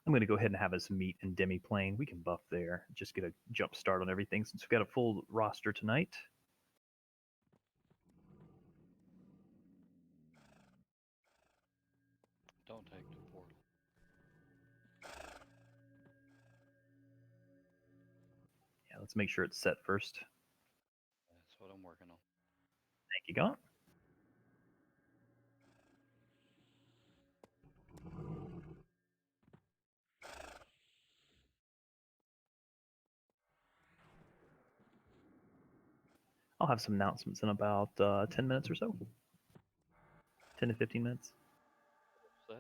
I'm going to go ahead and have us meet in Demi plane. We can buff there, just get a jump start on everything since we've got a full roster tonight. Don't take the portal. Yeah, let's make sure it's set first. That's what I'm working on. Thank you, Gaunt. I'll have some announcements in about 10 minutes or so. 10 to 15 minutes. Set.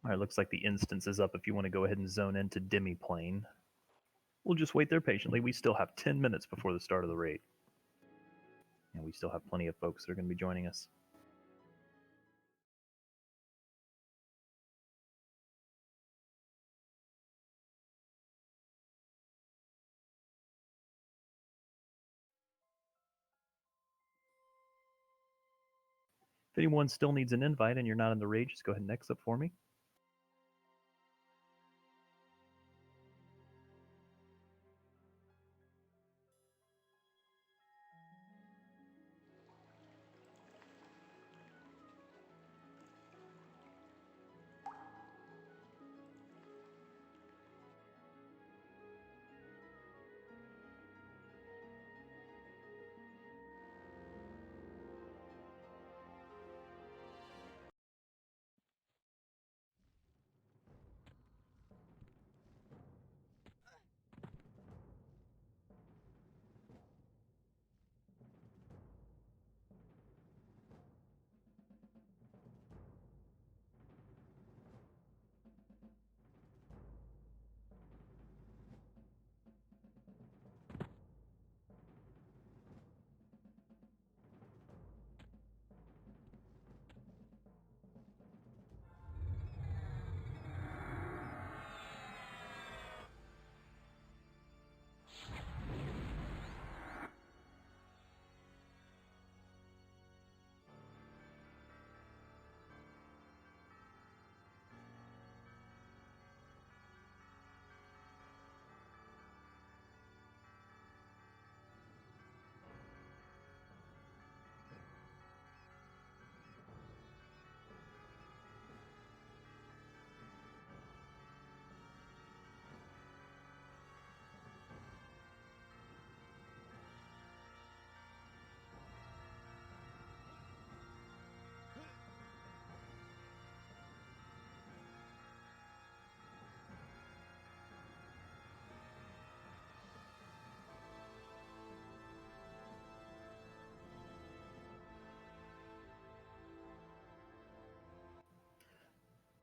All right, looks like the instance is up if you want to go ahead and zone into Demi plane. We'll just wait there patiently. We still have 10 minutes before the start of the raid. And we still have plenty of folks that are going to be joining us. If anyone still needs an invite and you're not in the raid, just go ahead and exit for me.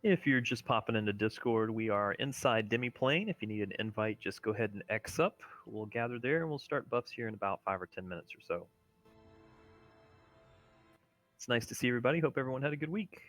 If you're just popping into Discord, we are inside Demi plane. If you need an invite, just go ahead and X up. We'll gather there and we'll start buffs here in about 5 or 10 minutes or so. It's nice to see everybody. Hope everyone had a good week.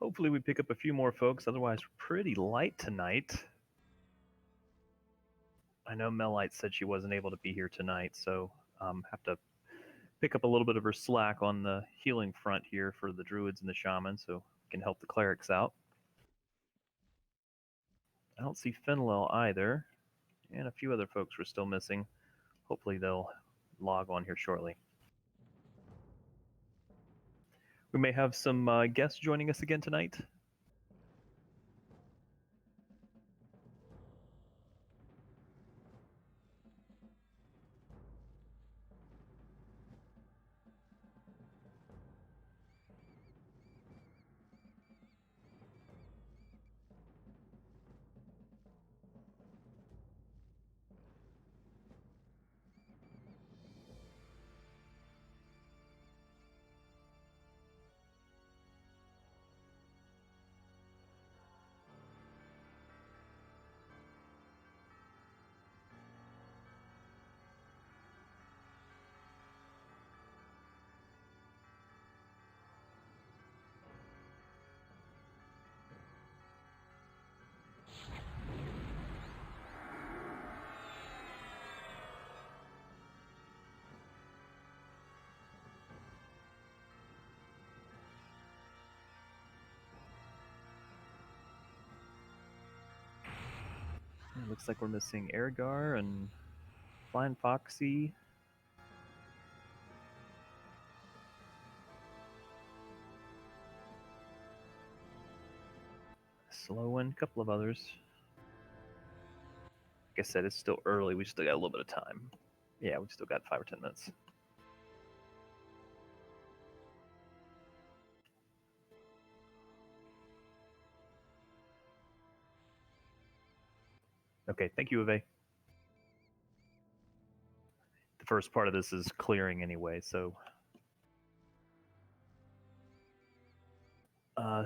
Hopefully we pick up a few more folks, otherwise we're pretty light tonight. I know Melite said she wasn't able to be here tonight, so have to pick up a little bit of her slack on the healing front here for the druids and the shamans, so we can help the clerics out. I don't see Finlil either, and a few other folks were still missing. Hopefully they'll log on here shortly. We may have some guests joining us again tonight. It looks like we're missing Ergar and Flying Foxy. Slow one, a couple of others. Like I said, it's still early. We still got a little bit of time. Yeah, we've still got 5 or 10 minutes. Okay, thank you, Ave. The first part of this is clearing anyway, so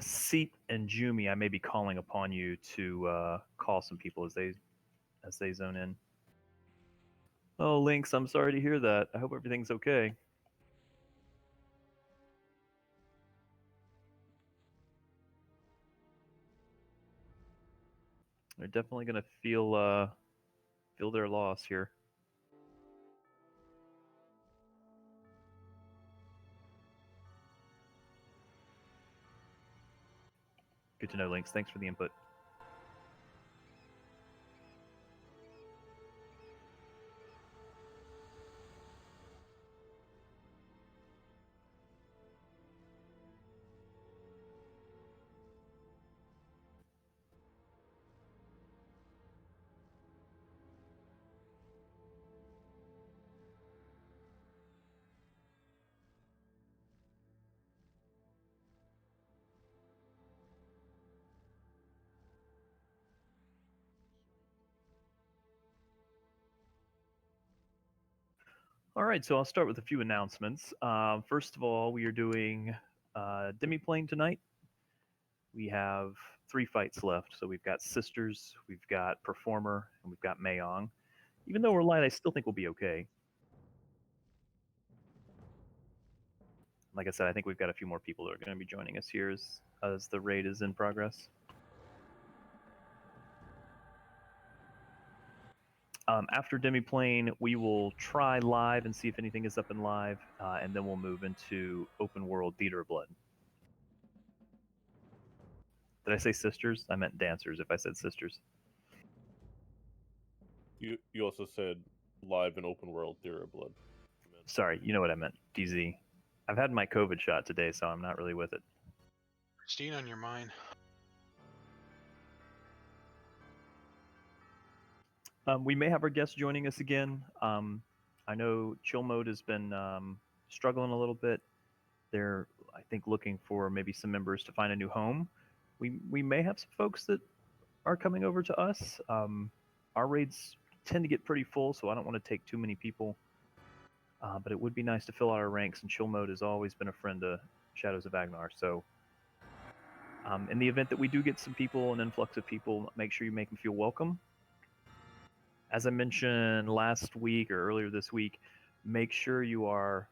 Seat and Jumi, I may be calling upon you to call some people as they zone in. Oh, Lynx, I'm sorry to hear that. I hope everything's okay. They're definitely gonna feel their loss here. Good to know, Lynx. Thanks for the input. All right, so I'll start with a few announcements. First of all, we are doing Demi playing tonight. We have 3 fights left. So we've got Sisters, we've got Performer, and we've got Mayong. Even though we're light, I still think we'll be okay. Like I said, I think we've got a few more people that are going to be joining us here as the raid is in progress. After Demi playing, we will try live and see if anything is up in live, and then we'll move into open world Theater of Blood. Did I say sisters? I meant dancers if I said sisters. You also said live and open world Theater of Blood. Sorry, you know what I meant, DZ. I've had my COVID shot today, so I'm not really with it. Christine on your mind. We may have our guests joining us again. I know Chill Mode has been struggling a little bit. They're, I think, looking for maybe some members to find a new home. We may have some folks that are coming over to us. Our raids tend to get pretty full, so I don't want to take too many people. But it would be nice to fill out our ranks, and Chill Mode has always been a friend to Shadows of Agnar. So in the event that we do get some people, an influx of people, make sure you make them feel welcome. As I mentioned last week or earlier this week, make sure you are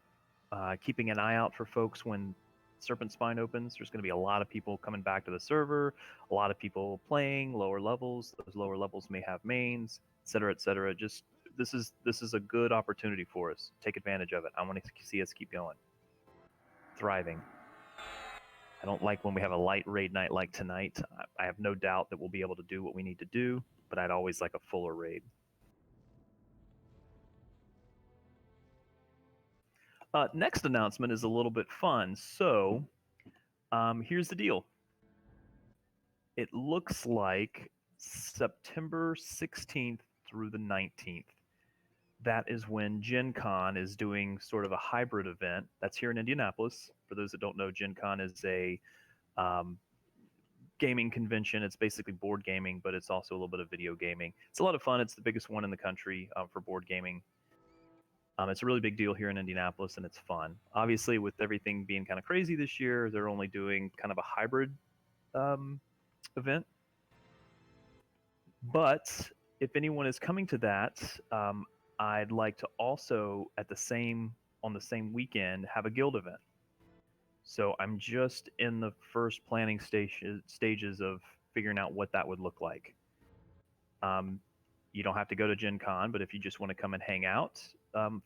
keeping an eye out for folks when Serpent Spine opens. There's going to be a lot of people coming back to the server, a lot of people playing lower levels. Those lower levels may have mains, et cetera, et cetera. Just this is a good opportunity for us. Take advantage of it. I want to see us keep going, thriving. I don't like when we have a light raid night like tonight. I have no doubt that we'll be able to do what we need to do, but I'd always like a fuller raid. Next announcement is a little bit fun. So here's the deal. It looks like September 16th through the 19th. That is when Gen Con is doing sort of a hybrid event. That's here in Indianapolis. For those that don't know, Gen Con is a gaming convention. It's basically board gaming, but it's also a little bit of video gaming. It's a lot of fun. It's the biggest one in the country for board gaming. It's a really big deal here in Indianapolis, and it's fun. Obviously, with everything being kind of crazy this year, they're only doing kind of a hybrid event. But if anyone is coming to that, I'd like to also on the same weekend have a guild event. So I'm just in the first planning stages of figuring out what that would look like. You don't have to go to Gen Con, but if you just want to come and hang out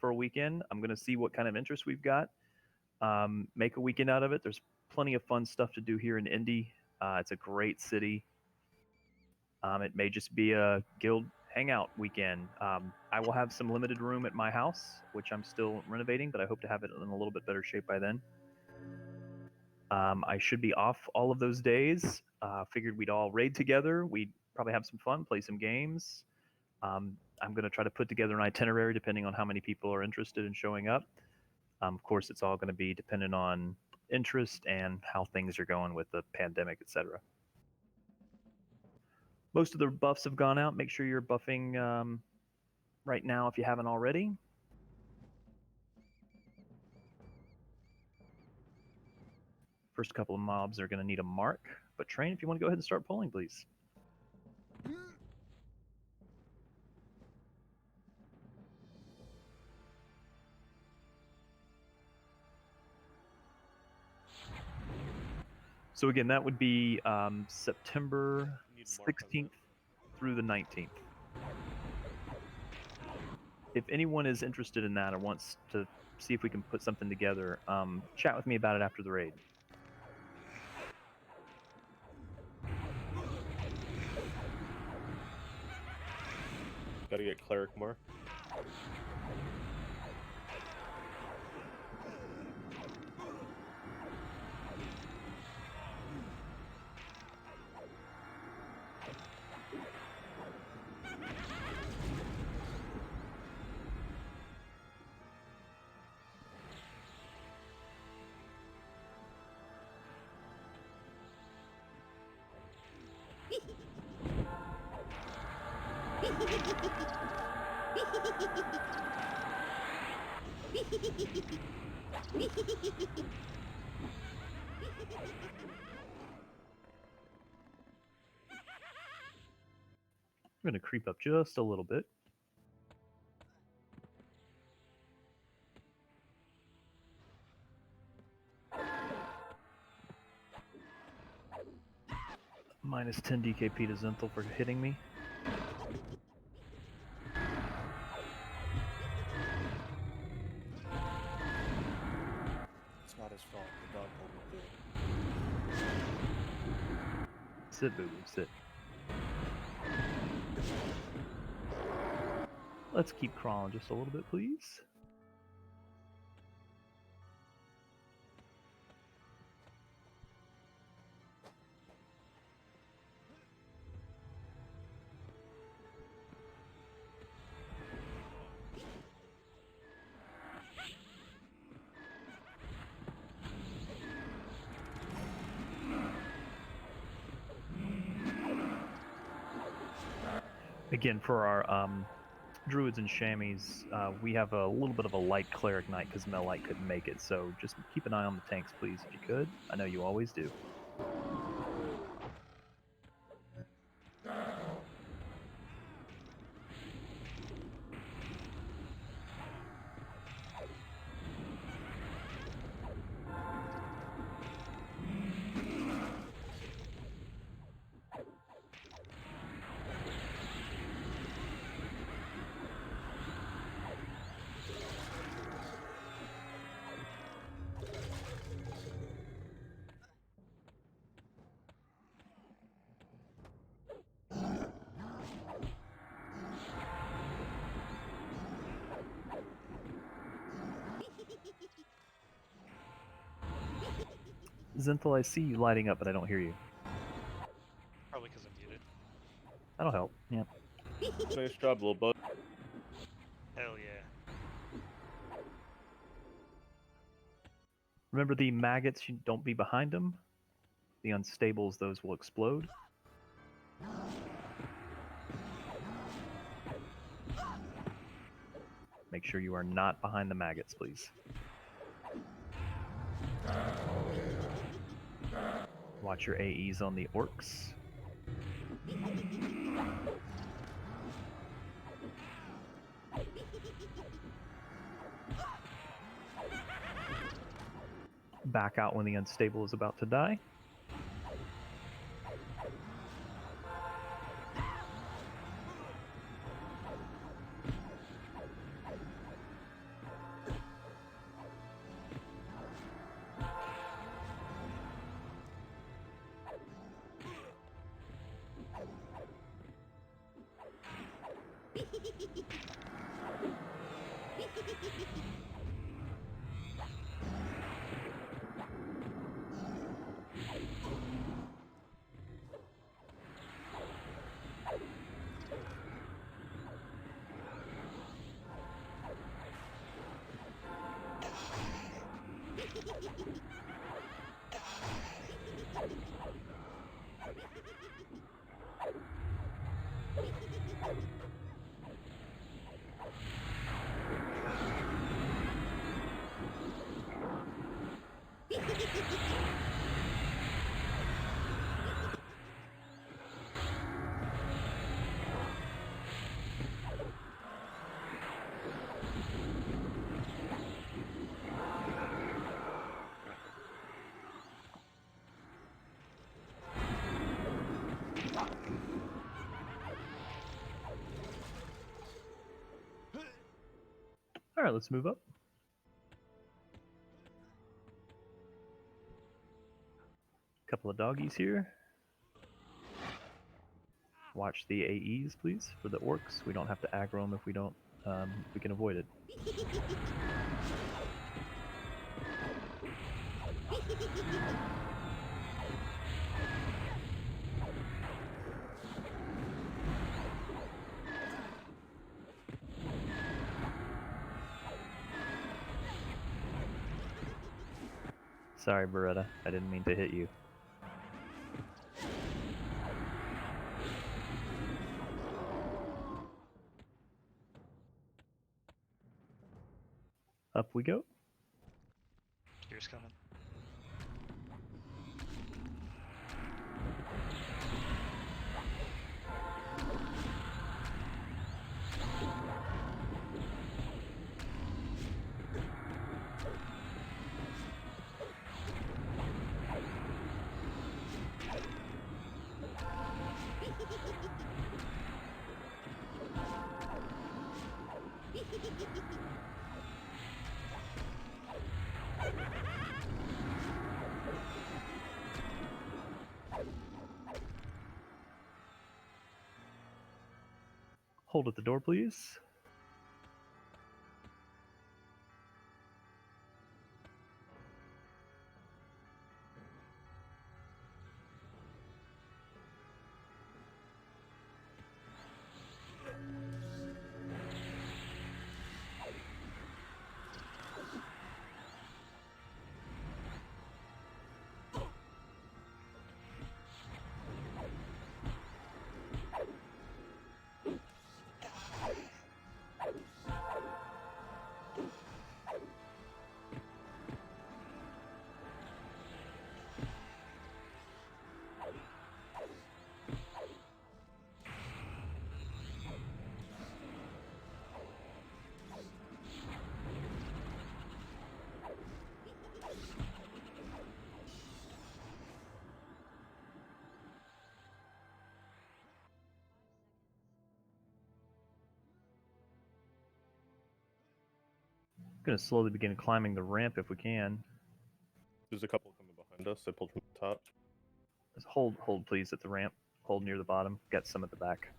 for a weekend, I'm going to see what kind of interest we've got. Make a weekend out of it. There's plenty of fun stuff to do here in Indy. It's a great city. It may just be a guild hangout weekend. I will have some limited room at my house, which I'm still renovating, but I hope to have it in a little bit better shape by then. I should be off all of those days. Figured we'd all raid together. We'd probably have some fun, play some games. I'm going to try to put together an itinerary depending on how many people are interested in showing up. Of course, it's all going to be dependent on interest and how things are going with the pandemic, etc. Most of the buffs have gone out. Make sure you're buffing right now if you haven't already. First couple of mobs are going to need a mark, but Train, if you want to go ahead and start pulling, please. So again, that would be September 16th through the 19th. If anyone is interested in that or wants to see if we can put something together, chat with me about it after the raid. Gotta get cleric more. I'm going to creep up just a little bit. Minus 10 DKP to Zenthal for hitting me. It's not his fault. The dog pulled me through. Sit, boo, sit. Let's keep crawling just a little bit, please. Again, for our druids and chamois, we have a little bit of a light cleric night because Melite couldn't make it, so just keep an eye on the tanks, please, if you could. I know you always do. Zenthal, I see you lighting up, but I don't hear you. Probably because I'm muted. That'll help. Yeah. Nice job, little bud. Hell yeah. Remember the maggots, you don't be behind them. The unstables, those will explode. Make sure you are not behind the maggots, please. Watch your AEs on the orcs. Back out when the unstable is about to die. All right, let's move up. Couple of doggies here. Watch the AEs, please, for the orcs. We don't have to aggro them if we don't. We can avoid it. Sorry, Beretta. I didn't mean to hit you. Up we go. Gears coming. Hold at the door, please. Gonna slowly begin climbing the ramp if we can. There's a couple coming behind us. I pulled from the top. Just hold, please, at the ramp. Hold near the bottom. Got some at the back.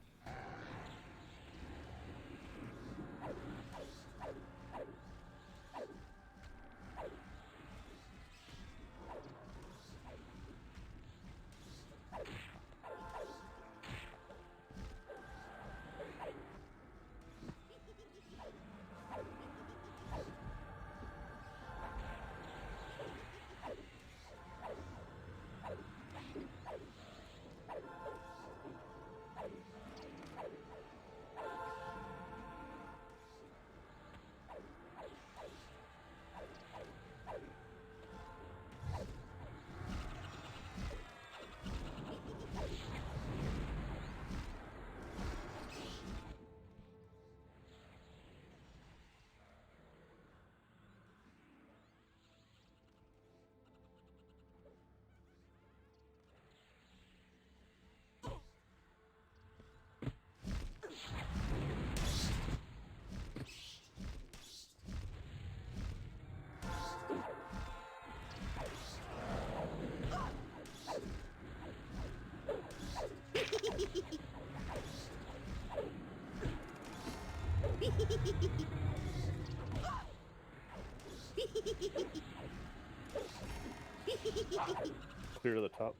Clear to the top.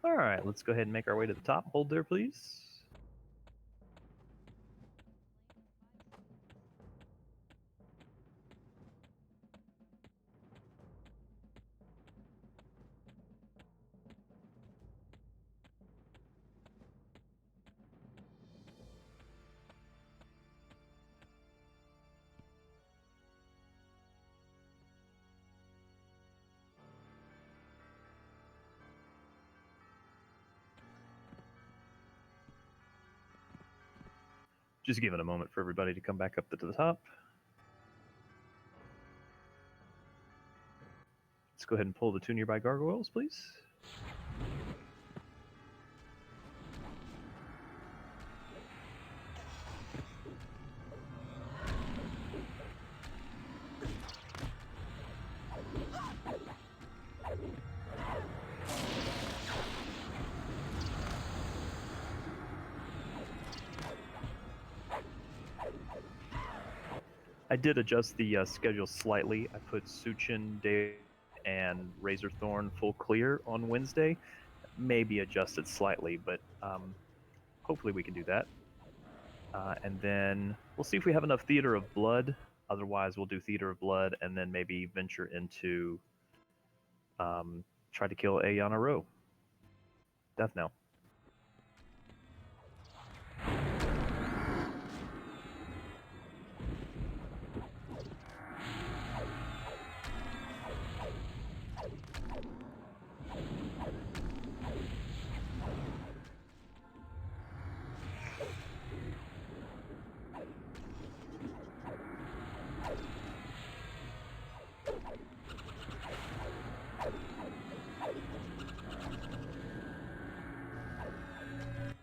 All right, let's go ahead and make our way to the top. Hold there, please. Just give it a moment for everybody to come back up to the top. Let's go ahead and pull the 2 nearby gargoyles, please. I did adjust the schedule slightly. I put Suchin, Dave, and Razorthorn full clear on Wednesday. Maybe adjust it slightly, but hopefully we can do that. And then we'll see if we have enough Theater of Blood. Otherwise, we'll do Theater of Blood and then maybe venture into try to kill Ayana Rowe. Death Knell.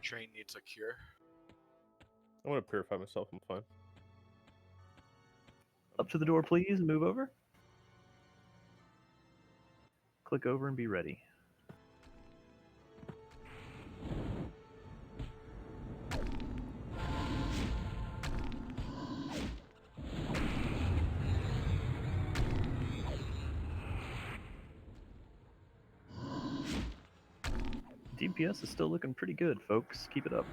Train needs a cure. I want to purify myself. I'm fine. Up to the door, please. Move over. Click over and be ready. DPS is still looking pretty good, folks. Keep it up.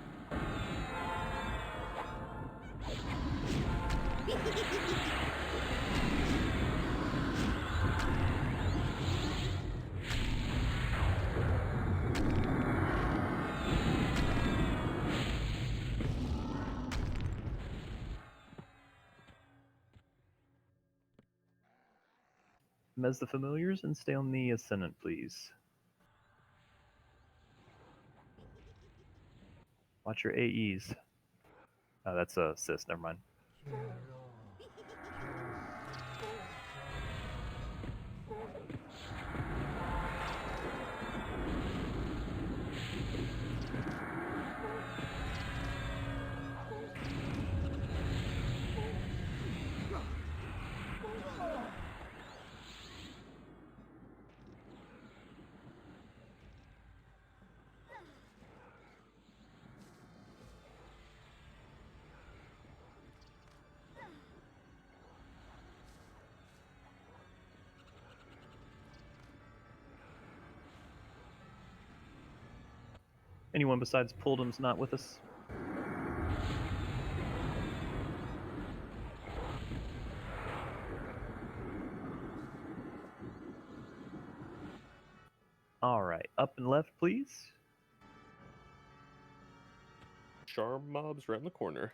Mez the familiars and stay on the ascendant, please. Watch your AEs. Oh, that's a assist. Never mind. Anyone besides Puldum's not with us? All right, up and left, please. Charm mobs around the corner.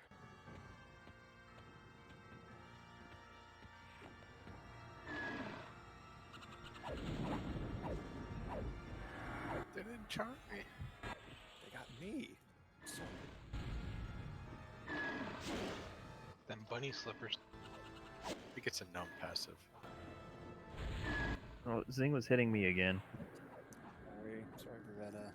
They didn't charm me. They got me. So Them bunny slippers. I think it's a numb passive. Oh, Zing was hitting me again. sorry, Beretta.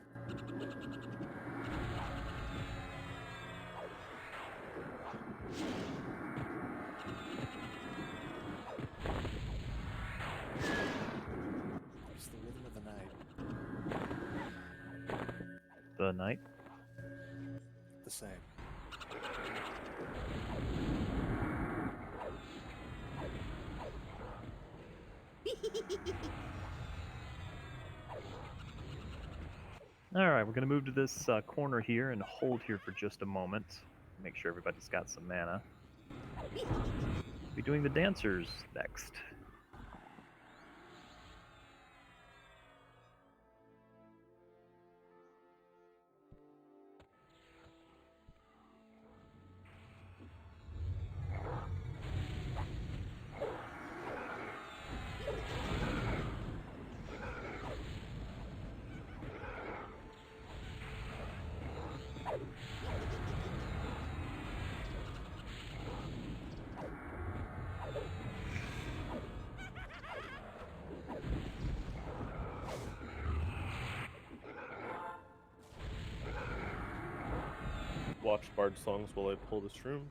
It's the rhythm of the night. The knight. The same. All right, we're going to move to this corner here and hold here for just a moment. Make sure everybody's got some mana. Be doing the dancers next. Watch bard songs while I pull this room.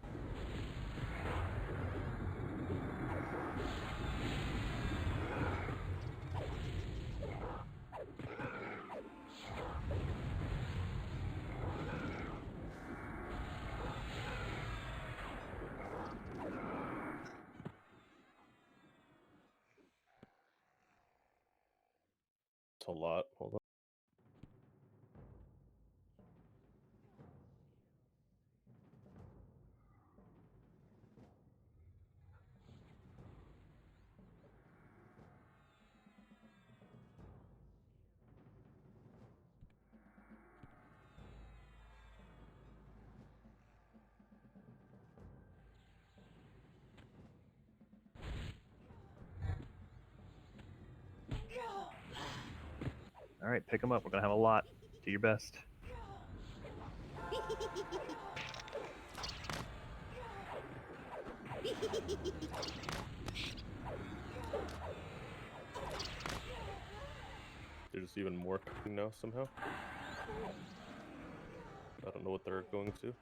It's a lot. Hold on. All right, pick them up. We're going to have a lot. Do your best. There's even more coming now somehow. I don't know what they're going to.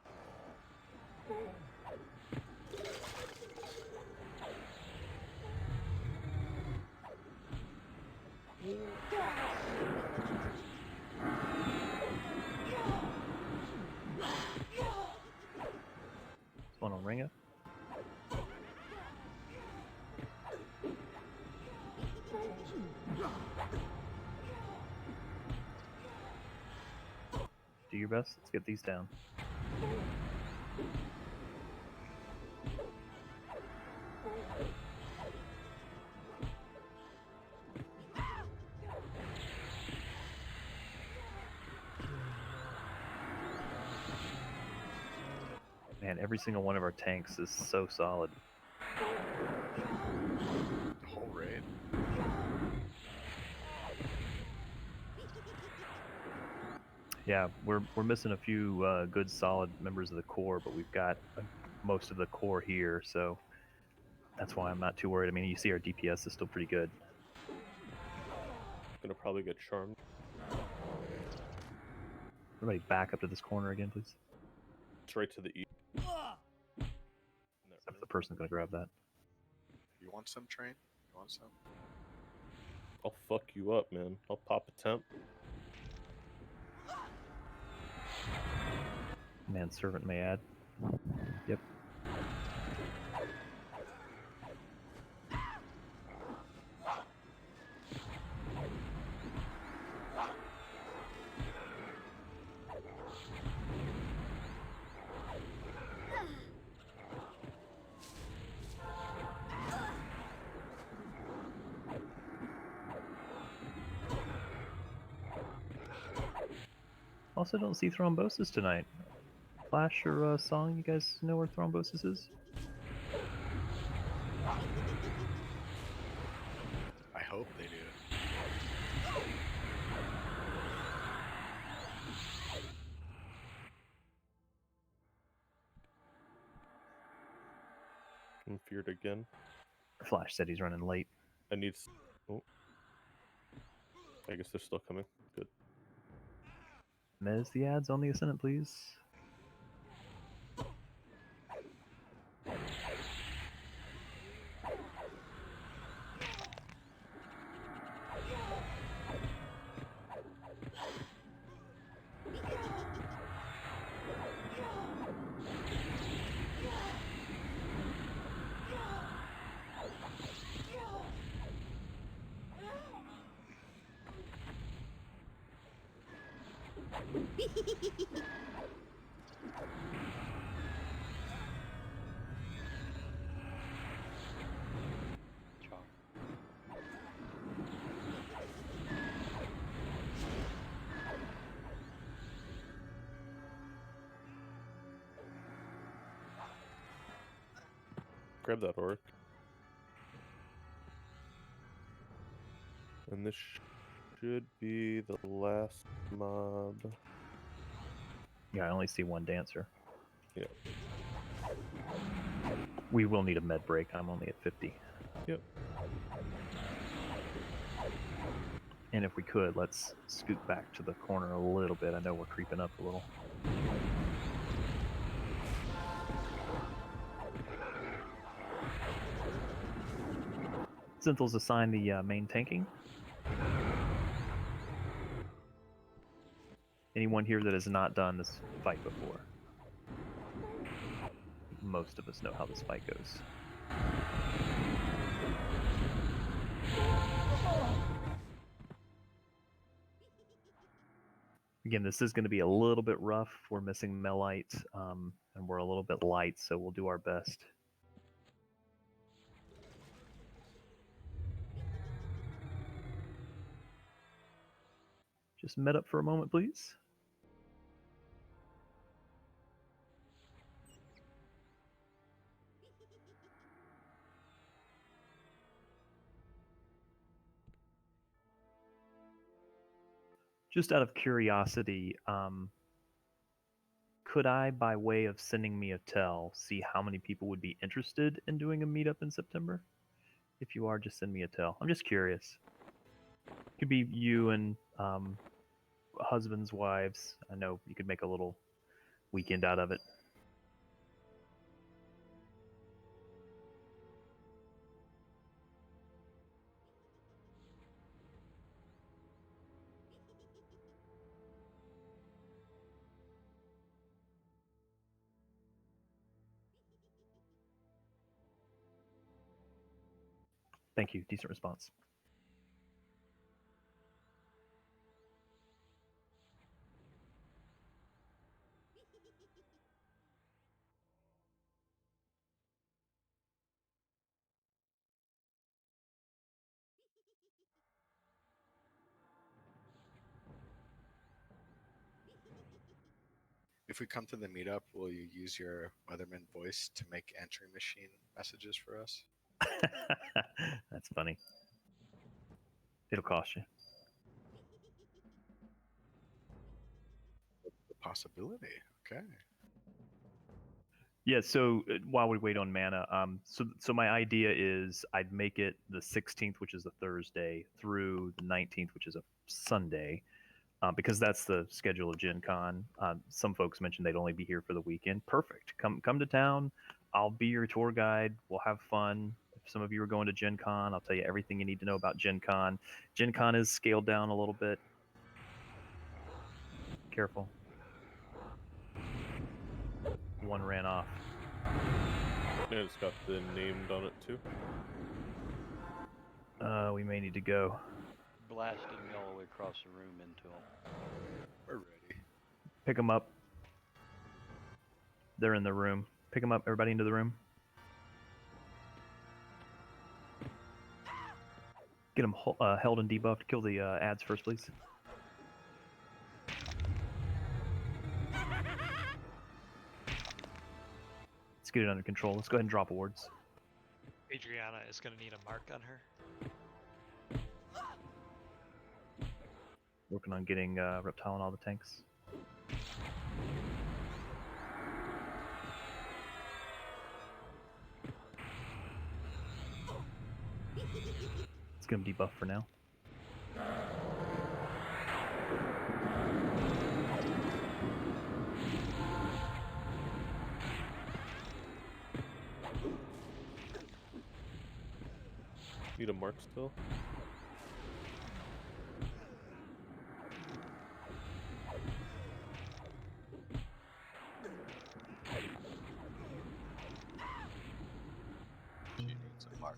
One on Ringa. Do your best. Let's get these down. Man, every single one of our tanks is so solid. Whole raid. Yeah, we're missing a few good solid members of the core, but we've got most of the core here, so that's why I'm not too worried. I mean, you see our DPS is still pretty good. Gonna probably get charmed. Everybody back up to this corner again, please. It's right to the east. In that Except room. the person's gonna grab that. You want some train? You want some? I'll fuck you up, man. I'll pop a temp. Manservant may add. Yep. Also, don't see Thrombosis tonight. Flash or Song, you guys know where Thrombosis is? I hope they do. I'm feared again. Flash said he's running late. I need. Oh. I guess they're still coming. Good. Mez the ads on the Ascendant, please. Chop. Grab that orc. And this should be the last mob. Yeah, I only see one dancer. Yeah. We will need a med break. I'm only at 50. Yep. And if we could, let's scoot back to the corner a little bit. I know we're creeping up a little. Zinthel's assigned the main tanking. Anyone here that has not done this fight before? Most of us know how this fight goes. Again, this is going to be a little bit rough. We're missing Melite, and we're a little bit light, so we'll do our best. Just med up for a moment, please. Just out of curiosity, could I, by way of sending me a tell, see how many people would be interested in doing a meetup in September? If you are, just send me a tell. I'm just curious. Could be you and husbands, wives. I know you could make a little weekend out of it. Thank you. Decent response. If we come to the meetup, will you use your Weatherman voice to make entry machine messages for us? That's funny. It'll cost you. The possibility. Okay. Yeah, so while we wait on mana, so my idea is I'd make it the 16th, which is a Thursday, through the 19th, which is a Sunday, because that's the schedule of Gen Con. Some folks mentioned they'd only be here for the weekend. Perfect. Come to town. I'll be your tour guide. We'll have fun. If some of you are going to Gen Con, I'll tell you everything you need to know about Gen Con. Gen Con is scaled down a little bit. Careful. One ran off. Yeah, it's got the named on it too. We may need to go. Blasting me all the way across the room into him. We're ready. Pick them up. They're in the room. Pick them up. Everybody into the room. Get them held and debuffed. Kill the ads first, please. Let's get it under control. Let's go ahead and drop awards. Adriana is going to need a mark on her. Working on getting Reptile and all the tanks. Let's get him debuffed for now. Need a mark still. She needs a mark.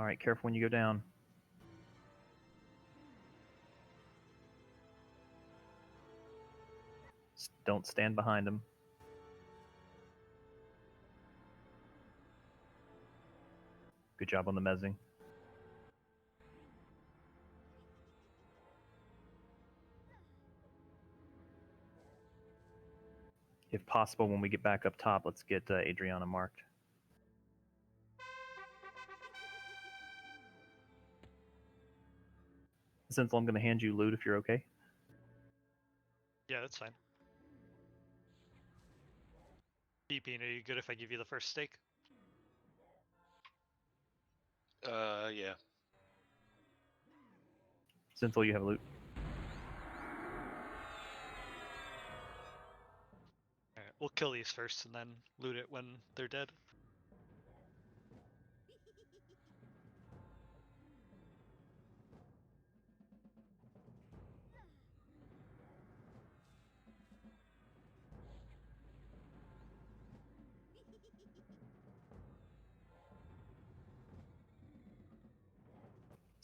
right, careful when you go down. Don't stand behind him. Good job on the mezzing. If possible, when we get back up top, let's get Adriana marked. Zinthal, I'm going to hand you loot if you're okay. Yeah, that's fine. Beeping, are you good if I give you the first stake? Yeah. Zinthal, you have loot. Alright, we'll kill these first and then loot it when they're dead.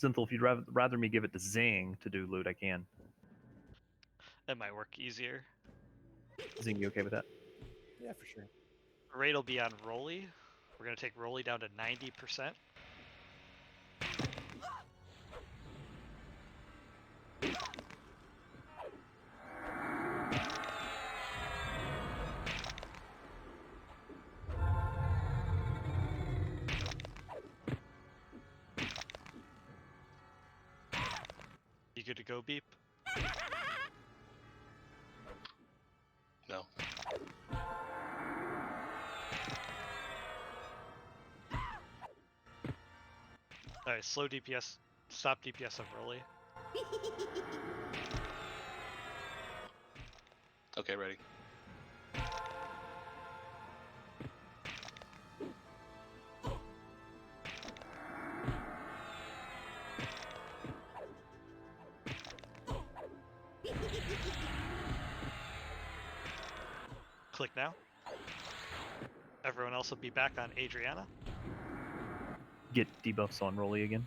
Zinthal, if you'd rather me give it to Zing to do loot, I can. That might work easier. Zing, you okay with that? Yeah, for sure. Rate will be on Rolly. We're gonna take Rolly down to 90%. You good to go, Beep? No. Alright, slow DPS. Stop DPS on Rolly. Okay, ready. Click now. Everyone else will be back on Adriana. Get debuffs on Rolly again.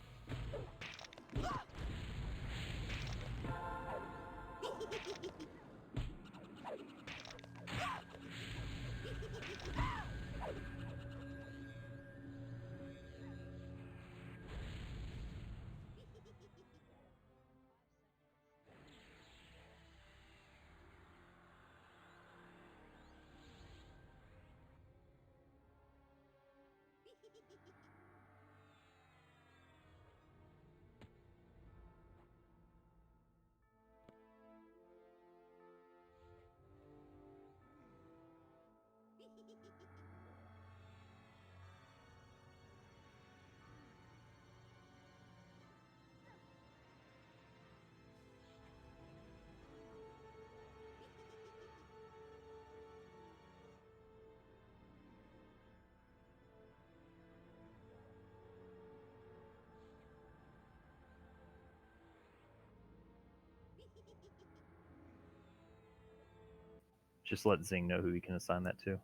Just let Zing know who he can assign that to.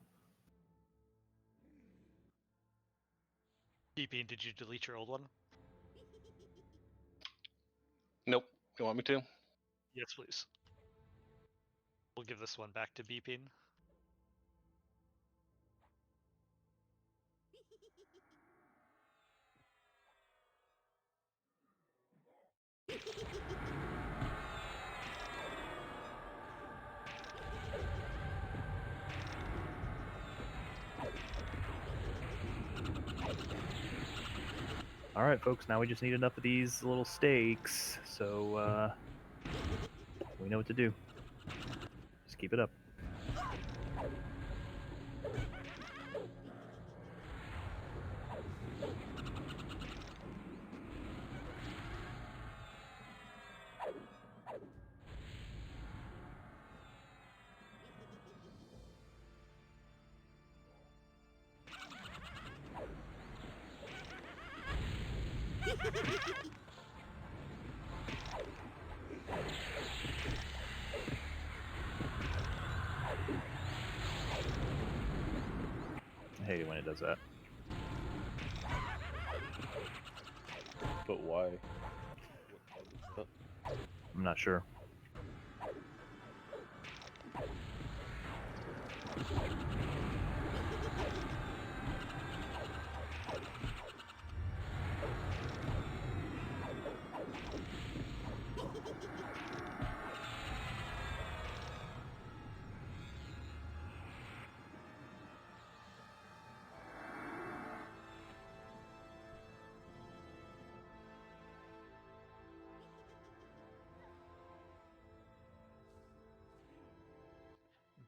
Beeping, did you delete your old one? Nope. You want me to? Yes, please. We'll give this one back to Beeping. All right, folks, now we just need enough of these little stakes, so we know what to do. Just keep it up. I hate it when it does that. But why? I'm not sure.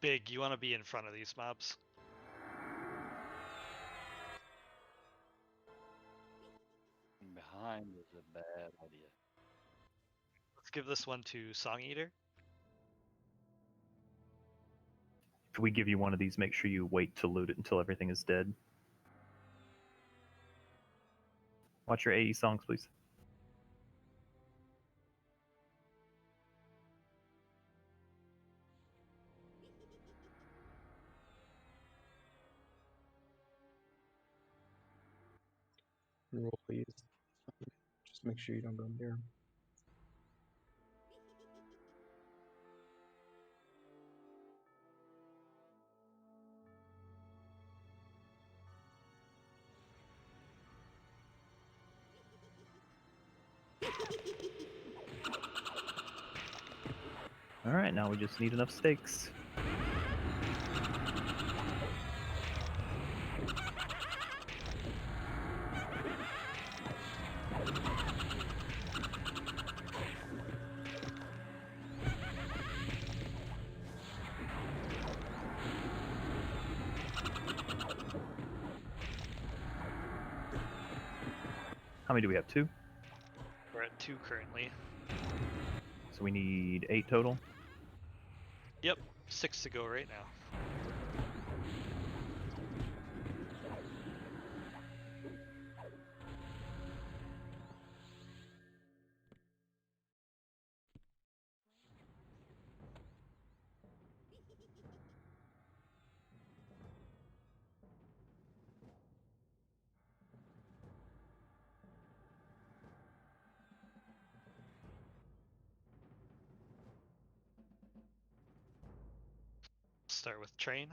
Big, you want to be in front of these mobs. Behind is a bad idea. Let's give this one to Song Eater. If we give you one of these, make sure you wait to loot it until everything is dead. Watch your AE songs, please. Roll, please. Just make sure you don't go there. Alright, now we just need enough stakes. How many do we have? 2? We're at 2 currently. So we need 8 total. Yep, 6 to go right now. Start with train.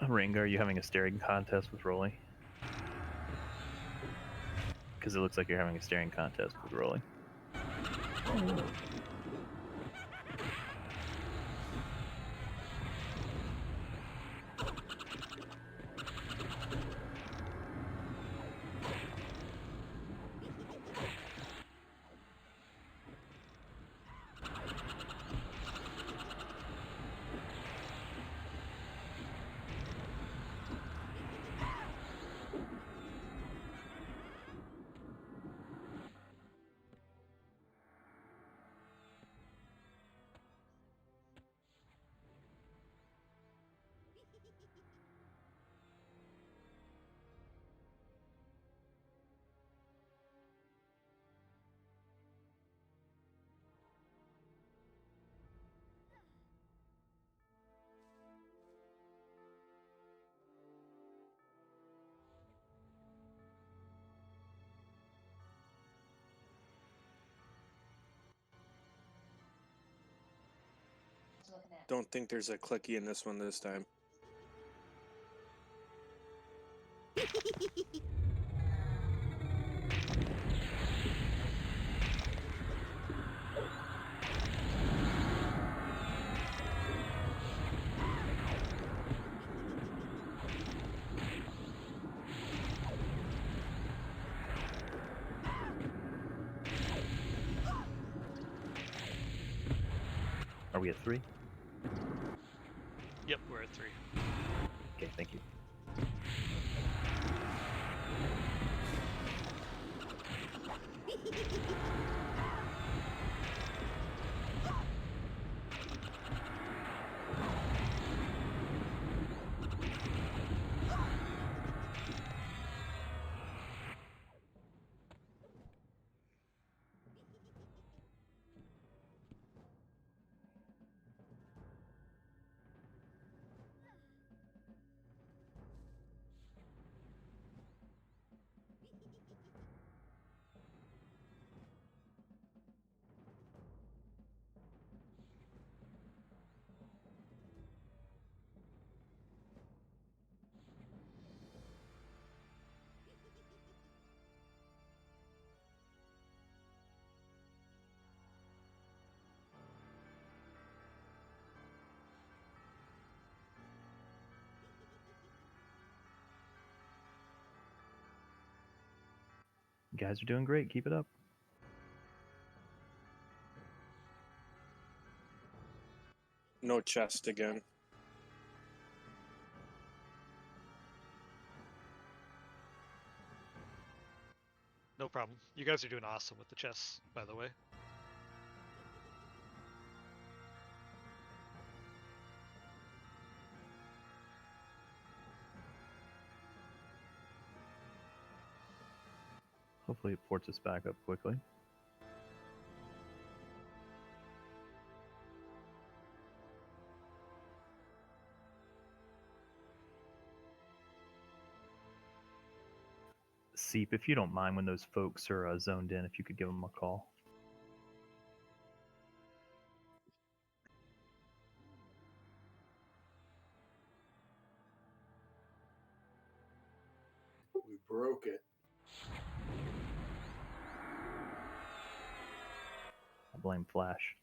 Ringo, are you having a staring contest with Rolly? Because it looks like you're having a staring contest with Rolly. Don't think there's a clicky in this one this time. Are we at 3? Yep, we're at 3. Okay, thank you. You guys are doing great. Keep it up. No chest again. No problem. You guys are doing awesome with the chests, by the way. Hopefully it ports us back up quickly. Seep, if you don't mind when those folks are zoned in, if you could give them a call. We broke it. I blame Flash.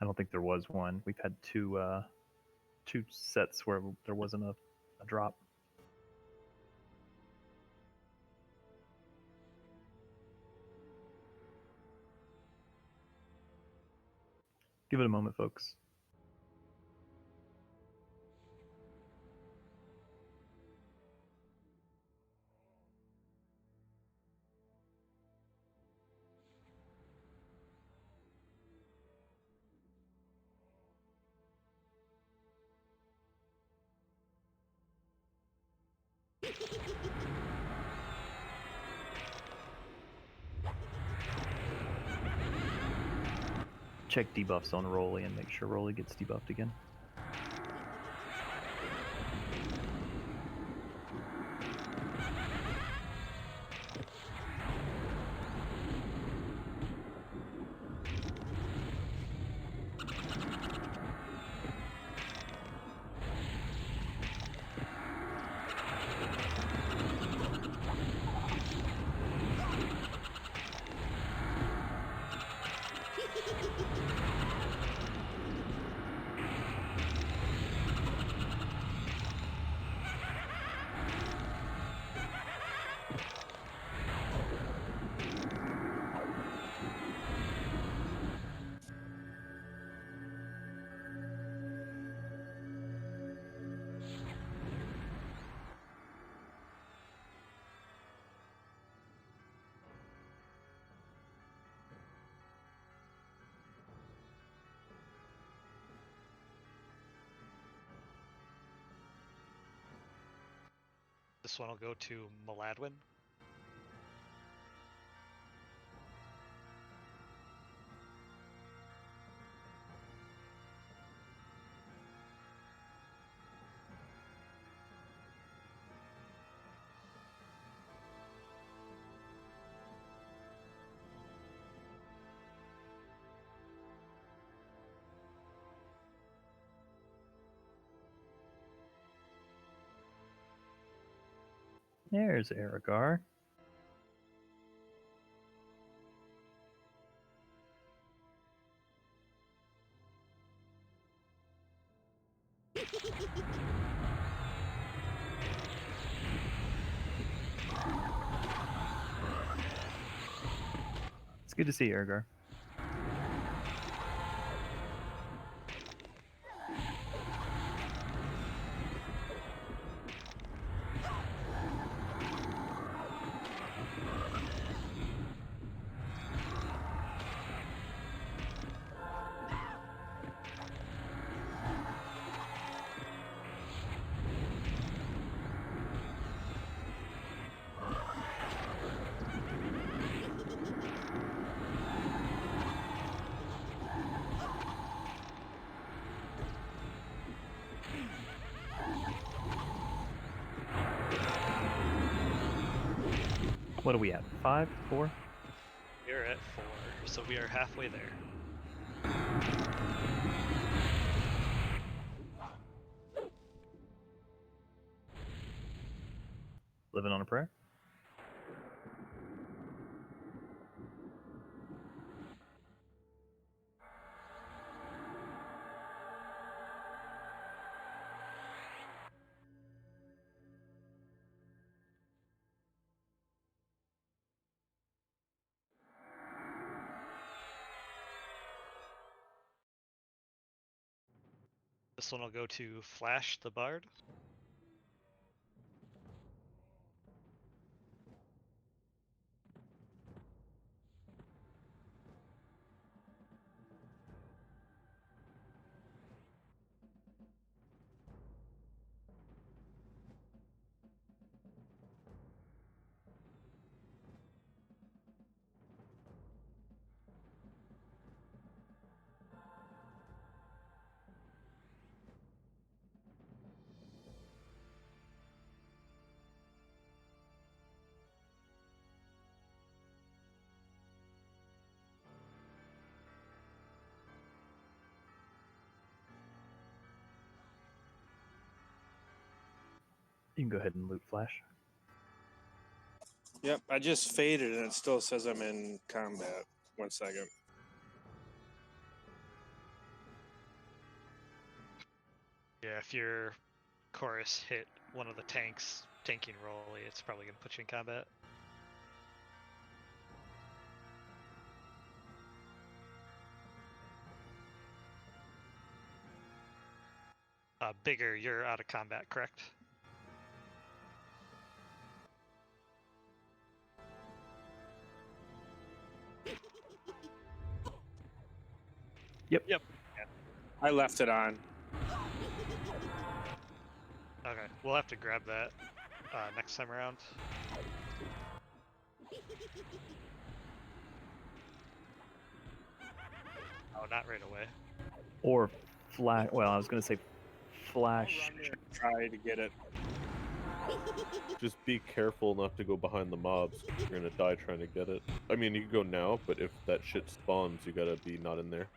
I don't think there was one. We've had two sets where there wasn't a drop. Give it a moment, folks. Check debuffs on Rolly and make sure Rolly gets debuffed again. This one will go to Maladwin. There's Aragar. It's good to see you, Aragar. What are we at? 5? 4? We're at 4, so we are halfway there. Living on a prayer? This one will go to Flash the Bard. You can go ahead and loot Flash. Yep, I just faded and it still says I'm in combat. 1 second. Yeah, if your chorus hit one of the tanks tanking roll, it's probably going to put you in combat. Bigger, you're out of combat, correct? Yep. I left it on. Okay, we'll have to grab that next time around. Oh, not right away. Or Flash. Well, I was going to say Flash. I'll run there and try to get it. Just be careful not to go behind the mobs. You're gonna die trying to get it. I mean, you can go now, but if that shit spawns, you gotta be not in there.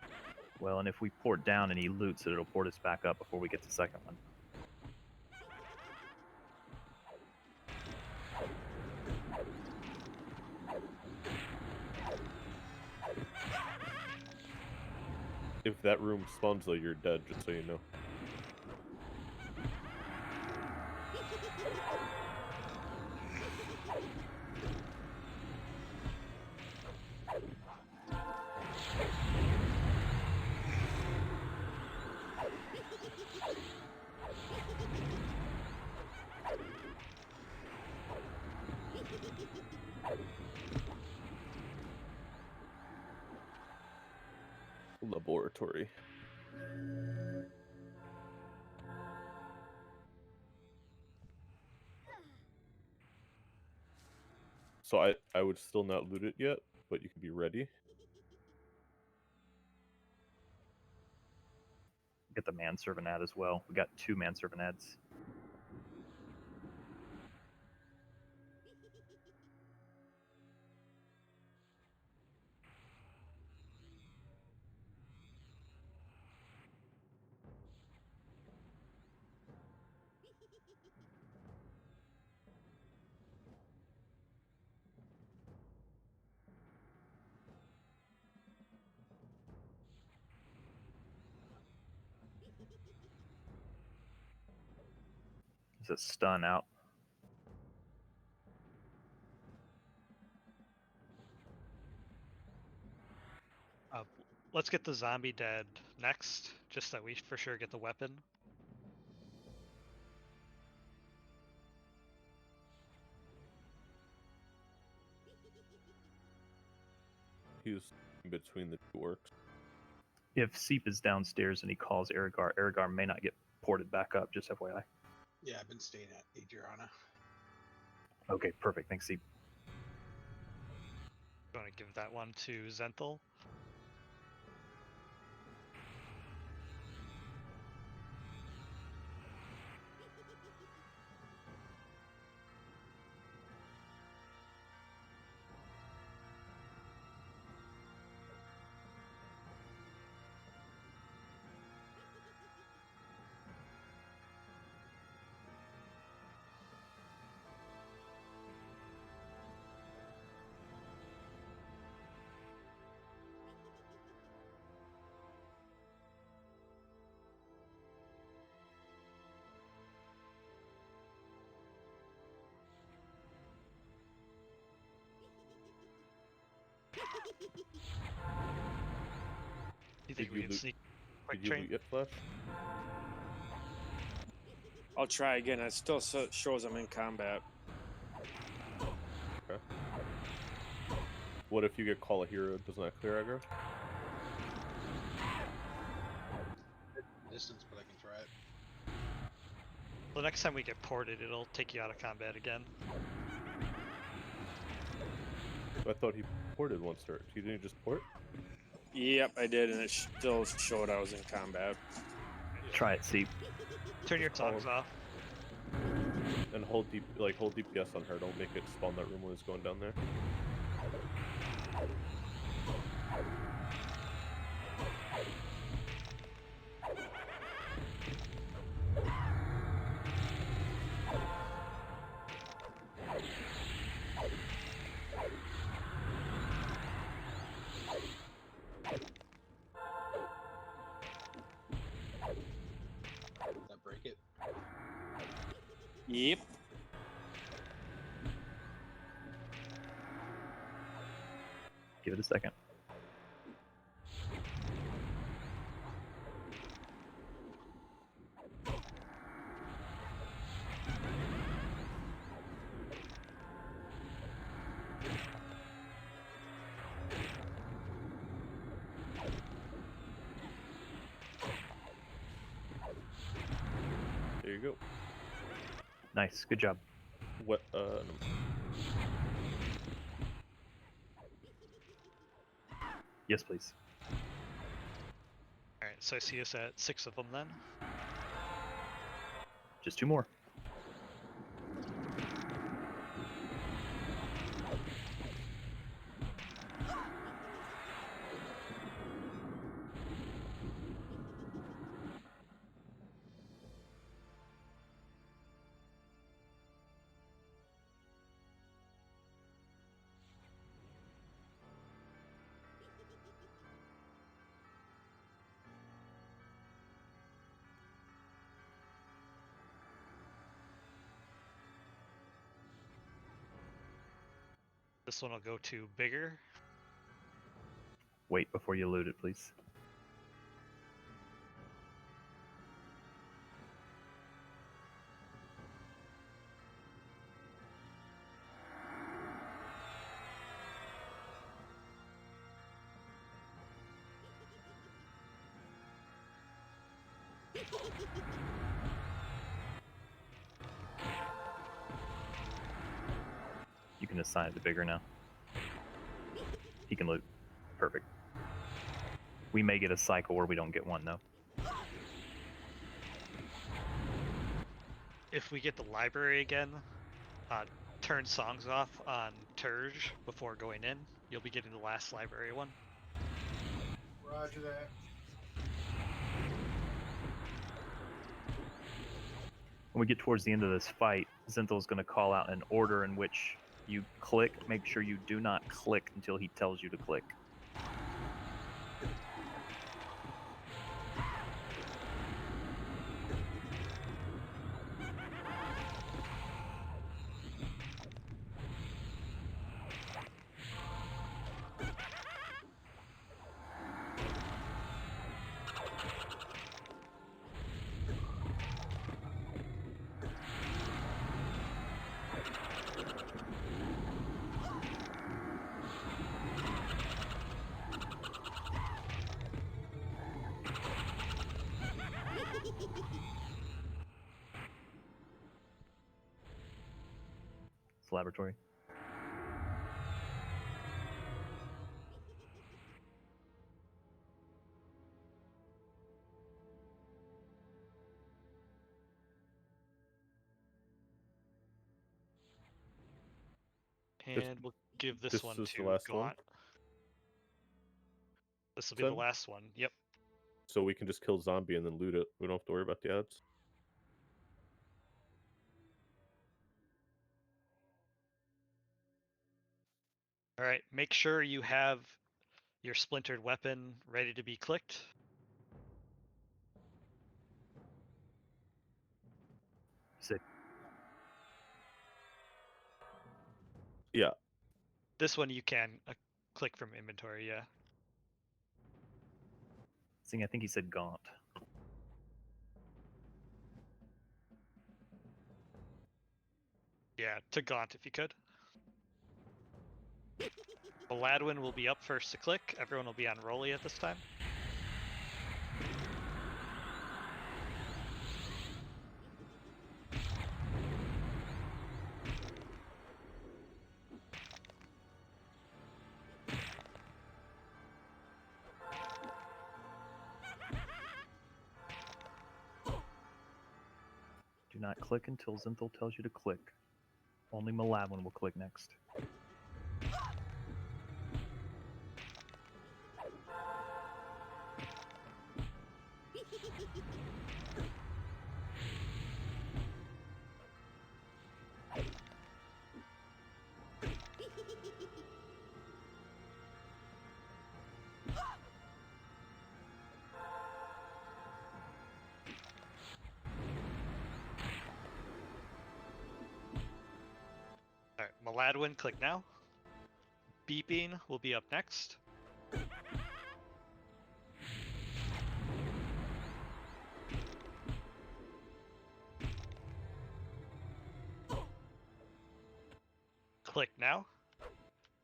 Well, and if we port down and he loots it, it'll port us back up before we get to the second one. If that room spawns, though, you're dead, just so you know. Laboratory. So I would still not loot it yet, but you can be ready. Get the manservant ad as well. We got 2 manservant ads. Is it stun out? Let's get the zombie dead next, just so we for sure get the weapon. He's in between the two orcs. If Seep is downstairs and he calls Erigar may not get ported back up, just FYI. Yeah, I've been staying at Adriana. Okay, perfect. Thanks, Seep. I'm going to give that one to Zenthal. You think Did we you can loot- sneak quick Did you train? loot yet, Flash? I'll try again. It still shows I'm in combat. Okay. What if you get Call a Hero? Doesn't that clear aggro? Distance, but I can try it. The next time we get ported, it'll take you out of combat again. I thought he ported once, or he didn't just port? Yep, I did, and it still showed I was in combat. Try it, Seep. Turn your songs off. And hold DPS on her. Don't make it spawn that room when it's going down there. Does that break it? Yep. Give it a second. There you go. Nice. Good job. What? Yes, please. Alright, so I see us at 6 of them then. Just 2 more. This one will go to bigger. Wait before you loot it, please. You can assign it to bigger now. He can loot. Perfect. We may get a cycle where we don't get one, though. If we get the library again, turn songs off on Turge before going in. You'll be getting the last library one. Roger that. When we get towards the end of this fight, Zenthal is going to call out an order in which you click. Make sure you do not click until he tells you to click. It's laboratory. And we'll give this this one is the to last one? Gaunt. This will be the Then? last one. Yep. So we can just kill zombie and then loot it. We don't have to worry about the ads. All right. Make sure you have your splintered weapon ready to be clicked. Sick. Yeah. This one you can click from inventory. Yeah. Seeing, I think he said Gaunt. Yeah, to Gaunt if you could. Aladwin will be up first to click. Everyone will be on Rolly at this time. Do not click until Zenthal tells you to click. Only Maladwin will click next. Alright, Maladwin, click now. Beeping will be up next. Click now.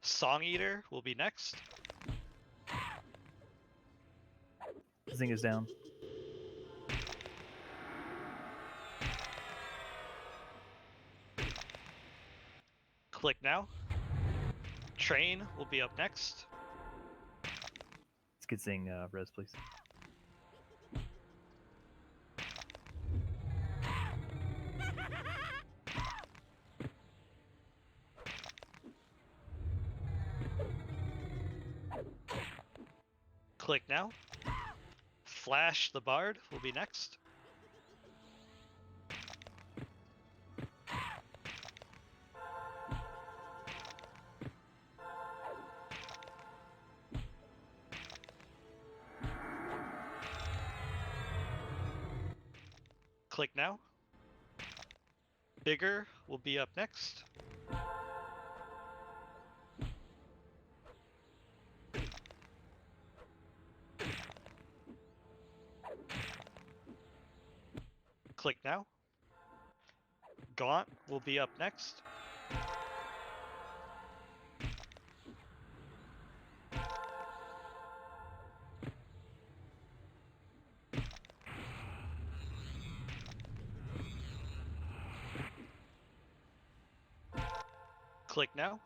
Song Eater will be next. Zing is down. Click now. Train will be up next. Let's get Zing res, please. Click now. Flash the Bard will be next. Click now. Bigger will be up next. Click now. Gaunt will be up next. Click now.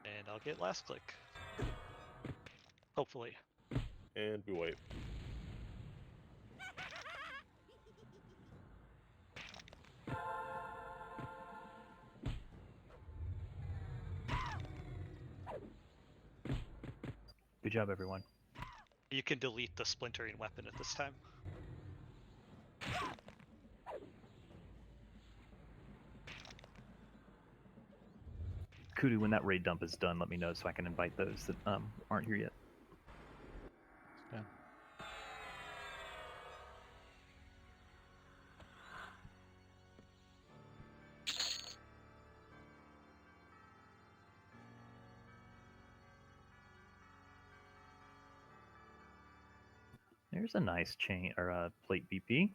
And I'll get last click. Hopefully. And we wait. Good job, everyone. You can delete the splintering weapon at this time. Kudu, when that raid dump is done, let me know so I can invite those that aren't here yet. Yeah. There's a nice chain or plate BP.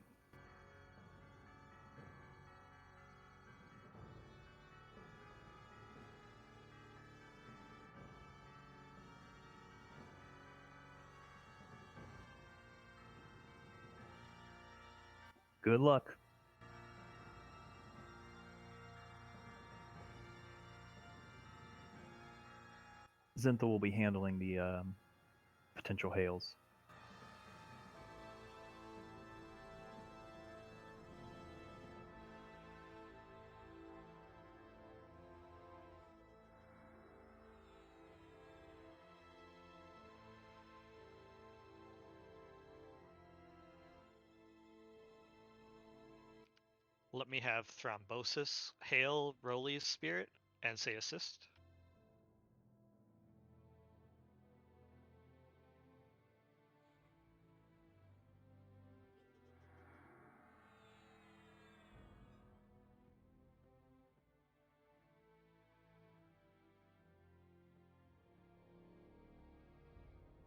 Good luck. Zintha will be handling the potential hails. Let me have Thrombosis, Hail, Rolly's Spirit, and say assist.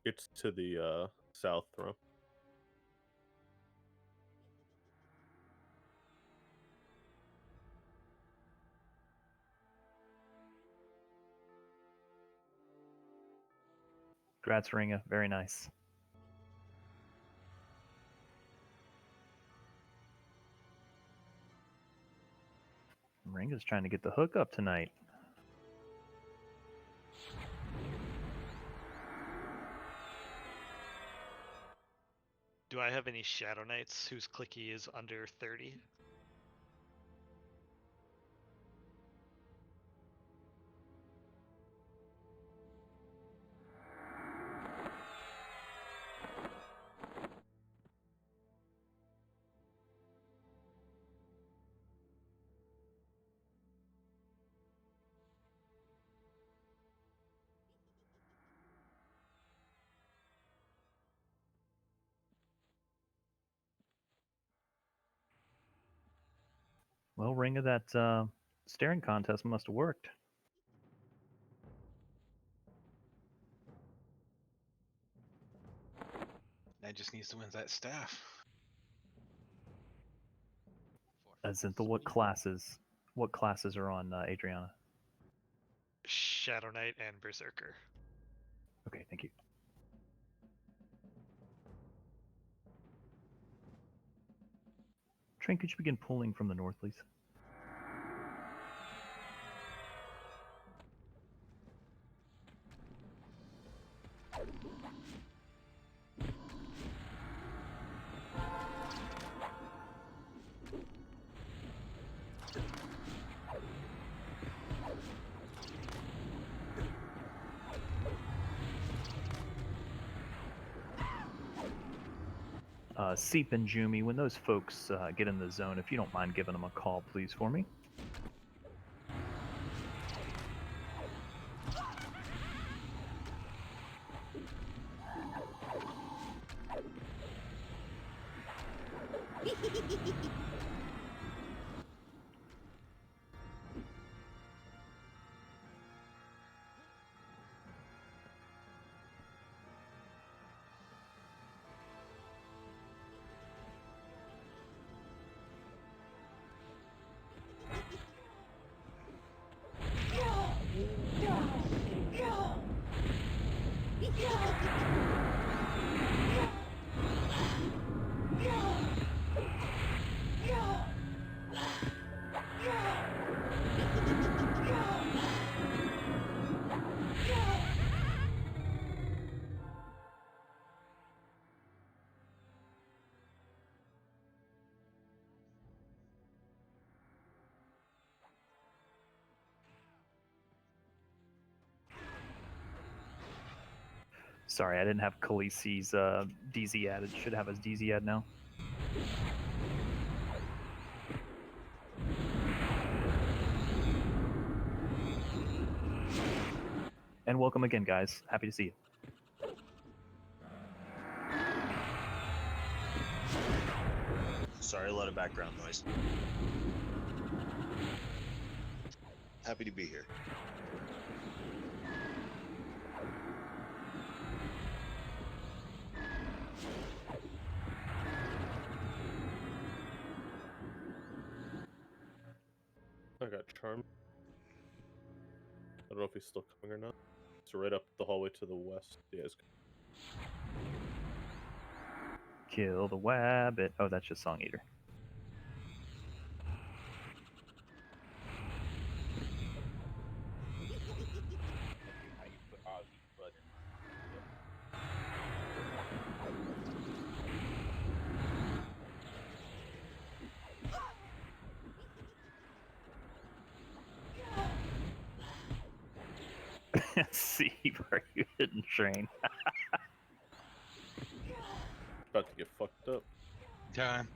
It's to the south, Thrum. Grats, Ringa. Very nice. Ringa's trying to get the hook up tonight. Do I have any Shadow Knights whose clicky is under 30? Well, Ringa, that staring contest must have worked. That just needs to win that staff. Zintha, what classes are on Adriana? Shadow Knight and Berserker. Okay, thank you. Train, could you begin pulling from the north, please? Seep and Jumi, when those folks get in the zone, if you don't mind giving them a call, please, for me. Sorry, I didn't have Khaleesi's DZ added. Should have his DZ add now. And welcome again, guys. Happy to see you. Sorry, a lot of background noise. Happy to be here. I got Charm. I don't know if he's still coming or not. So right up the hallway to the west. Yeah, it's... Kill the wabbit. Oh, that's just Song Eater. See, are you hitting train? About to get fucked up. Time.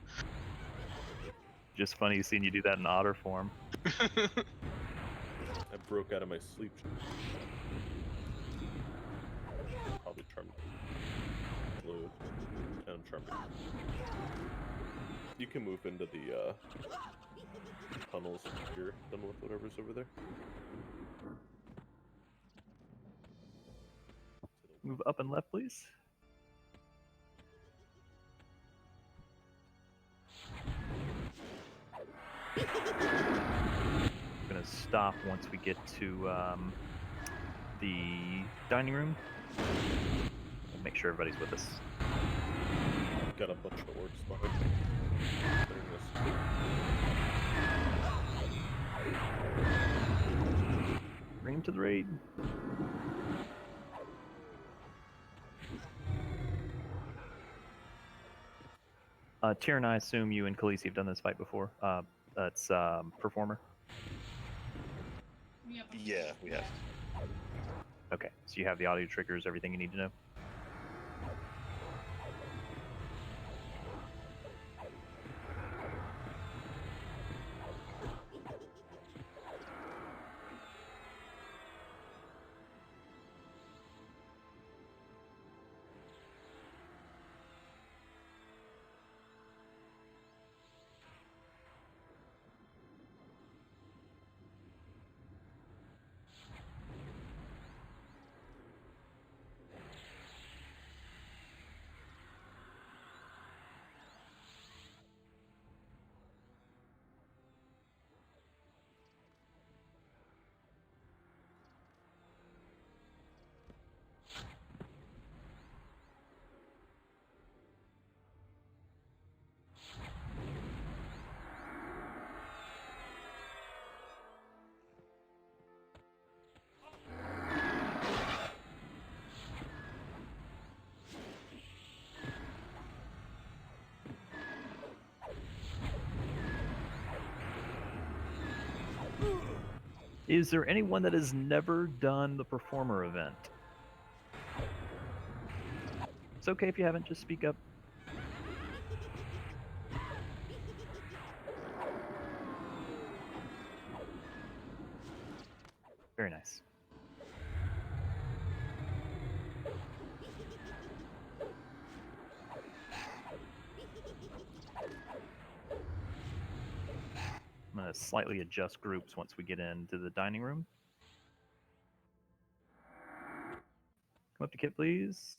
Just funny seeing you do that in otter form. I broke out of my sleep. Probably charmed. Load. And charmed. You can move into the tunnels if you're done with whatever's over there. Move up and left, please. I'm gonna stop once we get to the dining room. And make sure everybody's with us. Got a bunch of orcs behind me. Bring him to the raid. Tyrion, I assume you and Khaleesi have done this fight before. That's Performer. Yeah, we have. Okay, so you have the audio triggers, everything you need to know. Is there anyone that has never done the Performer event? It's okay if you haven't, just speak up. Very nice. I'm going to slightly adjust groups once we get into the dining room. Come up to Kit, please.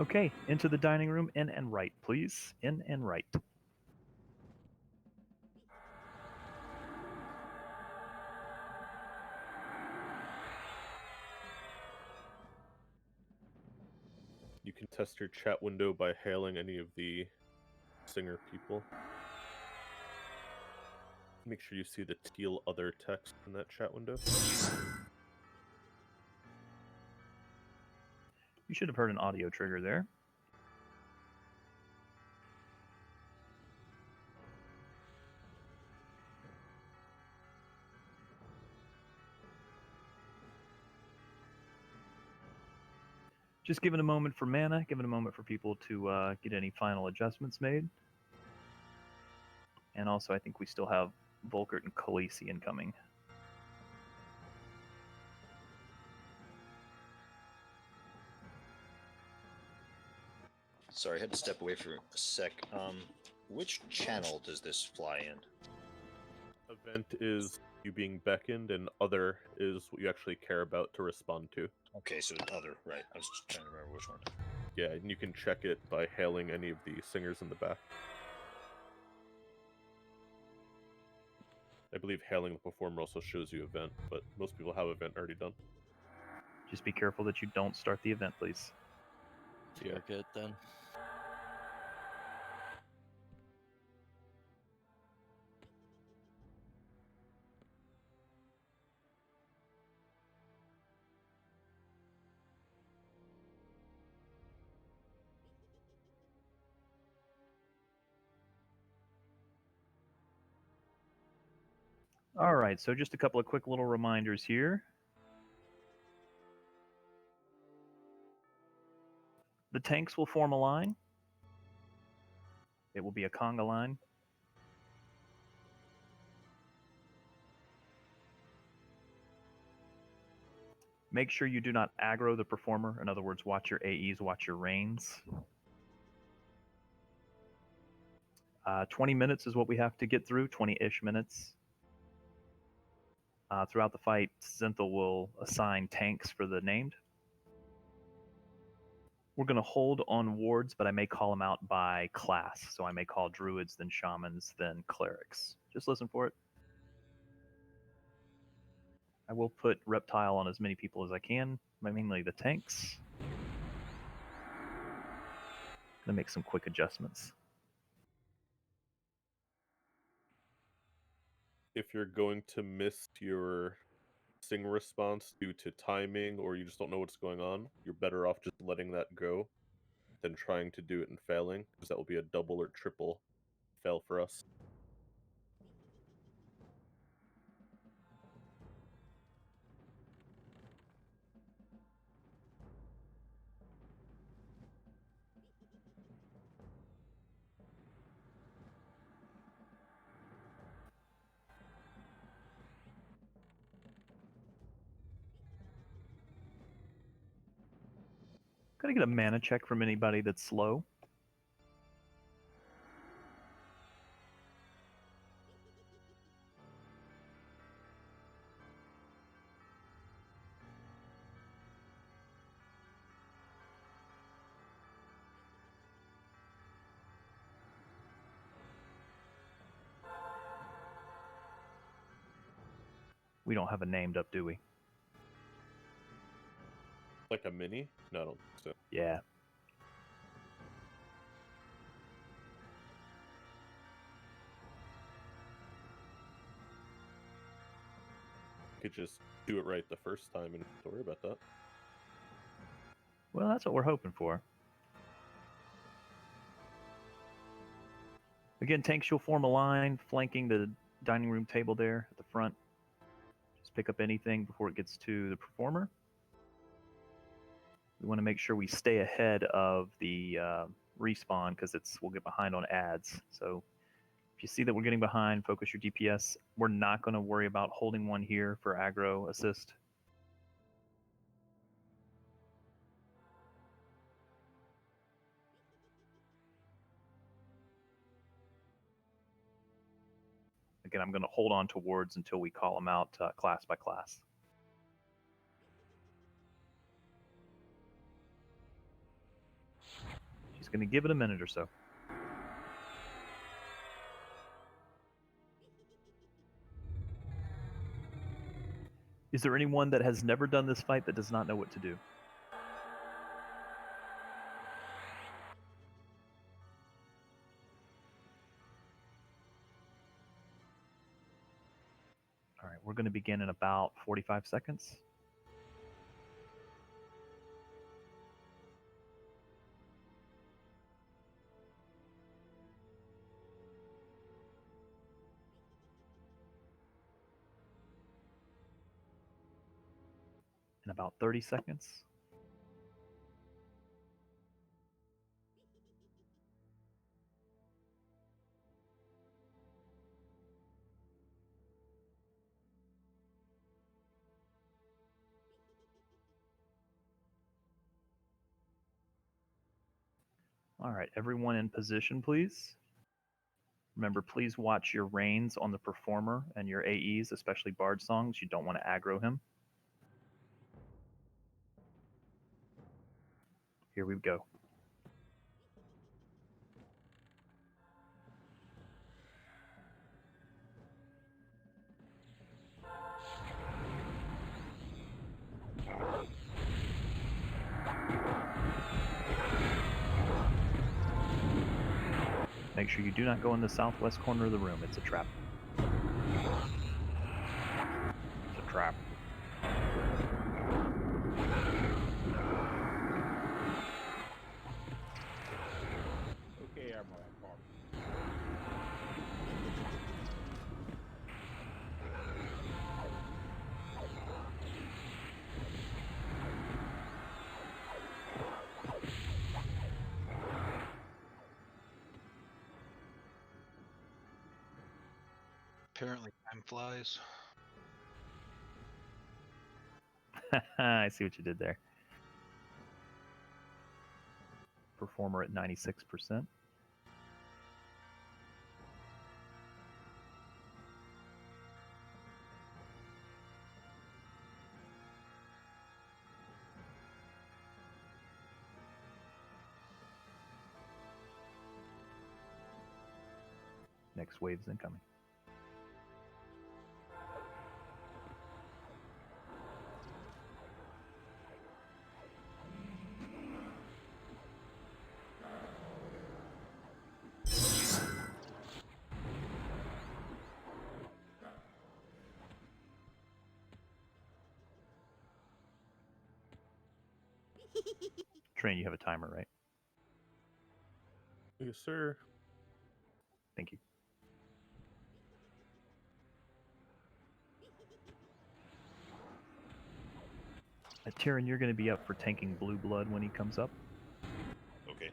Okay, into the dining room, in and right, please. In and right. You can test your chat window by hailing any of the singer people. Make sure you see the teal other text in that chat window. You should have heard an audio trigger there. Just give it a moment for mana, give it a moment for people to get any final adjustments made. And also, I think we still have Volkert and Khaleesi incoming. Sorry, I had to step away for a sec. Which channel does this fly in? Event is you being beckoned, and other is what you actually care about to respond to. Okay, so other, right. I was just trying to remember which one. Yeah, and you can check it by hailing any of the singers in the back. I believe hailing the performer also shows you event, but most people have event already done. Just be careful that you don't start the event, please. Yeah. We're good then. All right, so just a couple of quick little reminders here. The tanks will form a line. It will be a conga line. Make sure you do not aggro the performer. In other words, watch your AEs, watch your reigns. 20 minutes is what we have to get through, 20-ish minutes. Throughout the fight, Zenthal will assign tanks for the named. We're going to hold on wards, but I may call them out by class. So I may call druids, then shamans, then clerics. Just listen for it. I will put reptile on as many people as I can, mainly the tanks. Gonna make some quick adjustments. If you're going to miss your sing response due to timing or you just don't know what's going on, you're better off just letting that go than trying to do it and failing, because that will be a double or triple fail for us. Gonna get a mana check from anybody that's slow. We don't have a named up, do we? Like a mini? No, I don't think so. Yeah. You could just do it right the first time and don't worry about that. Well, that's what we're hoping for. Again, tanks, you'll form a line flanking the dining room table there at the front. Just pick up anything before it gets to the performer. We want to make sure we stay ahead of the respawn because we'll get behind on ads. So if you see that we're getting behind, focus your DPS. We're not going to worry about holding one here for aggro assist. Again, I'm going to hold on to wards until we call them out class by class. She's going to give it a minute or so. Is there anyone that has never done this fight that does not know what to do? All right, we're going to begin in about 45 seconds. In about 30 seconds. All right, everyone in position, please. Remember, please watch your reigns on the performer and your AEs, especially Bard songs. You don't want to aggro him. Here we go. Make sure you do not go in the southwest corner of the room. It's a trap. It's a trap. Okay, Emerald. Apparently, time flies. I see what you did there. Performer at 96%. Next wave's incoming. Train, you have a timer, right? Yes, sir. Thank you. Tyrion, you're going to be up for tanking blue blood when he comes up. Okay.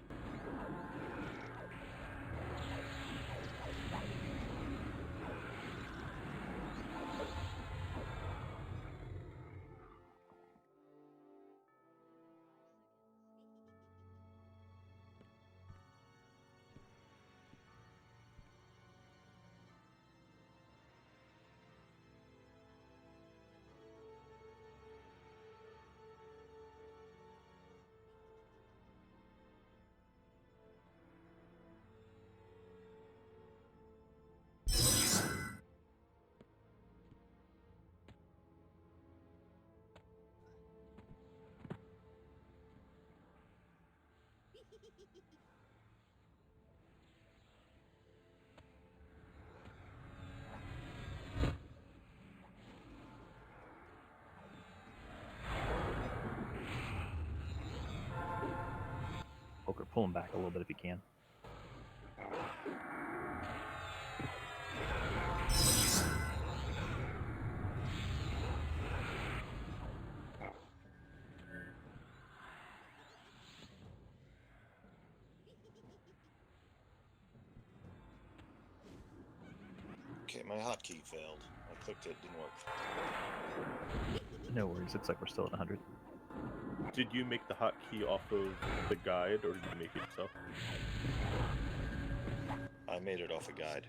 Poker, pull him back a little bit if you can. Okay, my hotkey failed. I clicked it, didn't work. No worries. Looks like we're still at 100. Did you make the hotkey off of the guide, or did you make it yourself? I made it off a guide.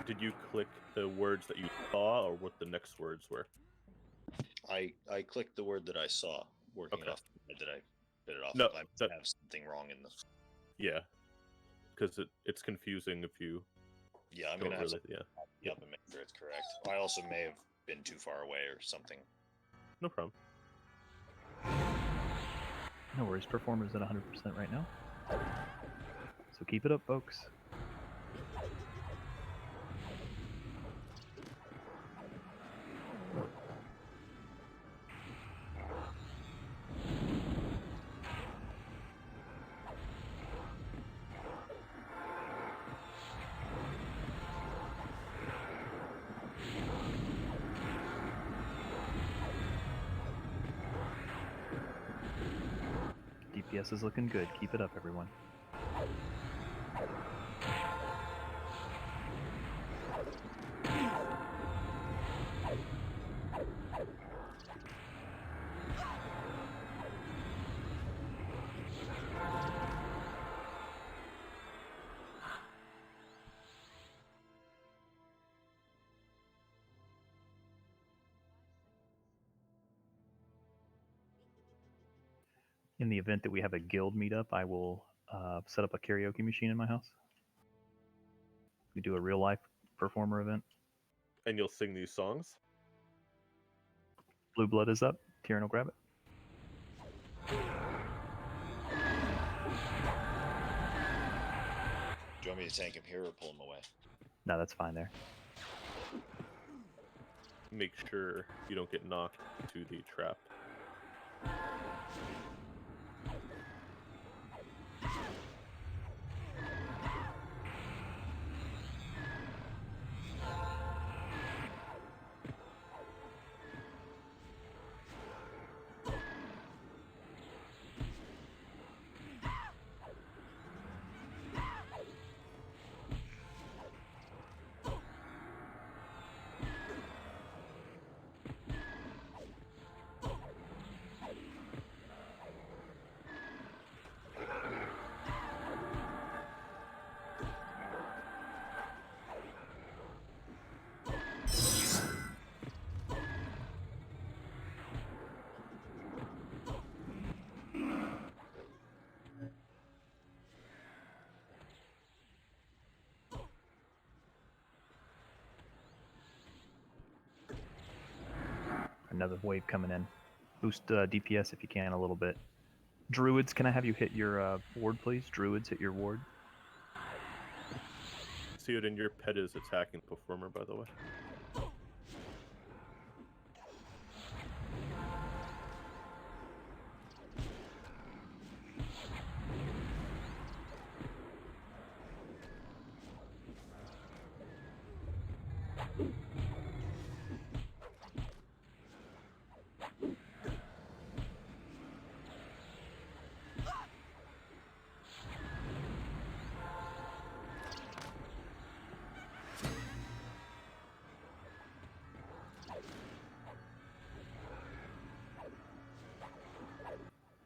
Did you click the words that you saw, or what the next words were? I clicked the word that I saw, working Okay. it off the guide that I did it off No, of. I that- have something wrong in the... Yeah, because it's confusing if you Yeah, I'm don't going to have really. to Yeah, copy up and make sure it's correct. I also may have been too far away or something. no problem. No worries. Performer's at 100% right now. So keep it up, folks. DPS is looking good. Keep it up, everyone. In the event that we have a guild meetup, I will set up a karaoke machine in my house. We do a real life performer event. And you'll sing these songs. Blue blood is up. Tyrion will grab it. Do you want want me to tank him here or pull him away? No, that's fine there. Make sure you don't get knocked to the trap. Another wave coming in. Boost DPS if you can a little bit. Druids, can I have you hit your ward, please? Druids, hit your ward. Theoden, your pet is attacking the performer, by the way.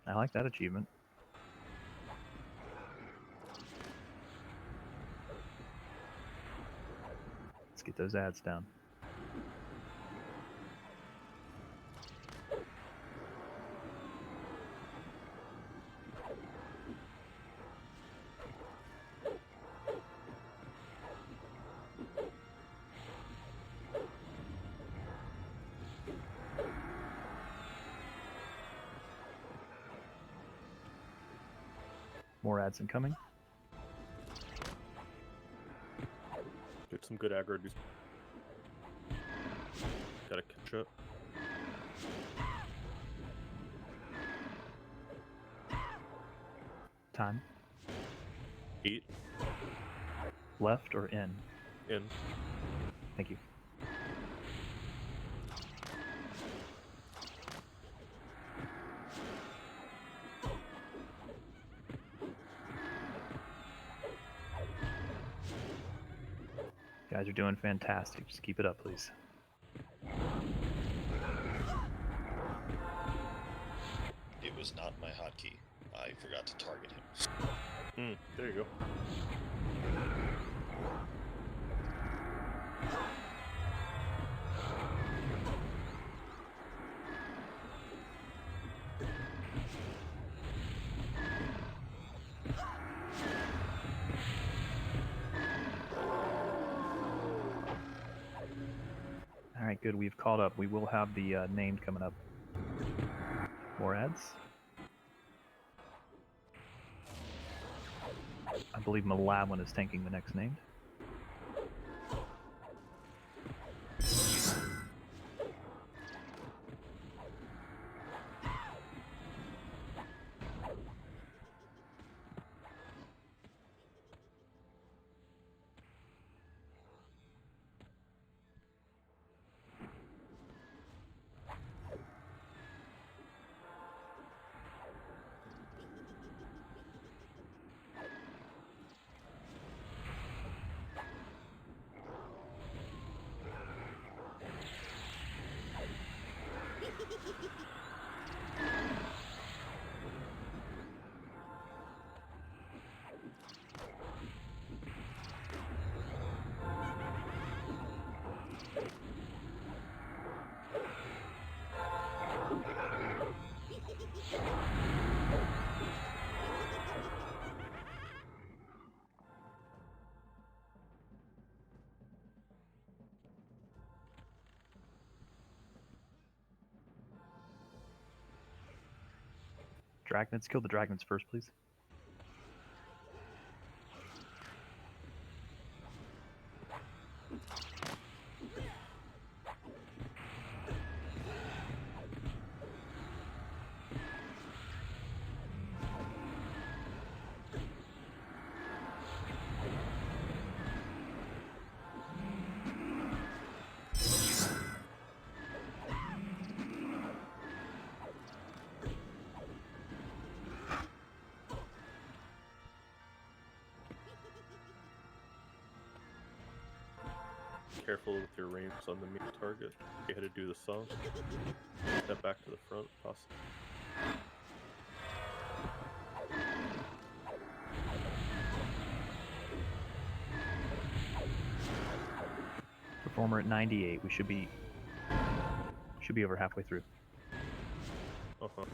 I like that achievement. Let's get those ads down. More ads incoming. Get some good aggro. Gotta catch up. Time. 8. Left or in? In. Thank you. Guys are doing fantastic. Just keep it up, please. It was not my hotkey. I forgot to target him. There you go. All right, good. We've caught up. We will have the named coming up. More ads. I believe Malawin is tanking the next named. Dragons, kill the dragons first, please. Careful with your reins on the main target. Go ahead and do the song. Step back to the front, possibly. Performer at 98. We should be over halfway through. Uh-huh.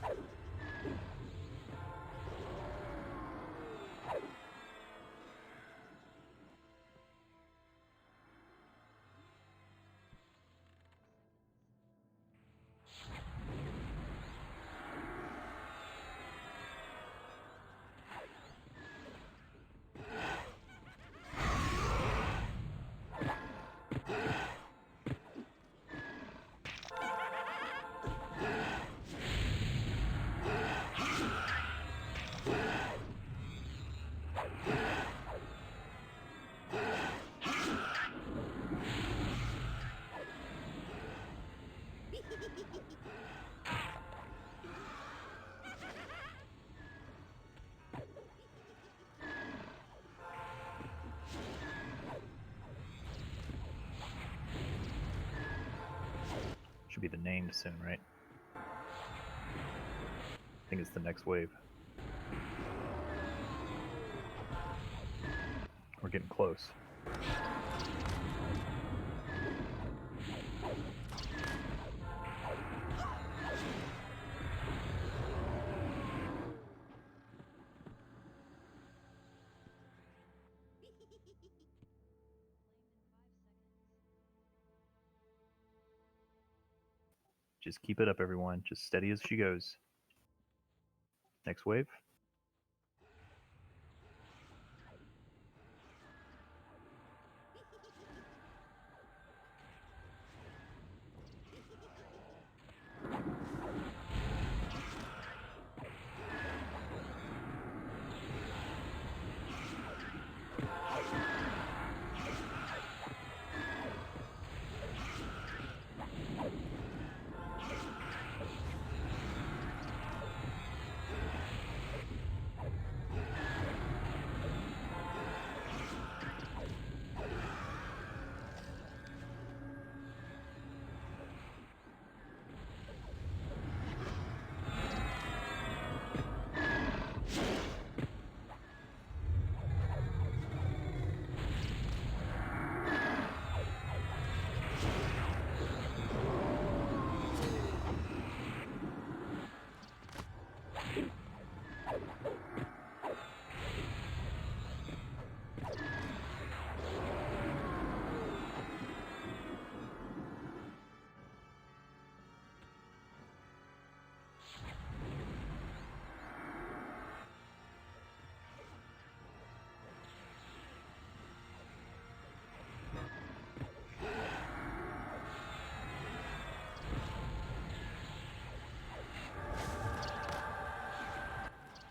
Should be the named soon, right? I think it's the next wave. We're getting close. Just keep it up, everyone. Just steady as she goes. Next wave.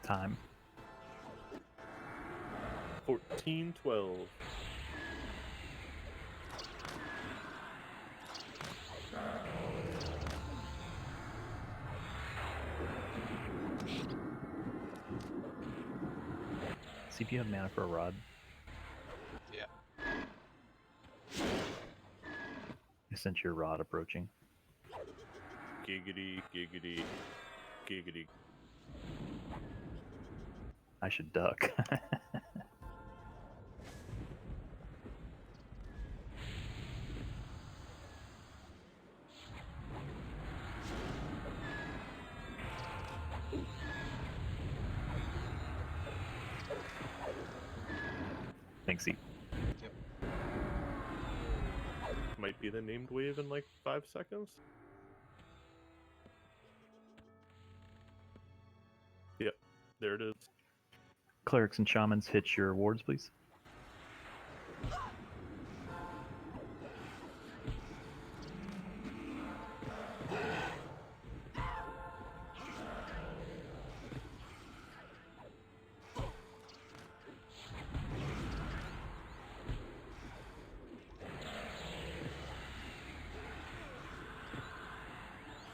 Time. 14:12. See if you have mana for a rod. Yeah. I sent your rod approaching. Giggity, giggity, giggity. I should duck. Thanks, E. Yep. Might be the named wave in like 5 seconds. Yep, there it is. Clerics and shamans, hit your wards, please.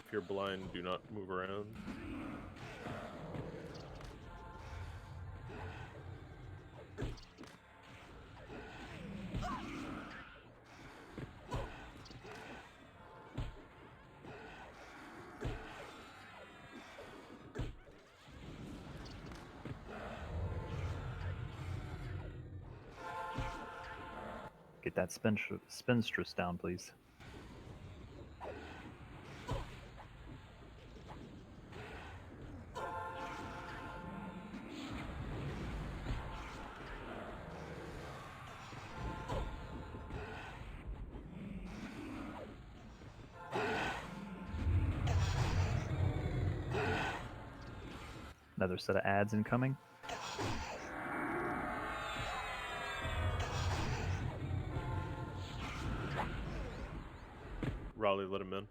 If you're blind, do not move around. Get that spinstress down, please. Another set of ads incoming. Raleigh, let him in.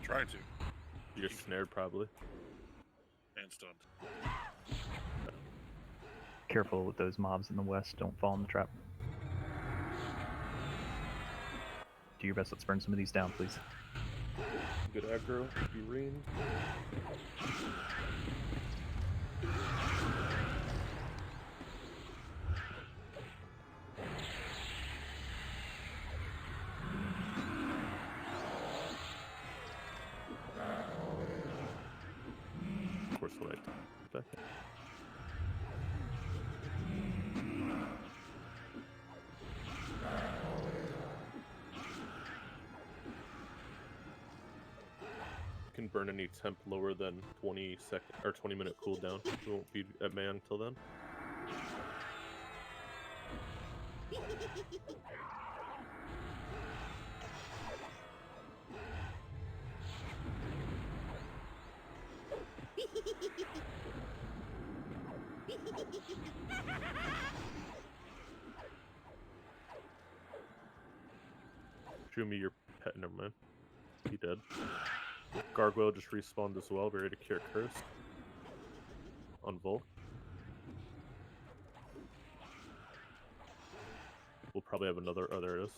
Trying to. You're snared, probably. And stunned. Careful with those mobs in the west. Don't fall in the trap. Do your best. Let's burn some of these down, please. Good aggro. Be rain. Of course, when I back. Can burn any temp lower than 20-second or 20-minute cooldown. We won't be at man until then. Show me your pet. Never mind. He dead. Gargoyle just respawned as well, ready to cure curse. On Volk. We'll probably have another. Oh, there it is.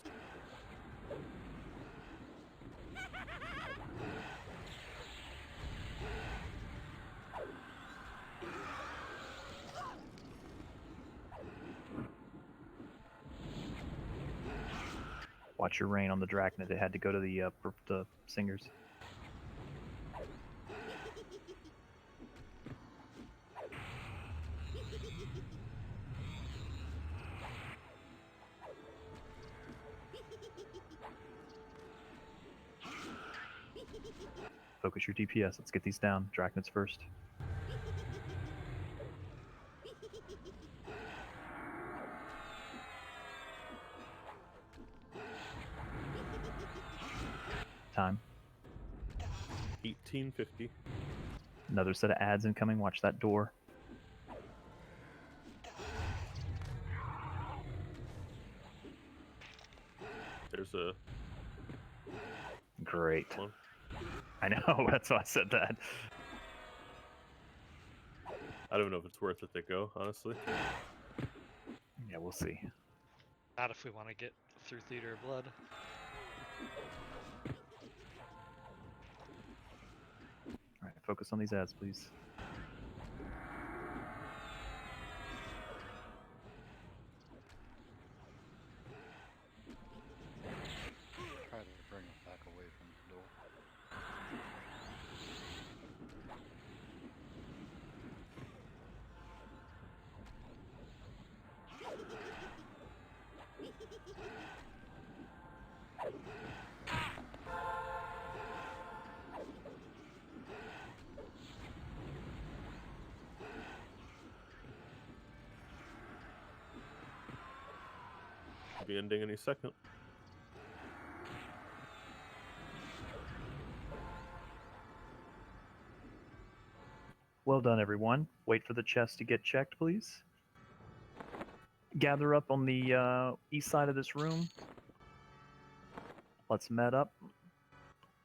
Watch your rain on the Drachnid. It had to go to the singers. Focus your DPS. Let's get these down. Drachnids first. Time. 1850. Another set of ads incoming. Watch that door. There's a Great. one. I know. That's why I said that. I don't know if it's worth it to go, honestly. Yeah, we'll see. Not if we want to get through Theater of Blood. All right, focus on these ads, please. Try to bring it back away from the door. Be ending any second. Well done, everyone. Wait for the chest to get checked, please. Gather up on the east side of this room. Let's met up.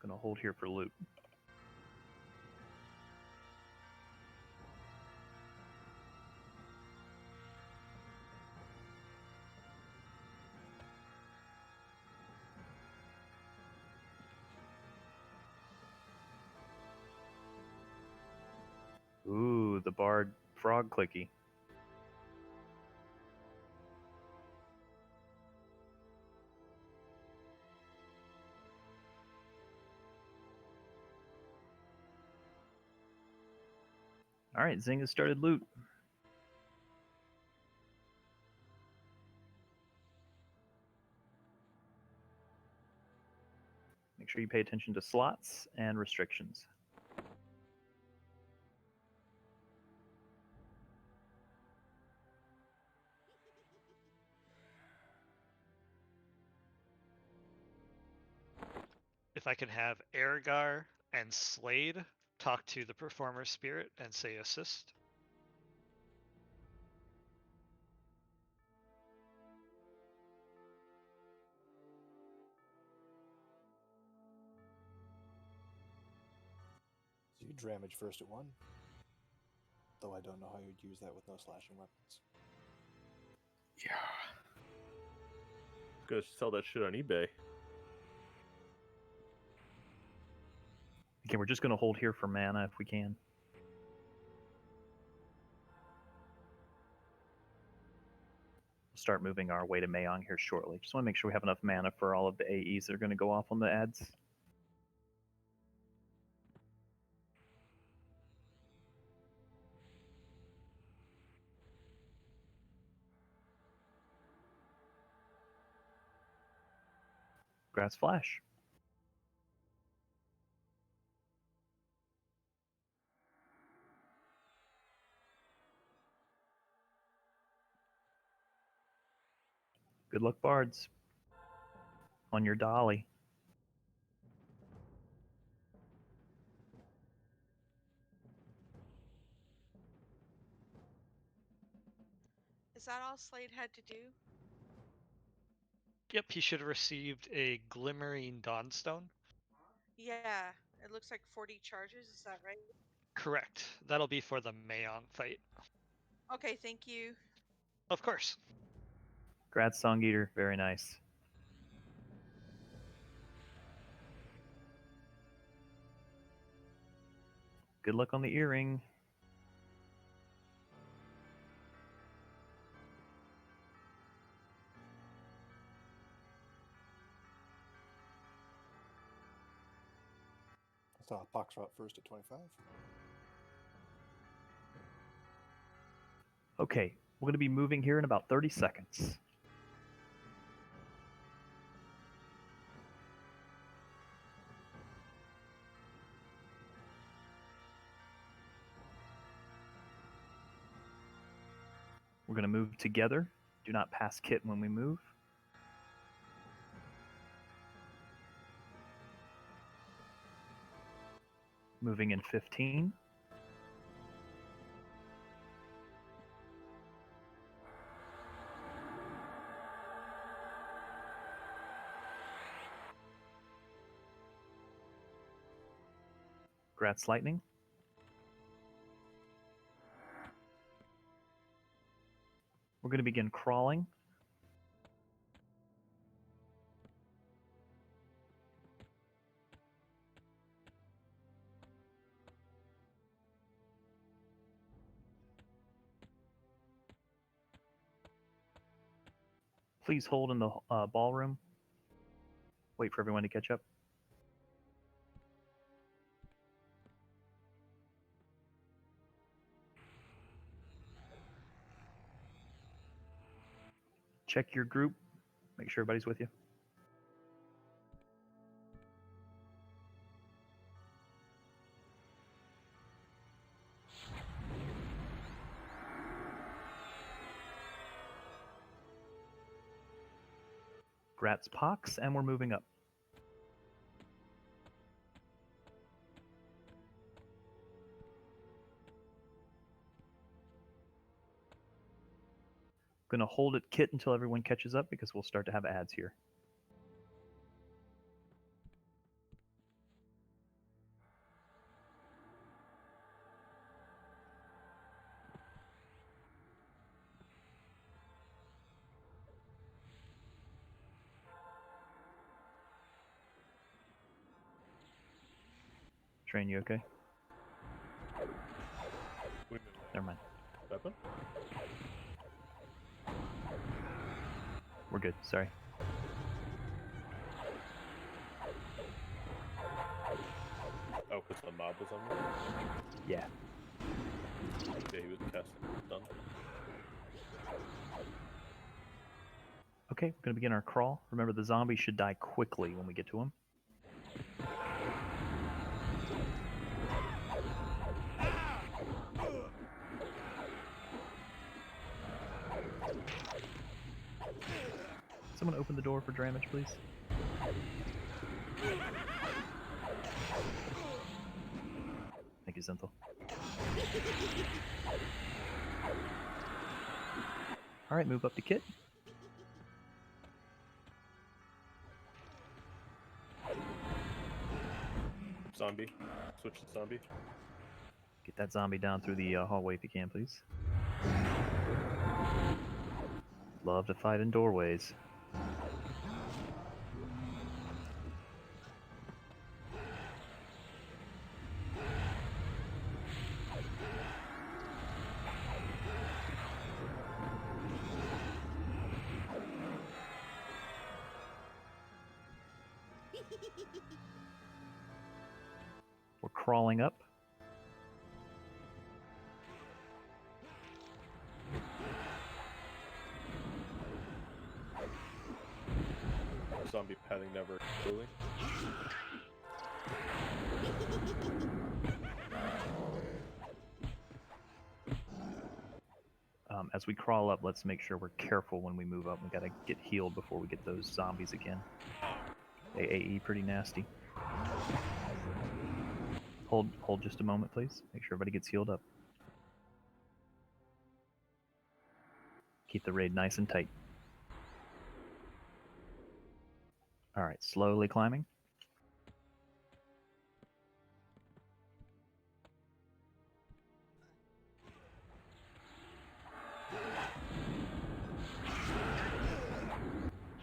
Gonna hold here for loot. Ooh, the bard frog clicky. All right, Zing has started loot. Make sure you pay attention to slots and restrictions. If I can have Ergar and Slade talk to the performer spirit and say assist. So you damage first at 1. Though I don't know how you'd use that with no slashing weapons. Yeah. Gonna sell that shit on eBay. Okay, we're just going to hold here for mana if we can. We'll start moving our way to Mayong here shortly. Just want to make sure we have enough mana for all of the AEs that are going to go off on the ads. Grass Flash. Good luck, bards. On your dolly. Is that all Slade had to do? Yep, he should have received a Glimmering Dawnstone. Yeah, it looks like 40 charges. Is that right? Correct. That'll be for the Mayong fight. Okay, thank you. Of course. Grad Song Eater. Very nice. Good luck on the earring. I saw a pox rot first at 25. Okay, we're going to be moving here in about 30 seconds. We're going to move together. Do not pass kit when we move. Moving in 15. Gratz Lightning. We're going to begin crawling. Please hold in the ballroom. Wait for everyone to catch up. Check your group. Make sure everybody's with you. Gratz Pox, and we're moving up. Going to hold it kit until everyone catches up because we'll start to have ads here. Train, you okay? Never mind. Weapon? We're good, sorry. Oh, because the mob was on me? Yeah. Yeah, he was casting. Done. Okay, we're going to begin our crawl. Remember, the zombies should die quickly when we get to them. someone open the door for damage, please? Thank you, Zenthal. Alright, move up to Kit. Zombie. Switch to zombie. Get that zombie down through the hallway if you can, please. Love to fight in doorways. We're crawling up. Zombie padding never really. As we crawl up, let's make sure we're careful when we move up. We gotta get healed before we get those zombies again. AAE pretty nasty. Hold just a moment, please. Make sure everybody gets healed up. Keep the raid nice and tight. Alright, slowly climbing.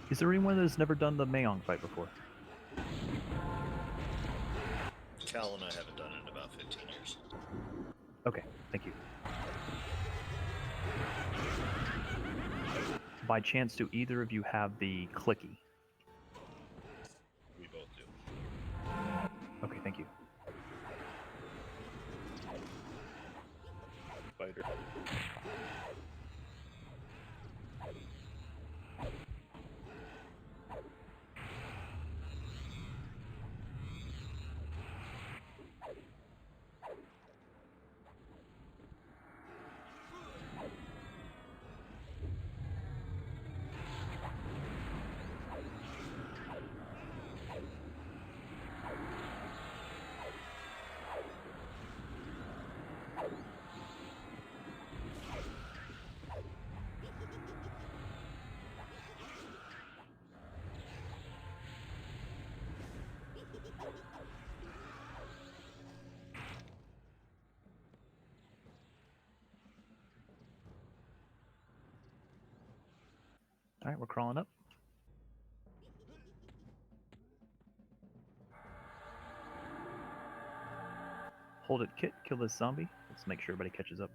Is there anyone that's never done the Mayong fight before? Cal and I haven't done it in about 15 years. Okay, thank you. By chance, do either of you have the clicky? We both do. Okay, thank you. Spider. Alright, we're crawling up. Hold it, Kit. Kill this zombie. Let's make sure everybody catches up.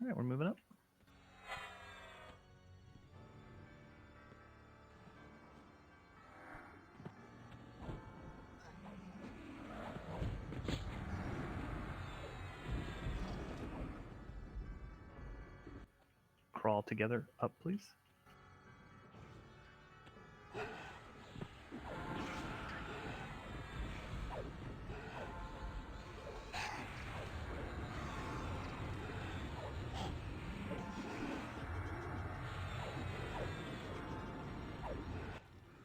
Alright, we're moving up. Crawl together up, please.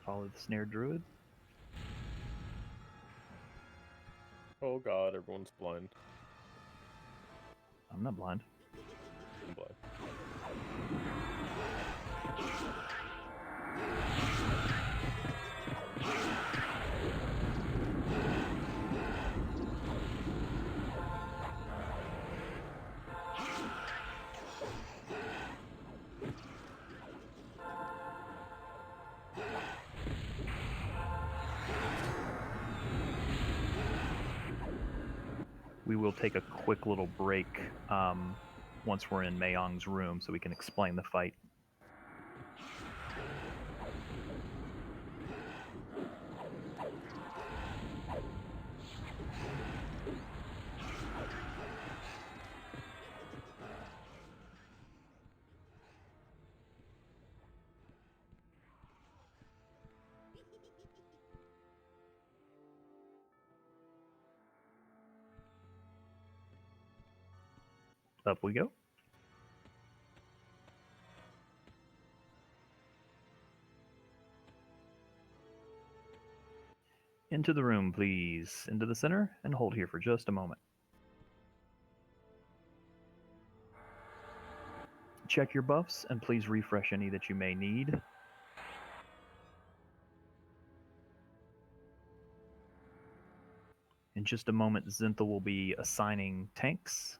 Follow the snare druid. Oh god, everyone's blind. I'm not blind. I'm blind. We will take a quick little break once we're in Mayong's room so we can explain the fight. Up we go. Into the room, please. Into the center, and hold here for just a moment. Check your buffs, and please refresh any that you may need. In just a moment, Zinthal will be assigning tanks.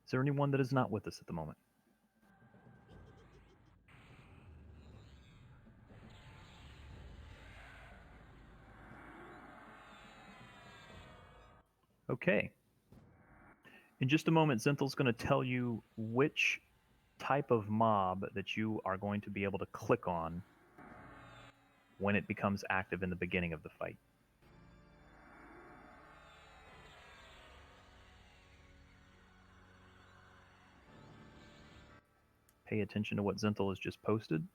Is there anyone that is not with us at the moment? Okay. In just a moment, Zinthal's going to tell you which type of mob that you are going to be able to click on when it becomes active in the beginning of the fight. Pay attention to what Zinthal has just posted.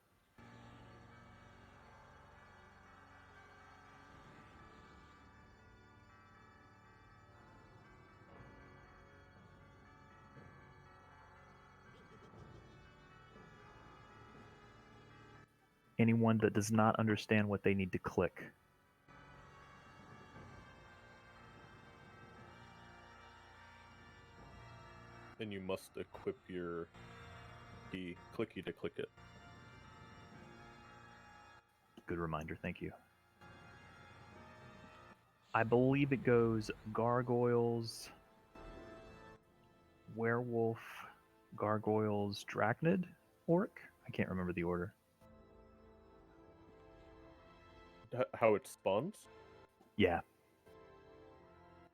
Anyone that does not understand what they need to click. And you must equip your key, clicky to click it. Good reminder, thank you. I believe it goes Gargoyles, Werewolf, Gargoyles, Drachnid, Orc? I can't remember the order. How it spawns? Yeah.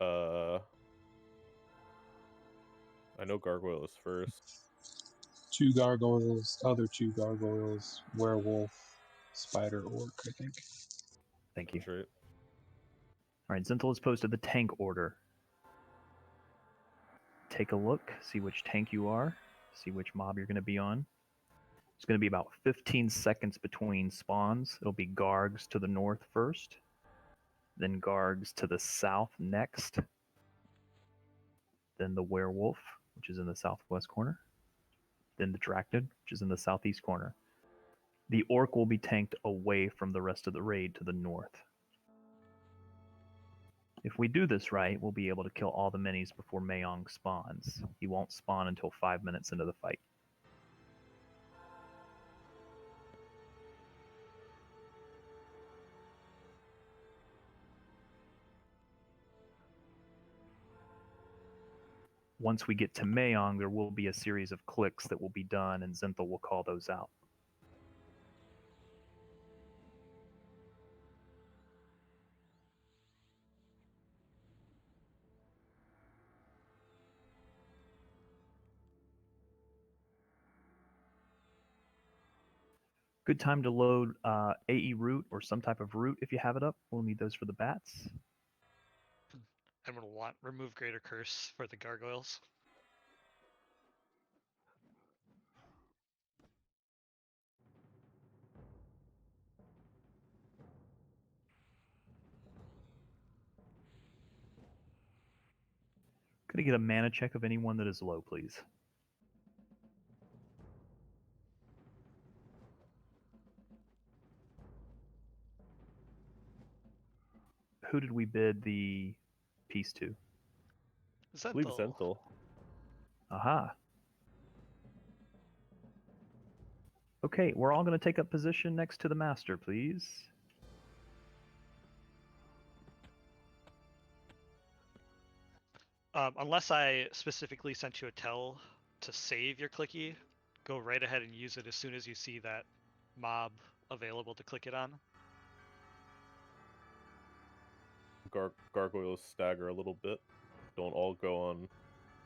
I know Gargoyle is first. 2 gargoyles, other 2 gargoyles, werewolf, spider, orc, I think. Thank you. That's right. Alright, Zinthal has posted the tank order. Take a look, see which tank you are, see which mob you're going to be on. It's going to be about 15 seconds between spawns. It'll be Gargs to the north first, then Gargs to the south next, then the Werewolf, which is in the southwest corner, then the Drachnid, which is in the southeast corner. The Orc will be tanked away from the rest of the raid to the north. If we do this right, we'll be able to kill all the minis before Mayong spawns. He won't spawn until 5 minutes into the fight. Once we get to Mayong, there will be a series of clicks that will be done, and Zinthal will call those out. Good time to load AE root or some type of root if you have it up. We'll need those for the bats. I'm going to remove Greater Curse for the gargoyles. Could I get a mana check of anyone that is low, please? Who did we bid the piece to? I believe Zenthal. Aha. Okay, we're all going to take up position next to the master, please. Unless I specifically sent you a tell to save your clicky, go right ahead and use it as soon as you see that mob available to click it on. Gargoyles stagger a little bit. don't all go on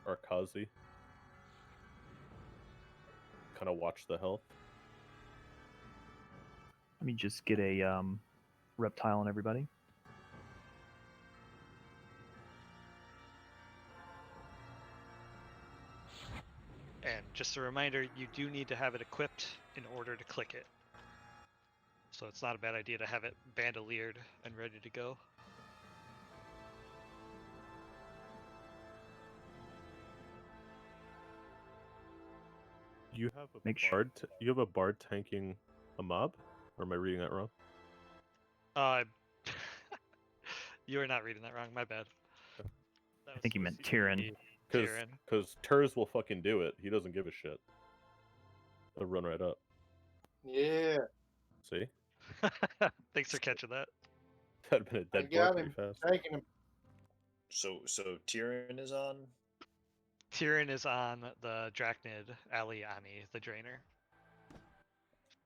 Arkazi. Kind of watch the health. Let me just get a reptile on everybody. And just a reminder, you do need to have it equipped in order to click it. So it's not a bad idea to have it bandoliered and ready to go. You have a Make sure- bard. You have a bard tanking a mob, or am I reading that wrong? You are not reading that wrong. My bad. Okay. That I was think you supposed meant to Tyrion. be Tyrion. Because Turs will fucking do it. He doesn't give a shit. He'll run right up. Yeah, See? Thanks for catching that. That'd been a I dead got bard pretty him. fast. Taking him. So Tyrion is on. Tyrion is on the Drachnid Aliani, the Drainer,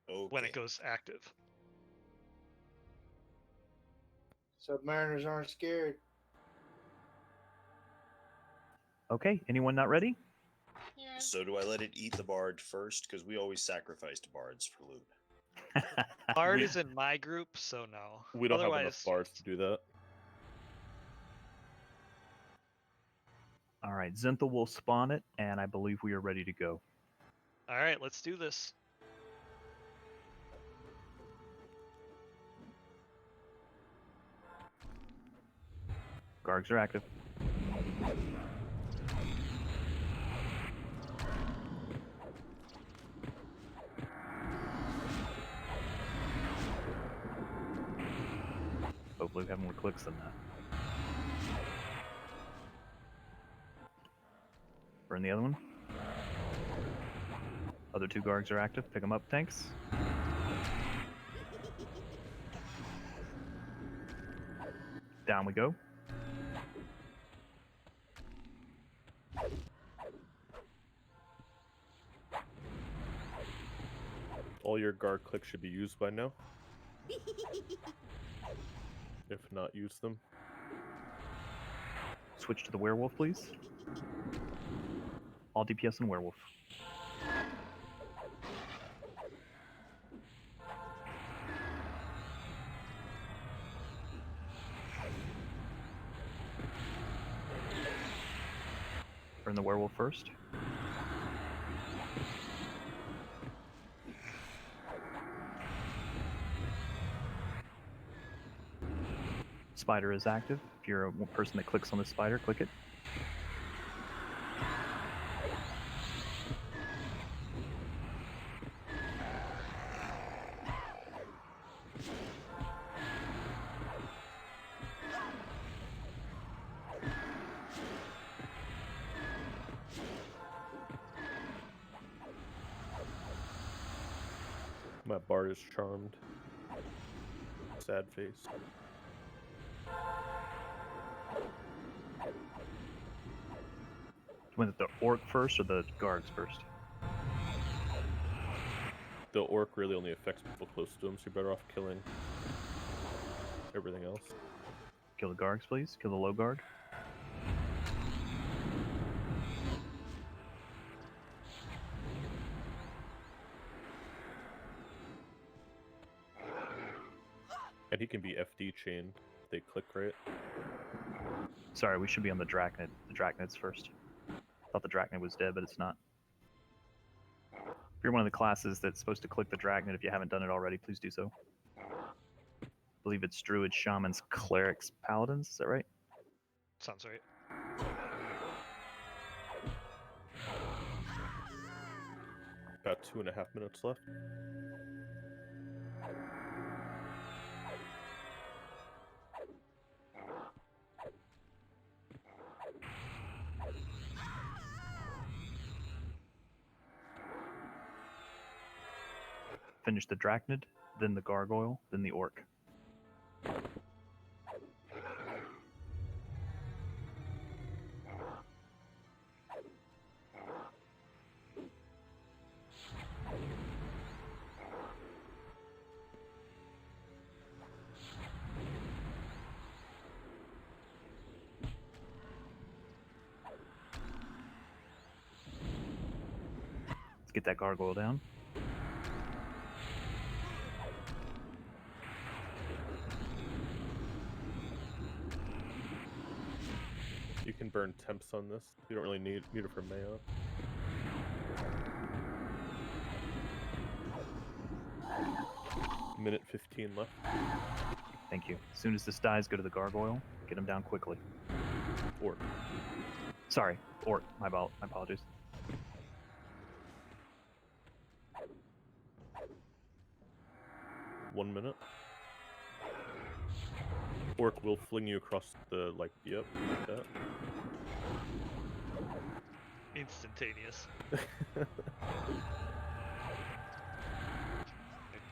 Okay. when it goes active. Submariners aren't scared. Okay, anyone not ready? So do I let it eat the bard first? Because we always sacrificed bards for loot. Bard is in my group, so no. We don't have Otherwise, enough bards to do that. All right, Zenthal will spawn it, and I believe we are ready to go. All right, let's do this. Gargs are active. Hopefully we have more clicks than that. Burn the other one. Other two Gargs are active. Pick them up, tanks. Down we go. All your guard clicks should be used by now. If not, use them. Switch to the werewolf, please. All DPS and werewolf. Burn the werewolf first. Spider is active. If you're a person that clicks on the spider, click it. My bard is charmed. Sad face. Went the orc first or the Gargs first? The orc really only affects people close to him, so you're better off killing everything else. Kill the Gargs, please. Kill the low guard. And he can be FD chained if they click right. Sorry, we should be on the Drachnid. The Drachnid's first. Thought the Drachnid was dead, but it's not. If you're one of the classes that's supposed to click the Drachnid, if you haven't done it already, please do so. I believe it's Druids, Shamans, Clerics, Paladins. Is that right? Sounds right. About 2.5 minutes left. Finish the Drachnid, then the Gargoyle, then the Orc. get that gargoyle down. You can burn temps on this. You don't really need it for Mayo. Minute 15 left. Thank you. As soon as this dies, go to the gargoyle. Get him down quickly. Orc. Sorry, Orc. My apologies. One minute. Orc will fling you across the, like that. Instantaneous. The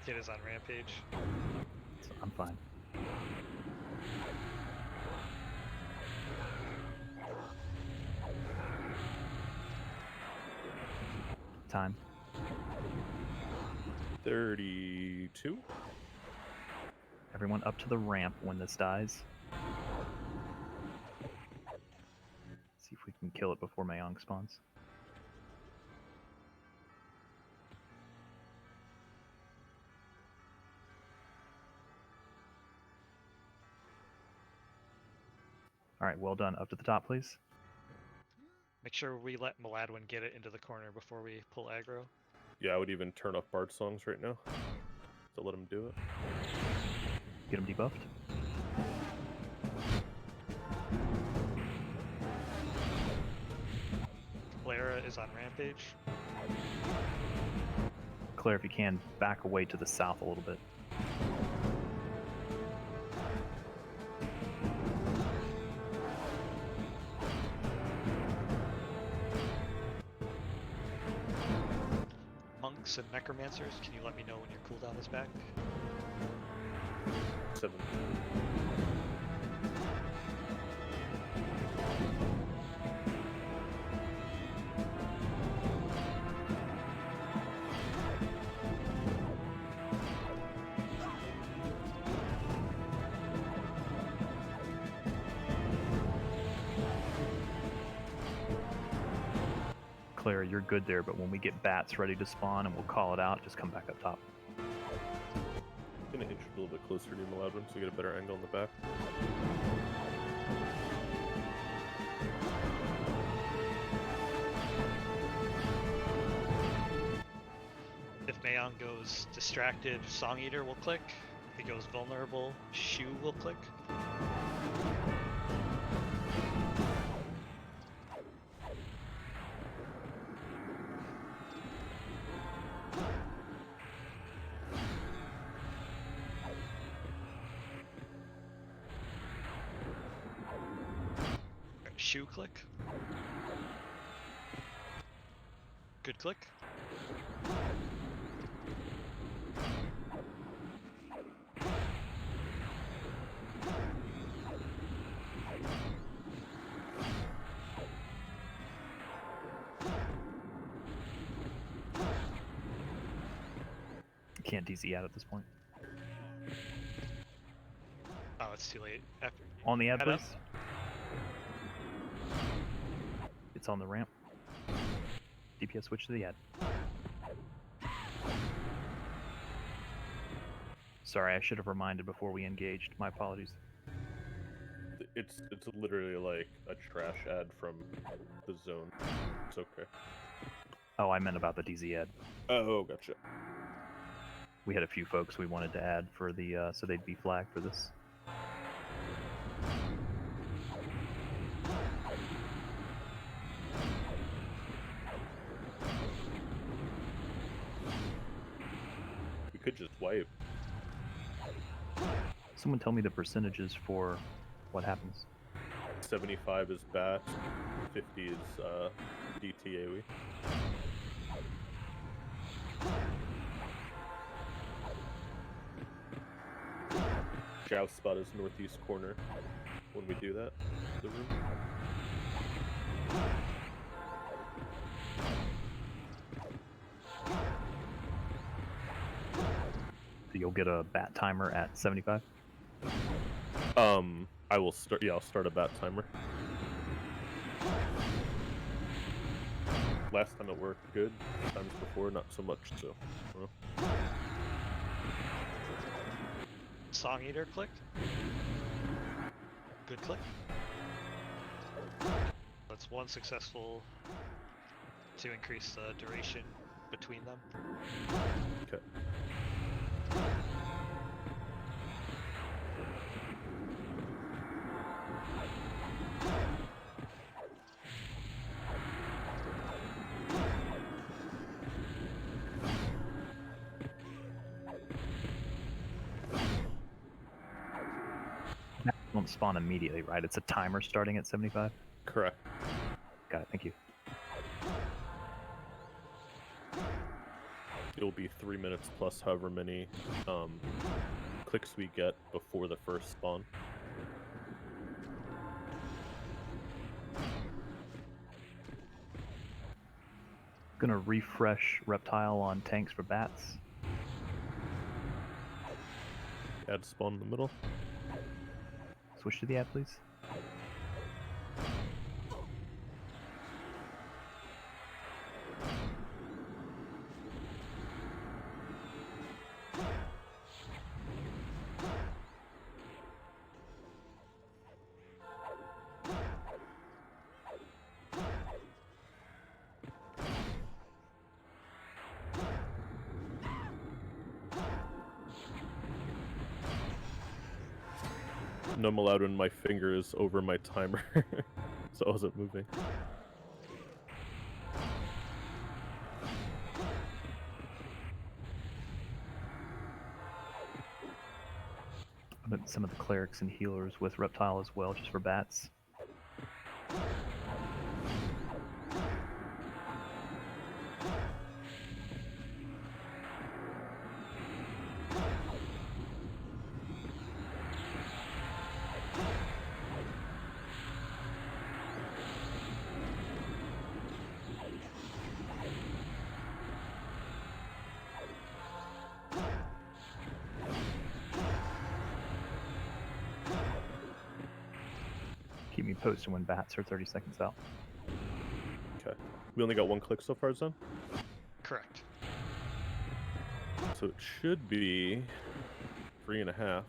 kid is on rampage. I'm fine. Time. 32. Everyone up to the ramp when this dies. See if we can kill it before Mayong spawns. Alright, well done. Up to the top, please. Make sure we let Maladwin get it into the corner before we pull aggro. Yeah, I would even turn off Bard songs right now to let him do it. Get him debuffed. Clara is on rampage. Claire, if you can, back away to the south a little bit. Monks and necromancers, can you let me know when your cooldown is back? 7. Claire, you're good there, but when we get bats ready to spawn and we'll call it out, just come back up top. I'm gonna inch a little bit closer to you, Maladwin, so you get a better angle on the back. If Mayon goes distracted, Song Eater will click. If he goes vulnerable, Shoe will click. Shoe click. Good click. Can't DZ out at this point. Oh, it's too late. After On the ad, Head up. please. It's on the ramp. DPS switch to the ad. Sorry, I should have reminded before we engaged. My apologies. It's literally like a trash ad from the zone. It's okay. Oh, I meant about the DZ ad. Oh, gotcha. We had a few folks we wanted to add for the, so they'd be flagged for this. We could just wipe. Someone tell me the percentages for what happens. 75 is bat, 50 is DTAOE. Joust spot is northeast corner when we do that. The room. So you'll get a bat timer at 75? I will start. Yeah, I'll start a bat timer. Last time it worked good. Times before, not so much. So, well. Song Eater clicked. Good click. That's one successful to increase the duration between them. Okay. That won't spawn immediately, right? It's a timer starting at 75? Correct. Got it, thank you. It'll be 3 minutes plus however many clicks we get before the first spawn. Gonna refresh Reptile on tanks for bats. Add spawn in the middle. Switch to the ad, please. No, I'm allowed when my finger is over my timer, so I wasn't moving. I'll put some of the clerics and healers with Reptile as well, just for bats. Keep me posted when bats are 30 seconds out. Okay. We only got one click so far, Zen? Correct. So it should be 3.5.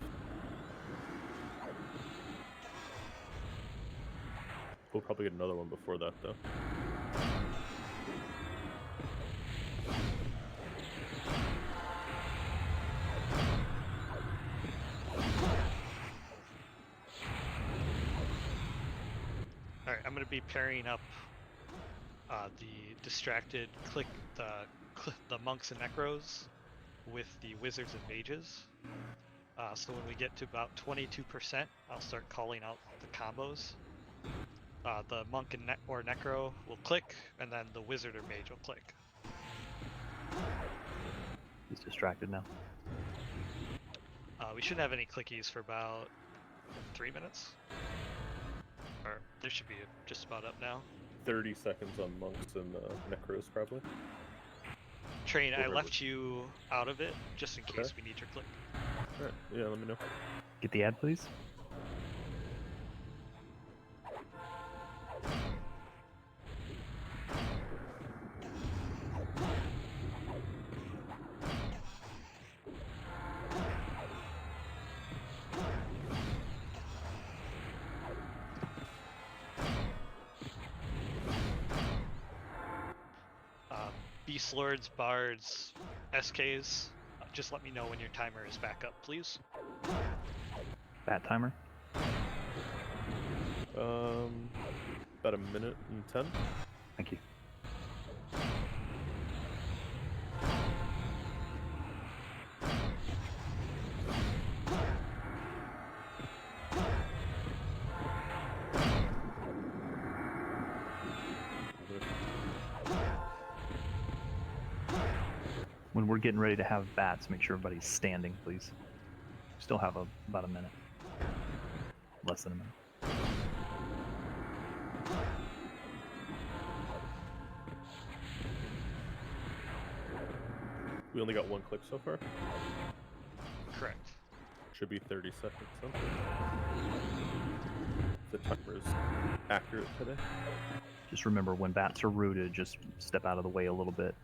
We'll probably get another one before that, though. Alright, I'm going to be pairing up the distracted the monks and necros with the wizards and mages. So when we get to about 22%, I'll start calling out the combos. The monk and or necro will click, and then the wizard or mage will click. He's distracted now. We shouldn't have any clickies for about 3 minutes. Or there should be just about up now. 30 seconds on monks and necros, probably. Train, I Whatever. left you out of it just in case we need your click. Alright, yeah, let me know. Get the ad, please. Beast Lords, Bards, SKs, just let me know when your timer is back up, please. Bat timer. About a minute and 10. Thank you. When we're getting ready to have bats, make sure everybody's standing, please. Still have about a minute. Less than a minute. We only got one click so far. Correct. Should be 30 seconds. Something. The timer is accurate today. Just remember, when bats are rooted, just step out of the way a little bit.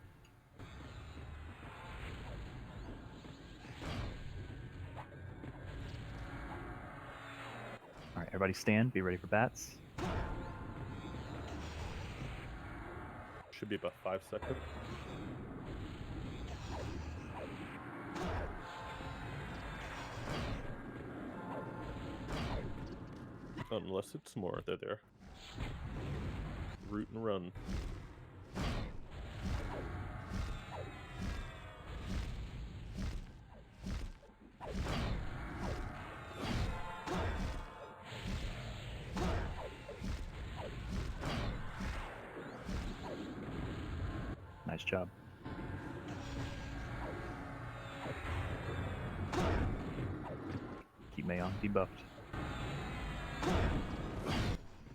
All right, everybody stand. Be ready for bats. Should be about 5 seconds. Unless it's more, they're there. Root and run. Nice job. Keep Mayon debuffed.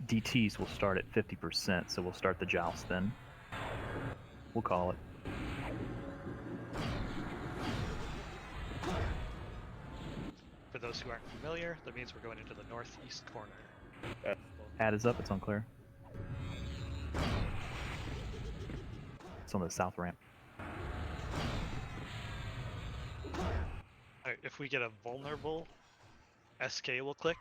DTs will start at 50%, so we'll start the joust then. We'll call it. For those who aren't familiar, that means we're going into the northeast corner. Ad is up, it's unclear. It's on the south ramp. Alright, if we get a vulnerable, SK will click.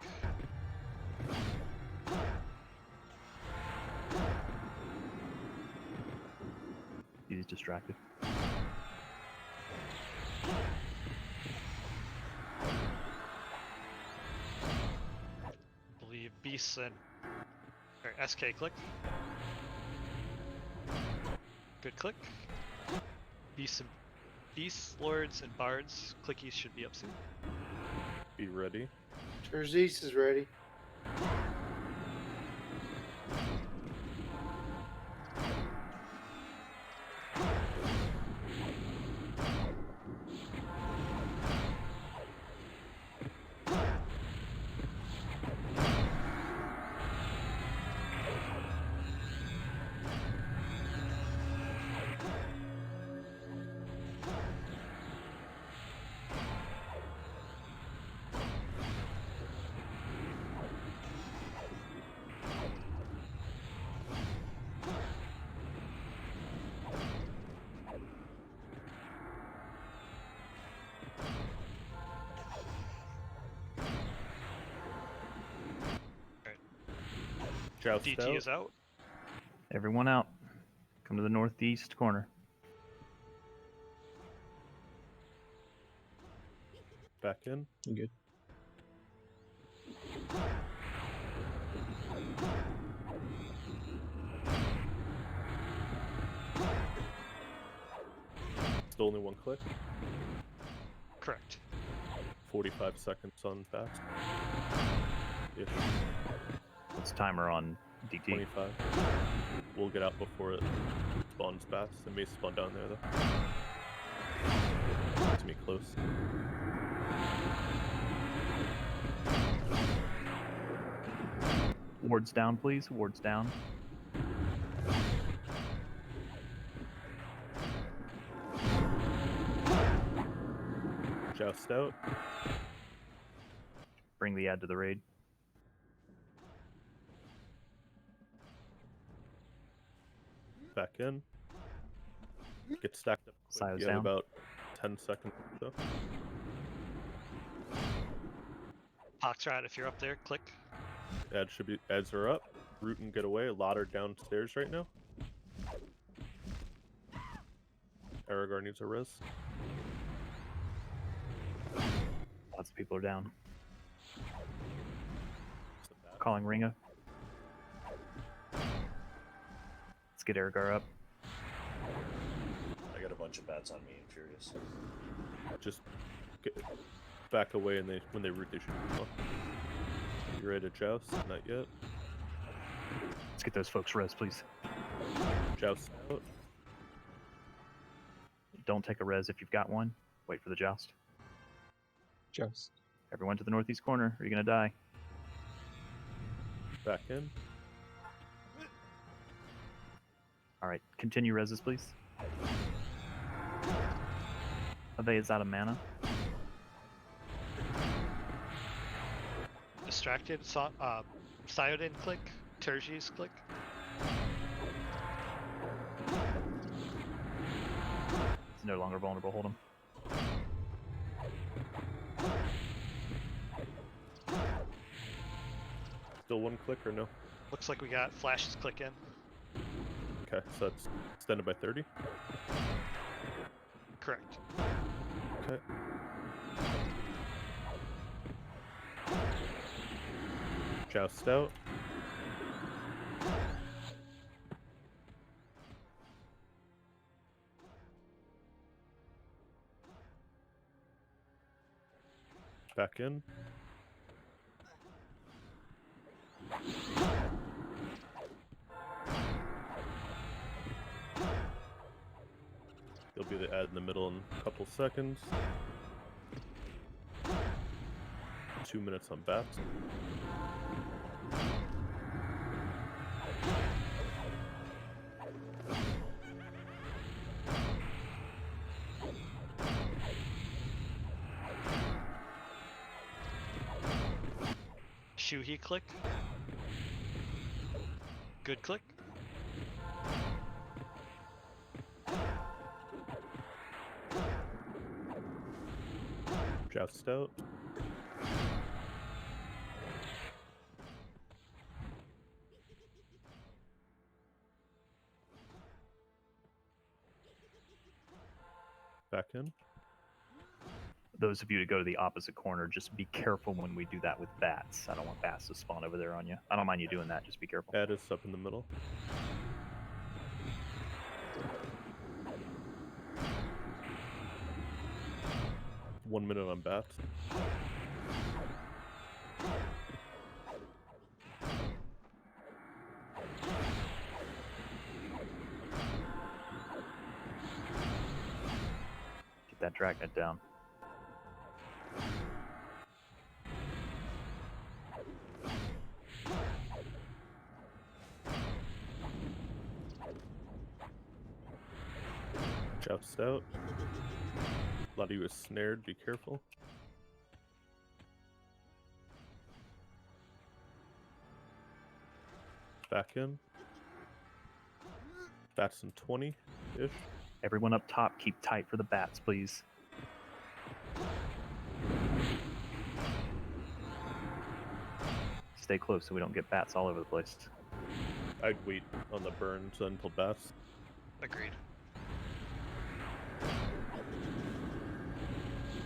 He's distracted. I believe beasts and or SK click. Good click. Beasts, lords, and bards clickies should be up soon. Be ready. Terzice is ready. Joust DT out. is out. Everyone out. Come to the northeast corner. Back in. Good. Still only one click. Correct. 45 seconds on fast. Ish. What's timer on DT? 25. We'll get out before it spawns fast. It may spawn down there though. To me close. Wards down, please. Wards down. Joust out. Bring the ad to the raid. Back in. Get stacked up. Silos You have down. about 10 seconds or so. Foxrat, if you're up there, click. Ads are up. Root and get away. A lot are downstairs right now. Aragorn needs a res. Lots of people are down. Calling Ringa. Let's get Aragar up. I got a bunch of bats on me and Furious. Just get back away, and when they root, they should move on. You ready to joust? Not yet. Let's get those folks res, please. Joust out. Don't take a res if you've got one. Wait for the joust. Joust. Everyone to the northeast corner, or you're gonna die. Back in. Alright, continue reses, please. Ave is out of mana. Distracted, Syodin click. Tergies click. no longer vulnerable. Hold him. Still one click or no? Looks like we got flashes click in. Okay, so that's extended by 30. Correct. Okay. Joust out. Back in. There'll be the ad in the middle in a couple seconds. 2 minutes on bats. Shuhi click. Good click. Joust out. Back in. Those of you to go to the opposite corner, just be careful when we do that with bats. I don't want bats to spawn over there on you. I don't mind you doing that, just be careful. Ad is up in the middle. One minute on bats. Get that dragnet down. Joust out. A lot of you is snared, be careful. Back in. Bats in 20-ish. Everyone up top, keep tight for the bats, please. Stay close so we don't get bats all over the place. I'd wait on the burns until bats. Agreed.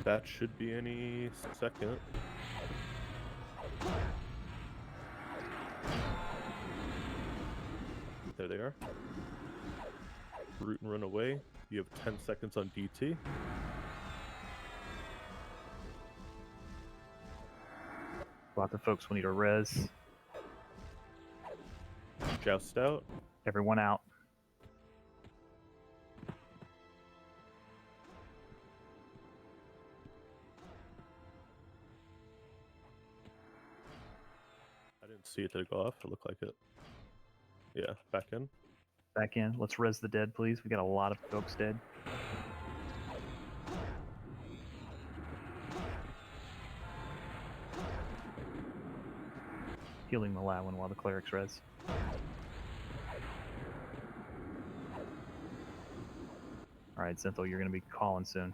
That should be any second. There they are. Root and run away. You have 10 seconds on DT. Lots of folks will need a res. Joust out. Everyone out. I didn't see it. Did it go off? It looked like it. Yeah, back in. Back in. Let's res the dead, please. We got a lot of folks dead. Healing the loud one while the clerics res. Alright, Zinthal, you're going to be calling soon.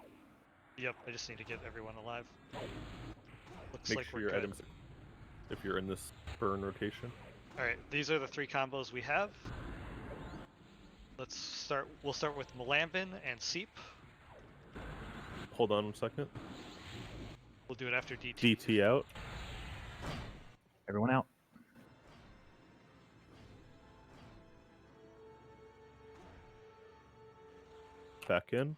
Yep, I just need to get everyone alive. Looks Make like sure we're your good. items, if you're in this burn rotation. Alright, these are the 3 combos we have. Let's start. We'll start with Malambin and Seep. Hold on 1 second. We'll do it after DT. DT out. Everyone out. Back in.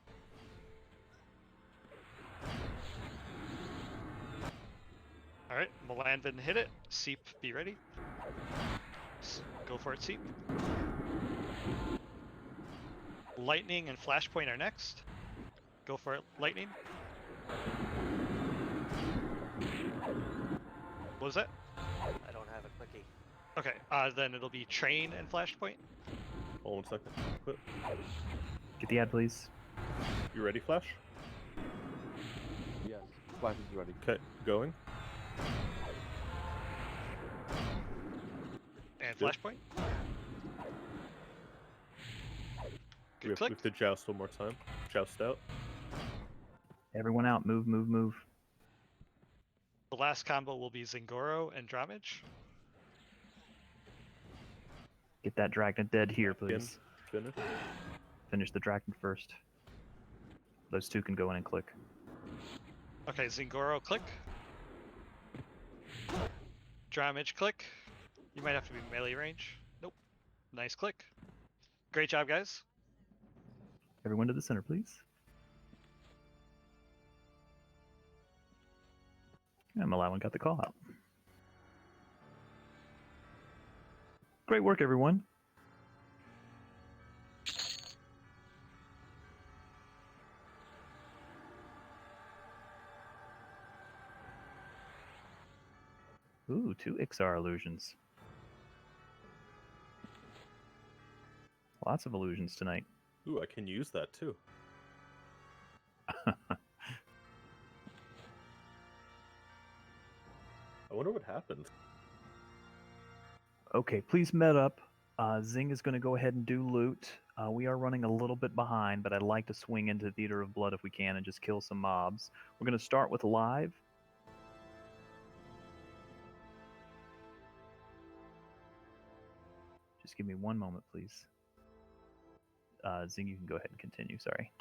Alright, Malambin hit it. Seep, be ready. Go for it, Seep. Lightning and Flashpoint are next. Go for it, Lightning. What was that? I don't have a clicky. Okay, then it'll be Train and Flashpoint. Hold 1 second. Quit. Get the ad, please. You ready, Flash? Yes, Flash is ready. Okay, going. And Good. Flashpoint. We Good have click. to joust 1 more time. Joust out. Everyone out. Move, move, move. The last combo will be Zingoro and Dramage. Get that dragon dead here, please. Finish. Finish the dragon first. Those two can go in and click. Okay, Zingoro, click. Dramage, click. You might have to be melee range. Nope. Nice click. Great job, guys. Everyone to the center, please. And Malawan got the call out. Great work, everyone. Ooh, 2 Ixar illusions. Lots of illusions tonight. Ooh, I can use that too. I wonder what happened. Okay, please met up. Zing is going to go ahead and do loot. We are running a little bit behind, but I'd like to swing into Theater of Blood if we can and just kill some mobs. We're going to start with live. Just give me one moment, please. Zing, you can go ahead and continue. Sorry.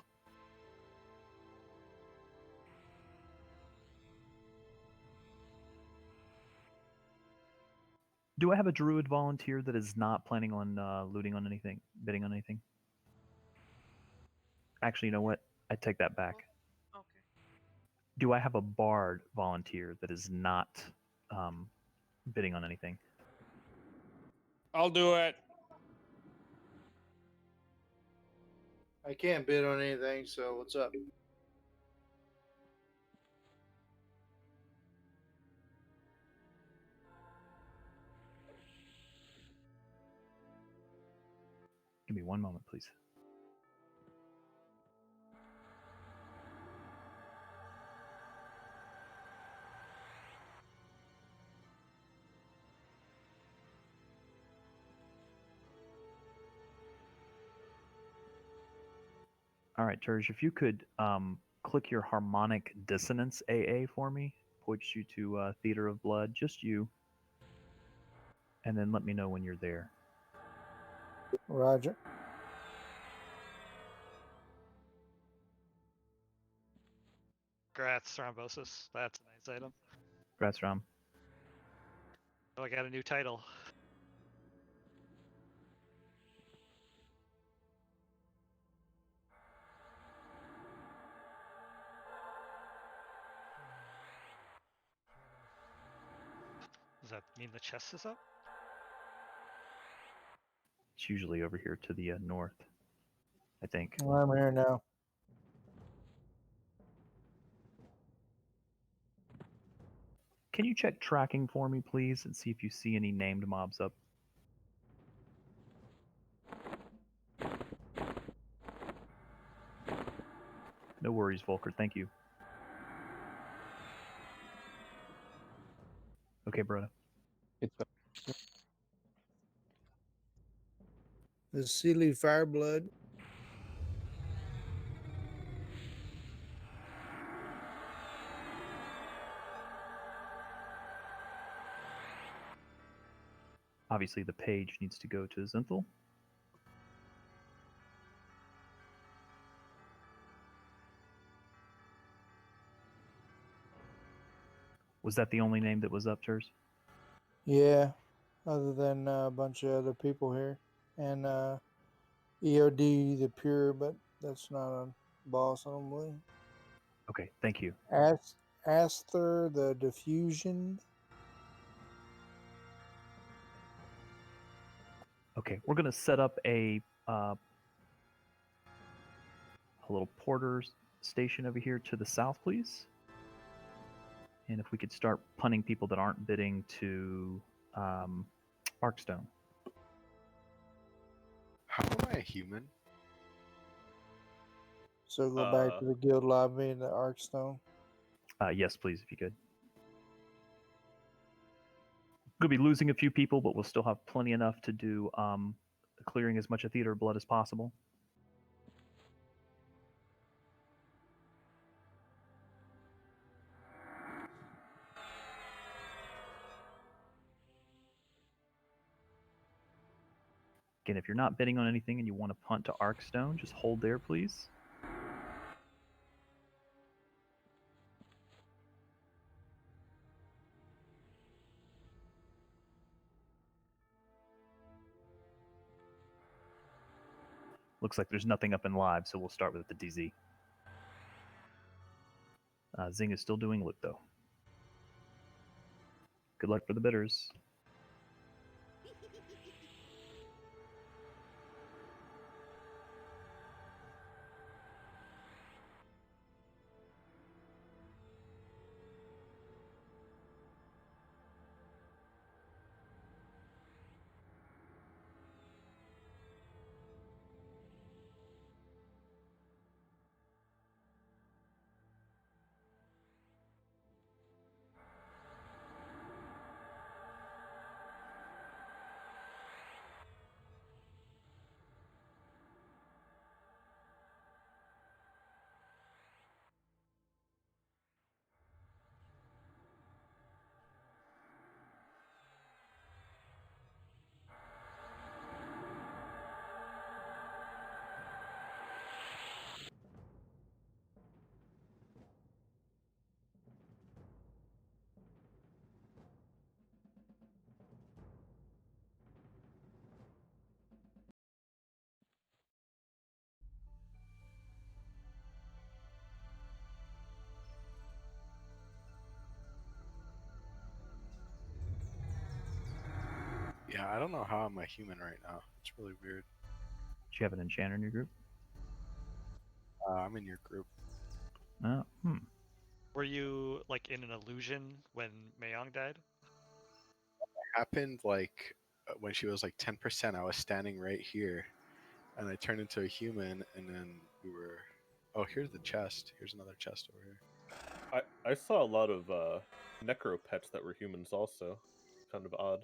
Do I have a druid volunteer that is not planning on looting on anything, bidding on anything? Actually, you know what? I take that back. Okay. Do I have a bard volunteer that is not bidding on anything? I'll do it. I can't bid on anything, so what's up? Give me one moment, please. All right, Terj, if you could click your harmonic dissonance AA for me, puts you to Theater of Blood, just you, and then let me know when you're there. Roger. Congrats, Thrombosis. That's a nice item. Congrats, Ram. Oh, I got a new title. Does that mean the chest is up? It's usually over here to the north, I think. Well, I'm here now. Can you check tracking for me, please, and see if you see any named mobs up? No worries, Volker. Thank you. Okay, brother. It's up. The Sealy Fireblood. Obviously, the page needs to go to Zenthal. Was that the only name that was up, Ters? Yeah, other than a bunch of other people here. And EOD the Pure, but that's not a boss, I don't believe. Okay, thank you. Aster the Diffusion. Okay, we're going to set up a little porter station over here to the south, please. And if we could start punting people that aren't bidding to Arkstone. How am I a human? So go back to the guild lobby and the Arkstone. Yes, please, if you could. We'll be losing a few people, but we'll still have plenty enough to do clearing as much of Theater of Blood as possible. Again, if you're not bidding on anything and you want to punt to Arkstone, just hold there, please. Looks like there's nothing up in live, so we'll start with the DZ. Zing is still doing loot, though. Good luck for the bidders. Yeah, I don't know how I'm a human right now. It's really weird. Do you have an enchanter in your group? I'm in your group. Oh, Were you like in an illusion when Mayong died? It happened like when she was like 10%. I was standing right here, and I turned into a human, and then we were. Oh, here's the chest. Here's another chest over here. I saw a lot of necro pets that were humans also. Kind of odd.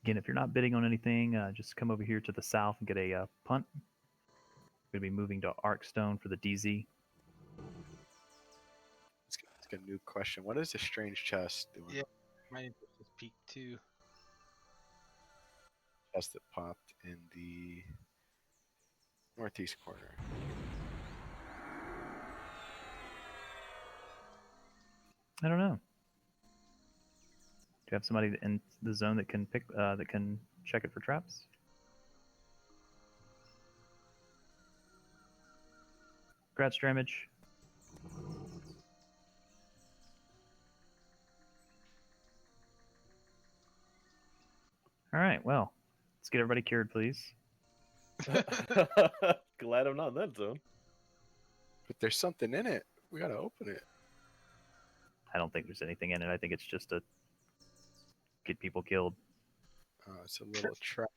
Again, if you're not bidding on anything, just come over here to the south and get a punt. We're going to be moving to Arkstone for the DZ. Let's get a new question. What is the strange chest doing? Yeah, my interest is peaked too. Chest that popped in the northeast corner. I don't know. Do you have somebody in the zone that can pick that can check it for traps? Congrats, Dramage. All right, well, let's get everybody cured, please. Glad I'm not in that zone. But there's something in it. We gotta open it. I don't think there's anything in it. I think it's just to get people killed. It's a little trap.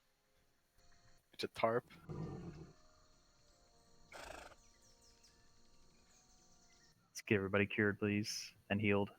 It's a tarp. Let's get everybody cured, please, and healed.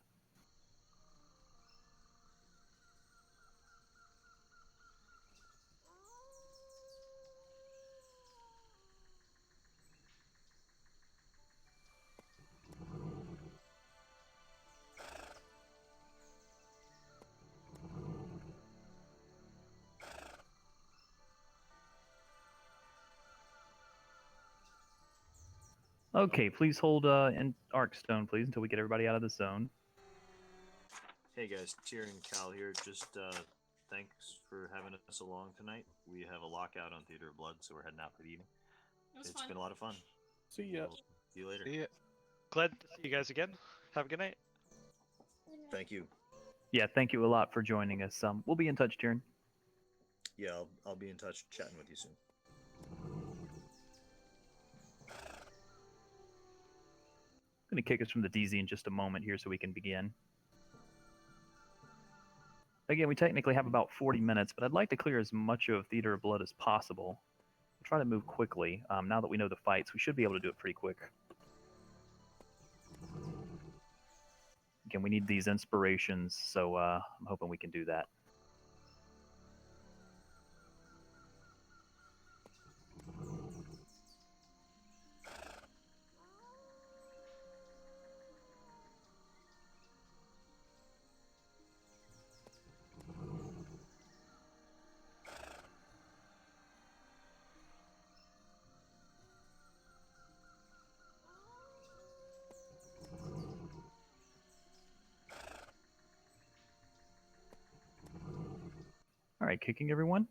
Okay, please hold in Arkstone, please, until we get everybody out of the zone. Hey guys, Tyrion and Cal here. Just thanks for having us along tonight. We have a lockout on Theater of Blood, so we're heading out for the evening. It's been a lot of fun. See ya. See you later. See ya. Glad to see you guys again. Have a good night. Thank you. Yeah, thank you a lot for joining us. We'll be in touch, Tyrion. Yeah, I'll be in touch, chatting with you soon. I'm going to kick us from the DZ in just a moment here so we can begin. Again, we technically have about 40 minutes, but I'd like to clear as much of Theater of Blood as possible. We'll try to move quickly. Now that we know the fights, we should be able to do it pretty quick. Again, we need these inspirations, so I'm hoping we can do that. right, kicking everyone.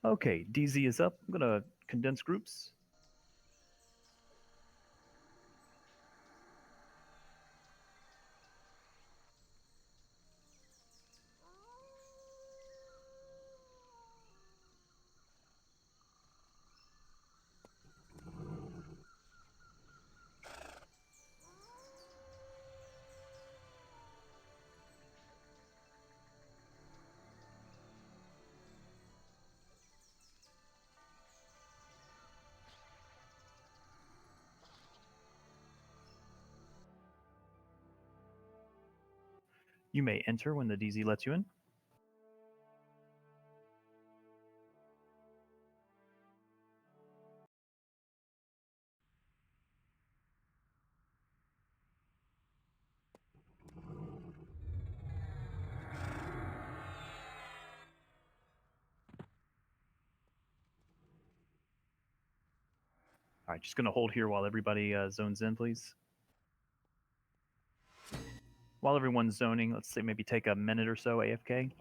Okay, DZ is up. I'm going to condense groups. You may enter when the DZ lets you in. All right, just going to hold here while everybody zones in, please. While everyone's zoning, let's say maybe take a minute or so AFK.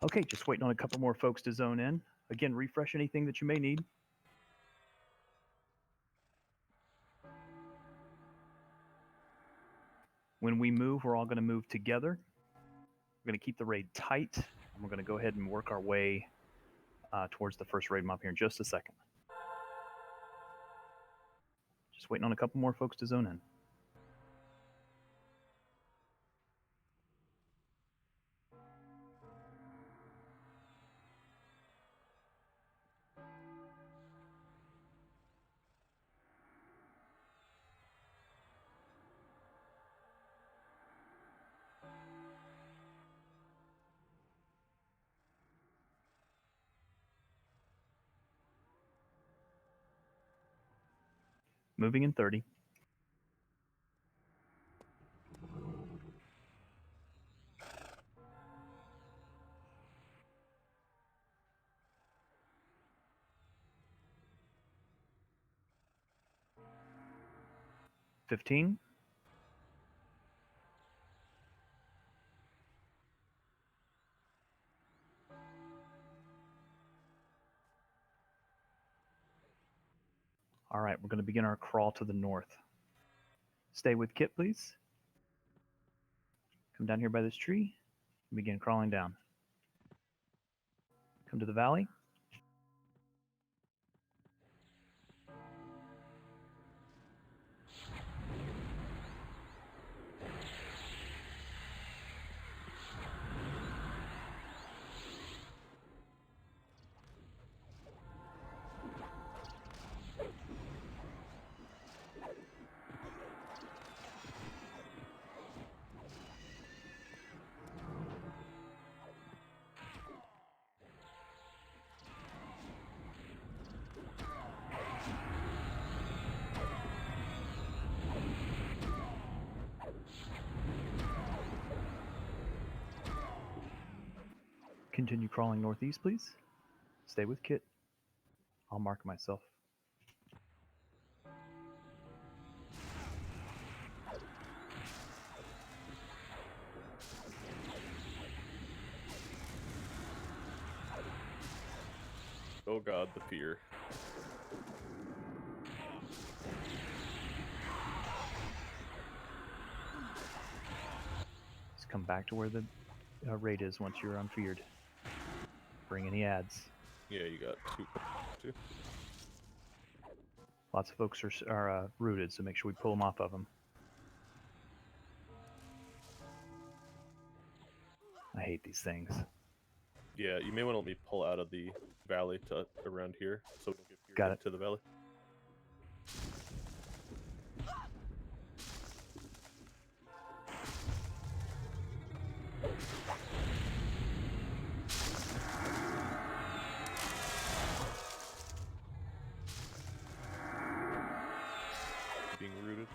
Okay, just waiting on a couple more folks to zone in. Again, refresh anything that you may need. When we move, we're all going to move together. We're going to keep the raid tight, and we're going to go ahead and work our way towards the first raid mob here in just a second. Just waiting on a couple more folks to zone in. Moving in 30. $15. All right, we're going to begin our crawl to the north. Stay with Kit, please. Come down here by this tree and begin crawling down. Come to the valley. Continue crawling northeast, please. Stay with Kit. I'll mark myself. Oh god, the fear. Just come back to where the raid is once you're unfeared. Bring any ads. Yeah, you got two. Lots of folks are rooted, so make sure we pull them off of them. I hate these things. Yeah, you may want to let me pull out of the valley to around here, so we don't get Got it. to the valley. Being rooted.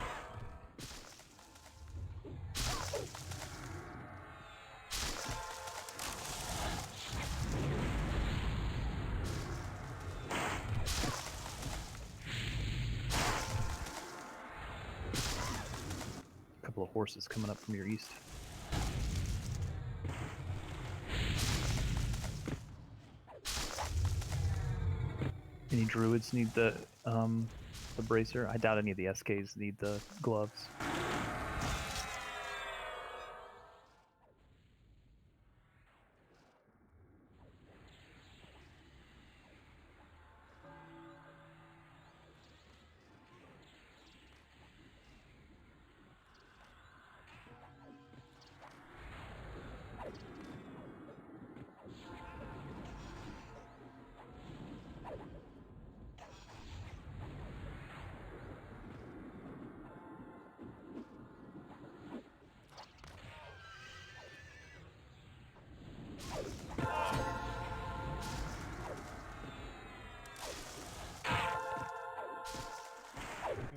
A couple of horses coming up from your east. Any druids need the bracer? I doubt any of the SKs need the gloves.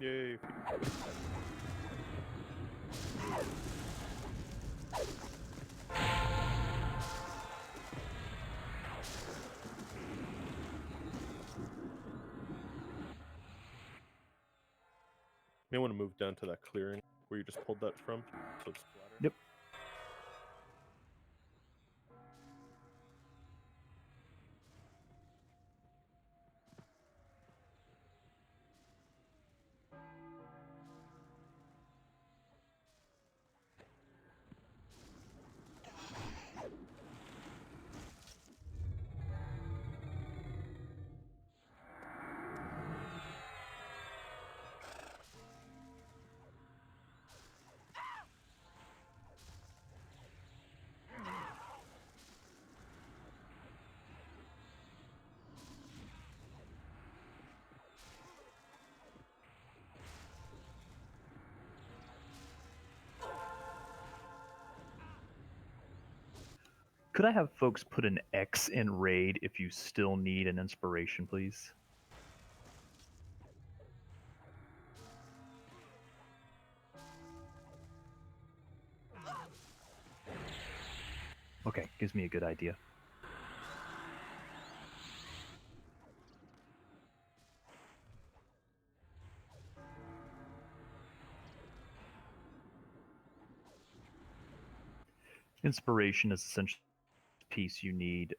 Yay. May want to move down to that clearing where you just pulled that from, so it's flatter. Yep. Could I have folks put an X in raid if you still need an inspiration, please? Okay, gives me a good idea. Inspiration is essentially the piece you need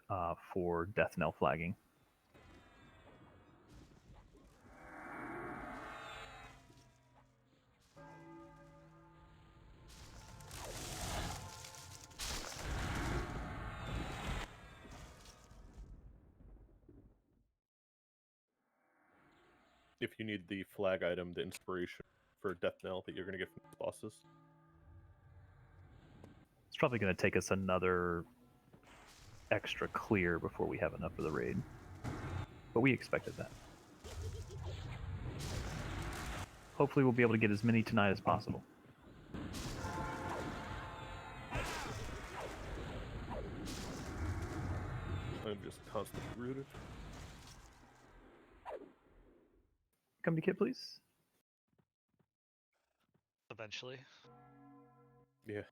for death knell flagging. If you need the flag item, the inspiration for death knell that you're going to get from the bosses. It's probably going to take us another extra clear before we have enough for the raid. But we expected that. Hopefully we'll be able to get as many tonight as possible. I'm just constantly rooted. Come to kit, please. Eventually. Yeah.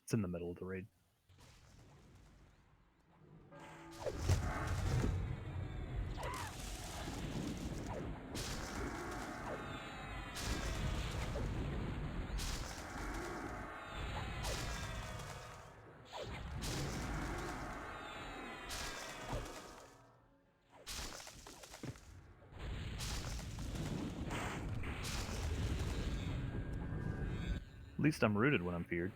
It's in the middle of the raid. At least I'm rooted when I'm feared.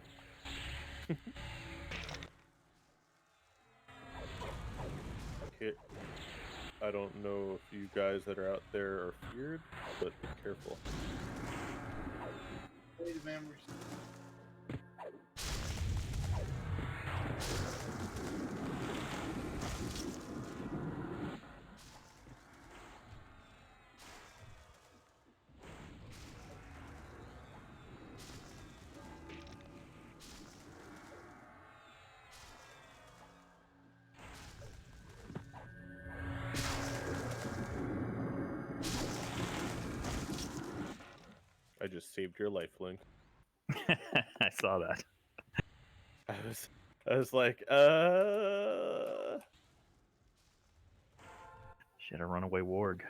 Okay. I don't know if you guys that are out there are feared, but be careful. Wait a minute. I just saved your life, Link. I saw that. I was like, She had a runaway warg.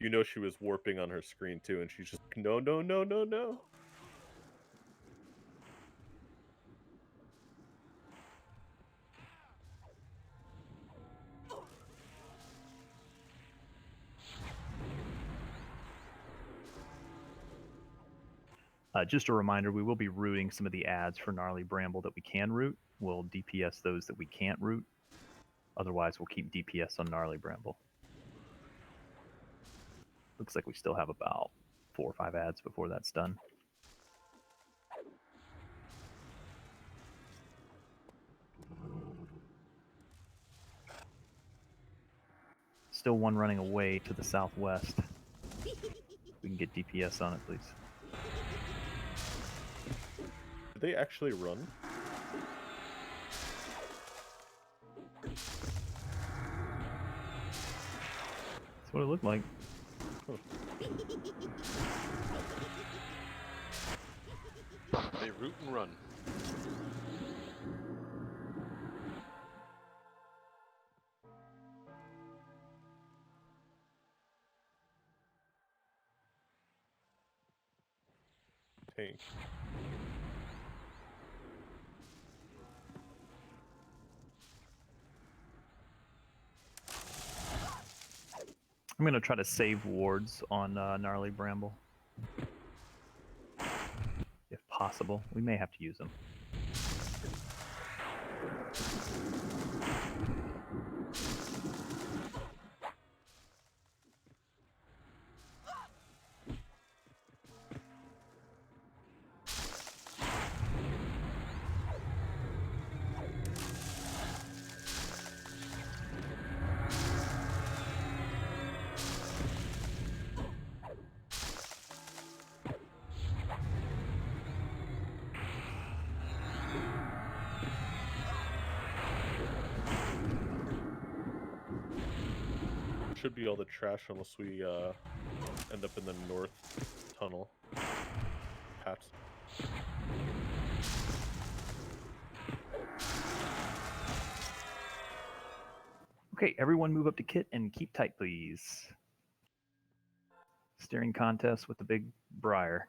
You know she was warping on her screen too, and she's just like, no, no, no, no, no. Just a reminder, we will be rooting some of the ads for Gnarly Bramble that we can root. We'll DPS those that we can't root. Otherwise, we'll keep DPS on Gnarly Bramble. Looks like we still have about 4 or 5 ads before that's done. Still one running away to the southwest. We can get DPS on it, please. Did they actually run? That's what it looked like. Huh. They root and run. Tank. I'm going to try to save wards on Gnarly Bramble. If possible. We may have to use them. Should be all the trash unless we end up in the north tunnel. Pat. Okay, everyone move up to kit and keep tight, please. Steering contest with the big briar.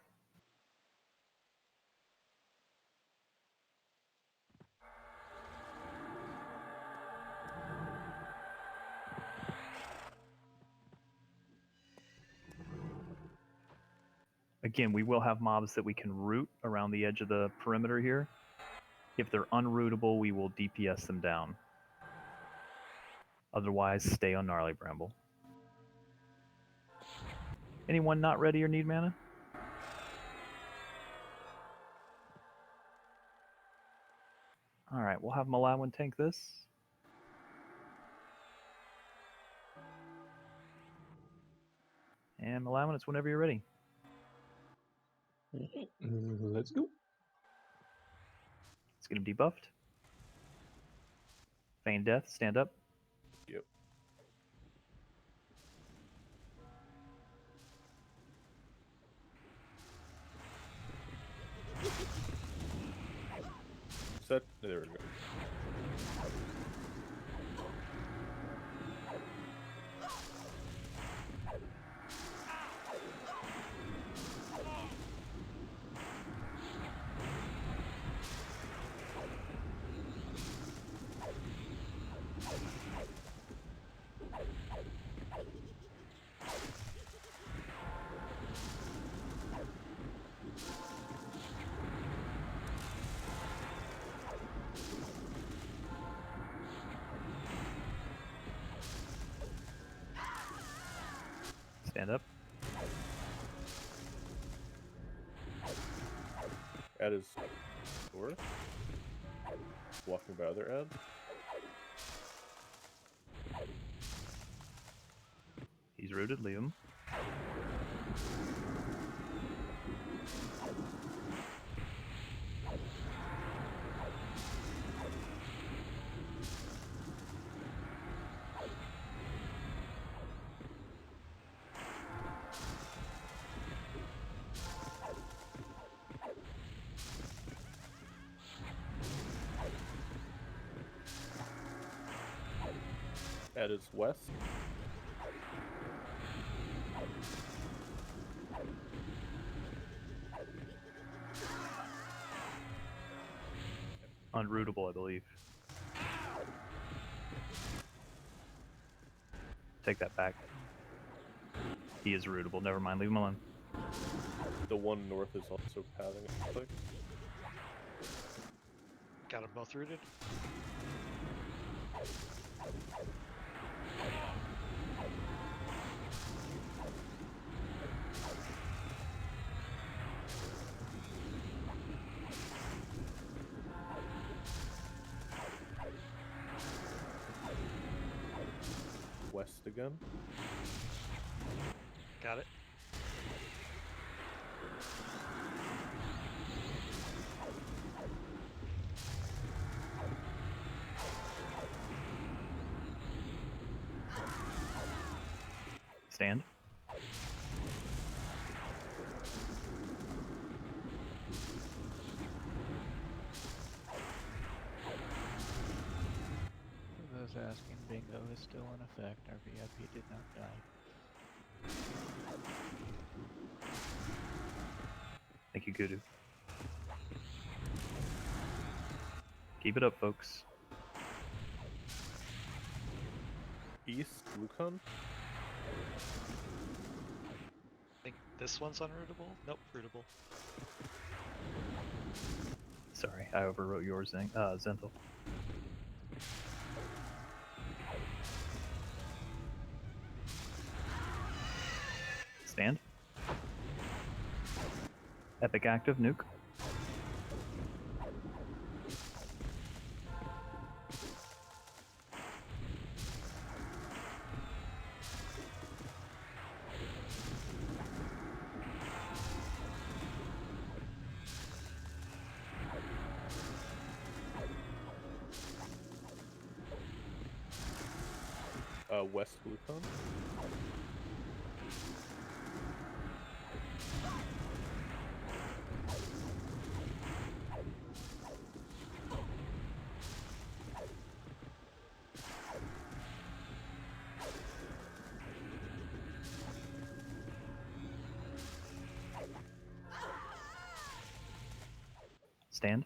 Again, we will have mobs that we can root around the edge of the perimeter here. If they're unrootable, we will DPS them down. Otherwise, stay on Gnarly Bramble. Anyone not ready or need mana? Alright, we'll have Malawin tank this. And Malawin, it's whenever you're ready. Let's go. Let's get him debuffed. Feign Death, stand up. Yep. Set. There we go. Stand up. Ad is north. Walking by other ad. He's rooted. Leave him. Ad is west. Unrootable, I believe. Take that back. He is rootable. Never mind. Leave him alone. The one north is also pathing, it looks like. Got them both rooted. West again. Got it. Stand. For those asking, bingo is still in effect. Our VIP did not die. Thank you, Kudu. Keep it up, folks. East, Lucan. I think this one's unrootable. Nope, rootable. Sorry, I overwrote yours, Zenthal. Stand. Epic active, nuke. West Lucan. Stand.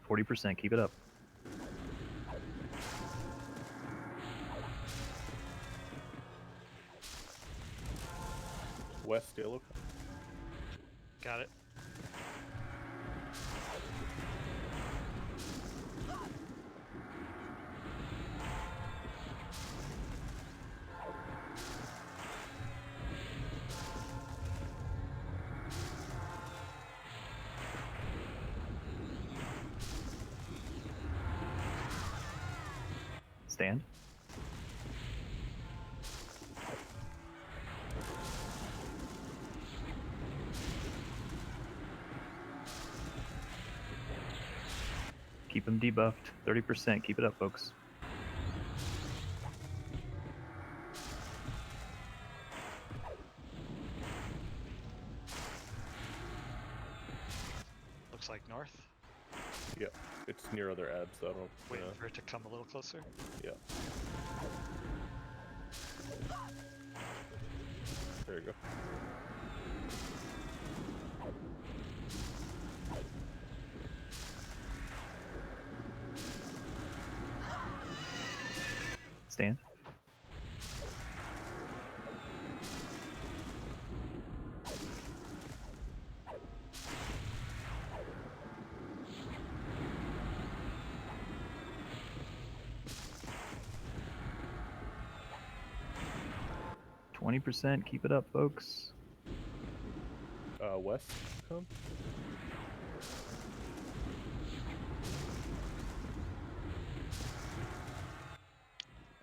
%. Keep it up. West Yellow. Got it. Stand. Keep him debuffed. 30%. Keep it up, folks. Yeah, it's near other ads, so I don't. Waiting for it to come a little closer. Yeah. There you go. Stand. %. Keep it up, folks. West, come.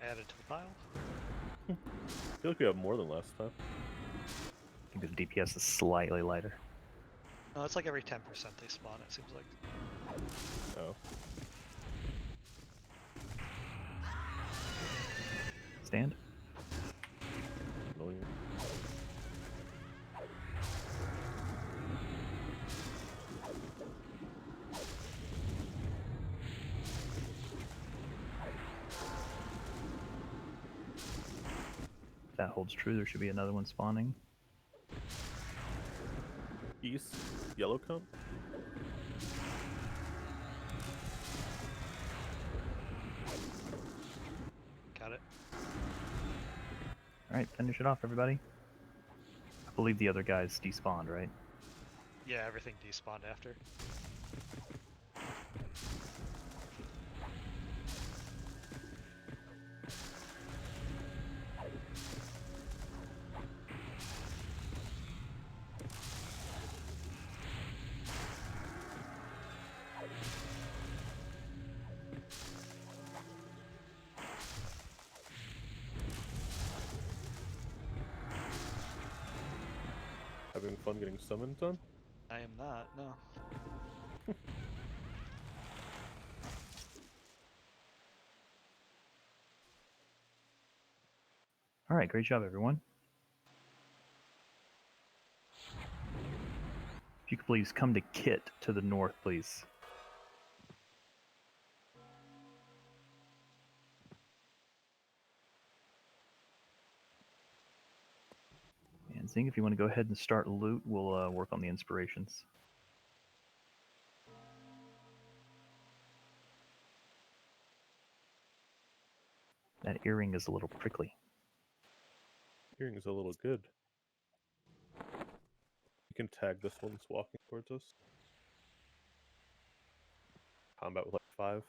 Added to the pile. I feel like we have more than last time. I think the DPS is slightly lighter. No, it's like every 10% they spawn, it seems like. Oh. Stand. Annoying. If that holds true, there should be another one spawning. East, yellow come. Got it. Alright, finish it off, everybody. I believe the other guys despawned, right? Yeah, everything despawned after. Having fun getting summoned done? I am not, no. Alright, great job, everyone. If you could please come to Kit to the north, please. And Zing, if you want to go ahead and start loot, we'll work on the inspirations. That earring is a little prickly. Earring's a little good. You can tag this one that's walking towards us. Combat with like 5.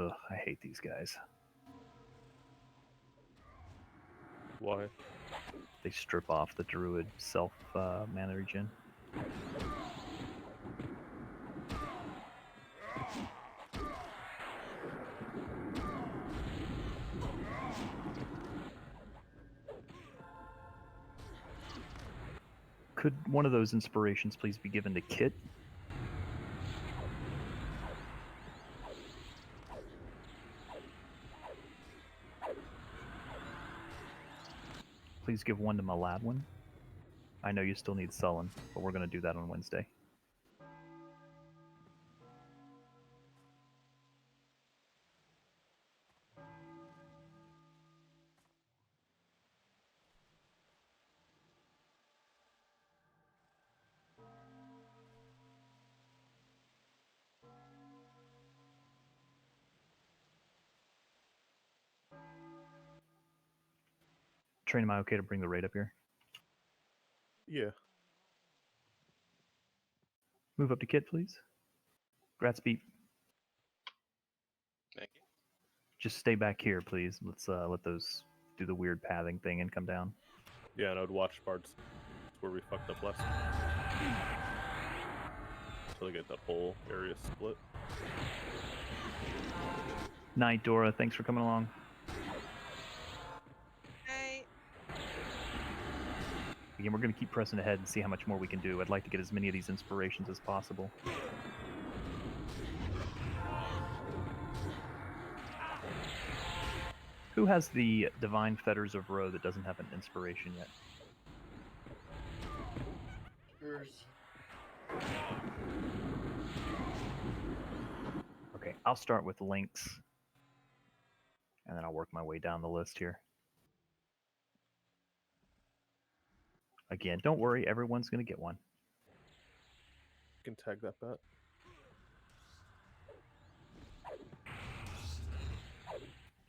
Ugh, I hate these guys. Why? They strip off the druid self mana regen. Could one of those inspirations please be given to Kit? Please give one to Maladwin. I know you still need Sullen, but we're going to do that on Wednesday. Train, am I okay to bring the raid up here? Yeah. Move up to Kit, please. Grats beat. Thank you. Just stay back here, please. Let's let those do the weird pathing thing and come down. Yeah, and I would watch parts where we fucked up last time. Until I get that whole area split. Night, Dora. Thanks for coming along. Hey. Again, we're going to keep pressing ahead and see how much more we can do. I'd like to get as many of these inspirations as possible. Who has the Divine Fetters of Ro that doesn't have an inspiration yet? Yours. Okay, I'll start with links, and then I'll work my way down the list here. Again, don't worry, everyone's going to get one. You can tag that bat.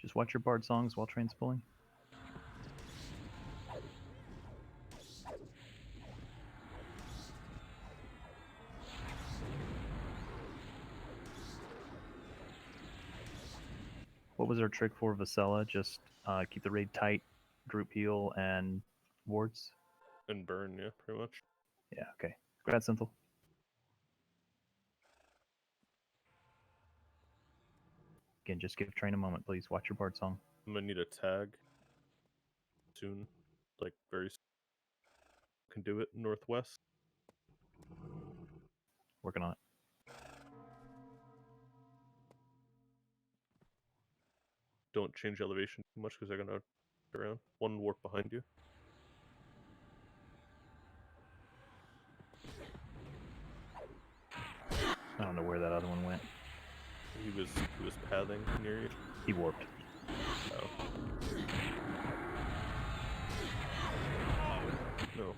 Just watch your bard songs while train's pulling. What was our trick for Vasella? Just keep the raid tight, group heal, and wards? And burn, yeah, pretty much. Yeah, okay. Grad Synthel. Again, just give train a moment, please. Watch your bard song. I'm gonna need a tag soon, like very soon. Can do it northwest. Working on it. Don't change elevation too much because they're gonna around. One warp behind you. I don't know where that other one went. He was pathing near you. He warped. Oh. No.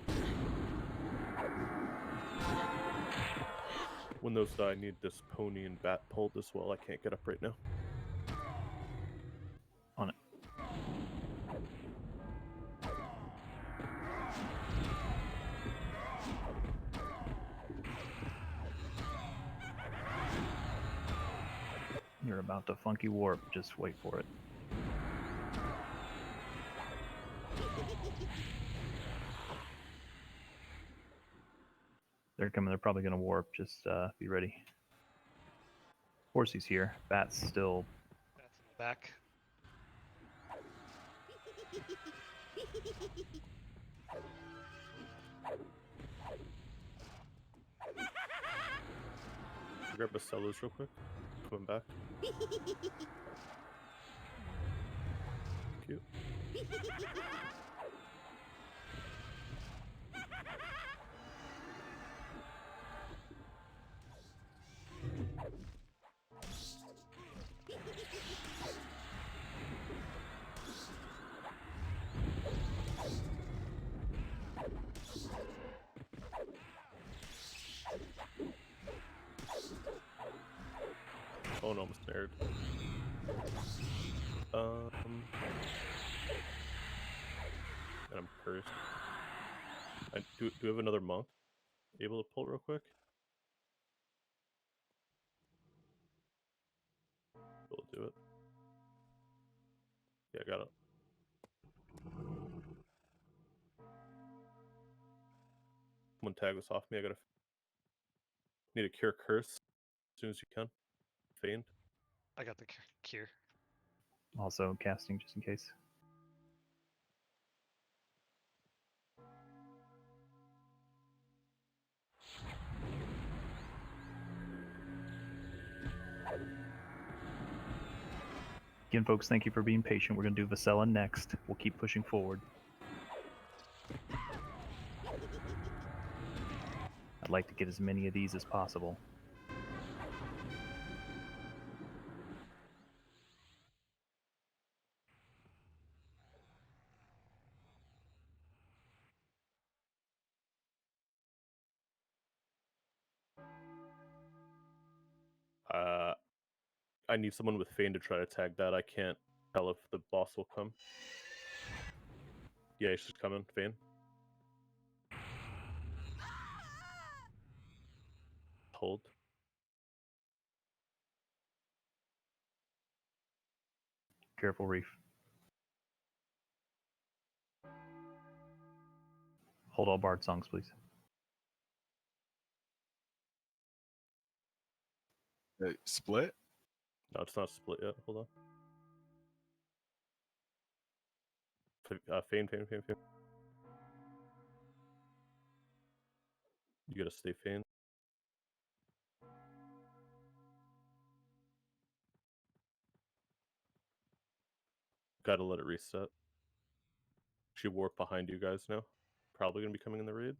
When those die, I need this pony and bat pulled as well. I can't get up right now. On it. You're about to funky warp. Just wait for it. They're coming. They're probably going to warp. Just be ready. Horsey's here. Bat's still... That's in the back. Grab Basellas real quick. Coming back. Cute. Oh no, I'm snared. And I'm cursed. Do we have another monk able to pull real quick? We'll do it. Yeah, I got it. Someone tag this off me. I gotta need a cure curse as soon as you can. Feigned. I got the cure. Also casting just in case. Again, folks, thank you for being patient. We're going to do Vasella next. We'll keep pushing forward. I'd like to get as many of these as possible. I need someone with Feign to try to tag that. I can't tell if the boss will come. Yeah, he's just coming. Feign. Hold. Careful, Reef. Hold all bard songs, please. Split? No, it's not split yet. Hold on. Feign. You gotta stay Feign. Gotta let it reset. She warped behind you guys now. Probably gonna be coming in the raid.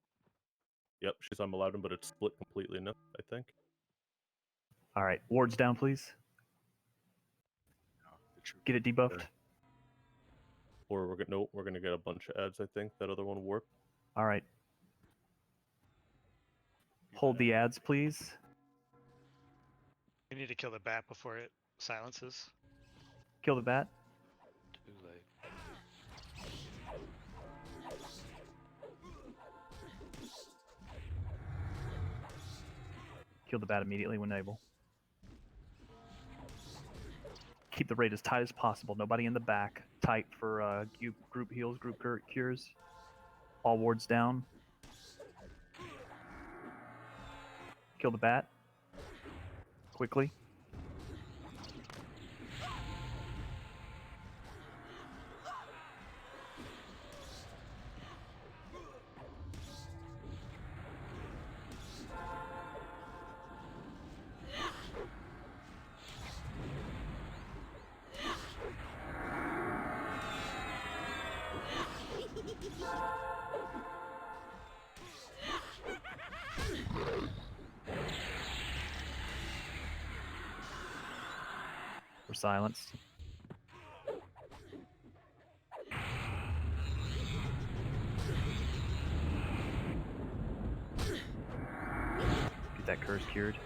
Yep, she's on Malaudin, but it's split completely now, I think. All right, wards down, please. Get it debuffed. Or we're gonna get a bunch of ads, I think. That other one warped. All right. Hold the ads, please. We need to kill the bat before it silences. Kill the bat. Too late. Kill the bat immediately when able. Keep the raid as tight as possible. Nobody in the back. Tight for group heals, group cures. All wards down. Kill the bat. Quickly. We're silenced. Get that curse cured.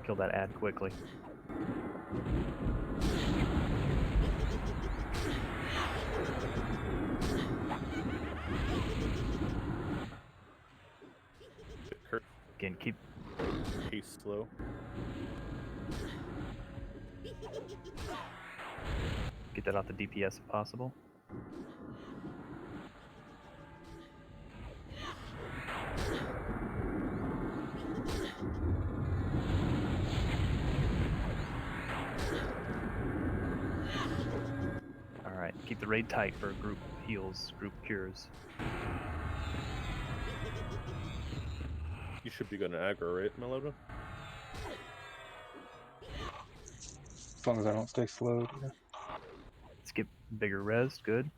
Kill that ad quickly. Again, keep pace slow. Get that off the DPS if possible. Alright, keep the raid tight for group heals, group cures. You should be going to aggro, right, Meloda? As long as I don't stay slowed. Yeah. Let's get bigger res, good.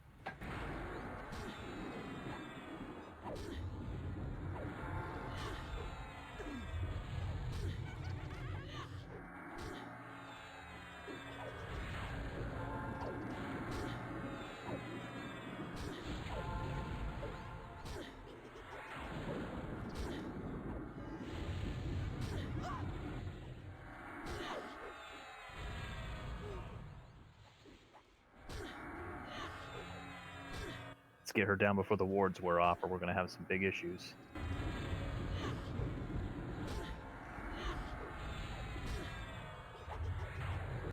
Let's get her down before the wards wear off, or we're going to have some big issues.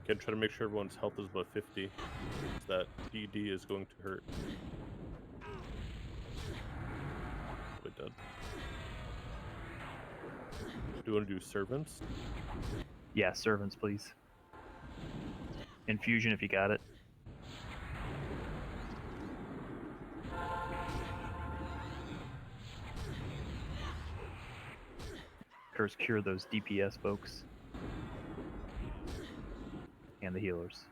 Again, try to make sure everyone's health is above 50. That DD is going to hurt. We're done. Do you want to do servants? Yeah, servants, please. Infusion if you got it. Curse cure those DPS folks. And the healers.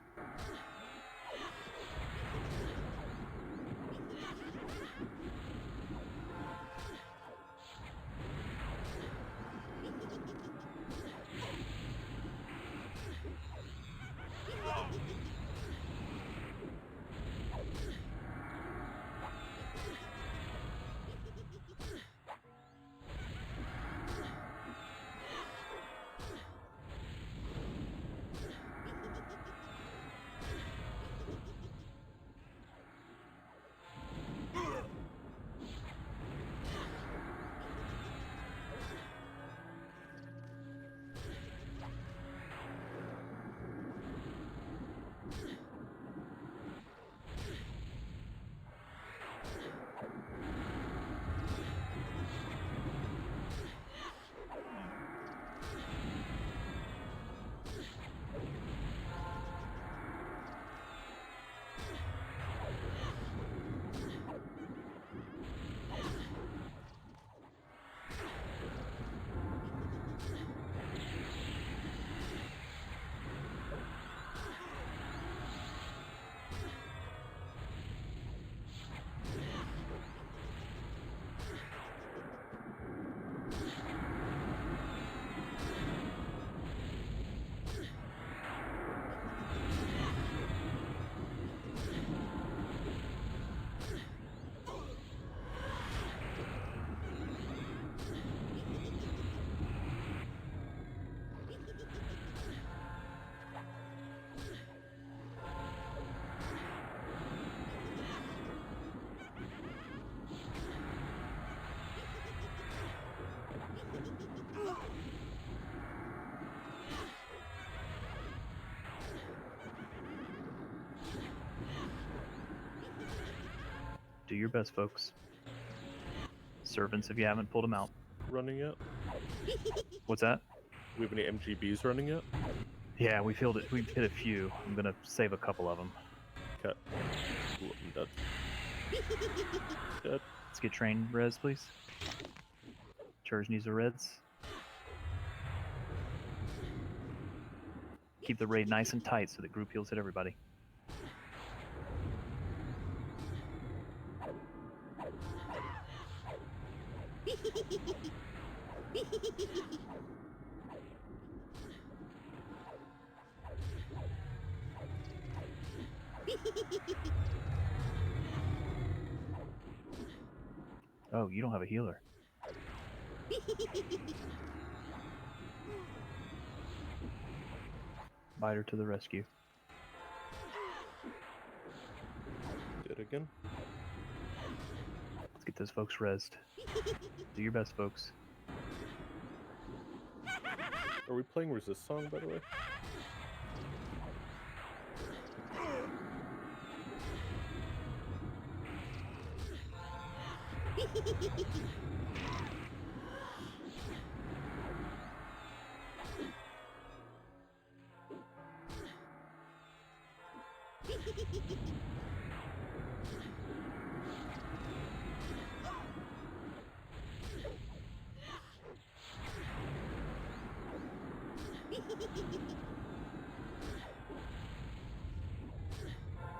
Do your best, folks. Servants, if you haven't pulled them out. Running yet? What's that? Do we have any MGBs running yet? Yeah, we've hit a few. I'm gonna save a couple of them. Okay. Ooh, I'm dead. Dead. Let's get trained res, please. Charge needs the reds. Keep the raid nice and tight so that group heals hit everybody. Oh, you don't have a healer. Biter to the rescue. Dead again. Let's get those folks rezzed. Do your best, folks. Are we playing Resist Song, by the way?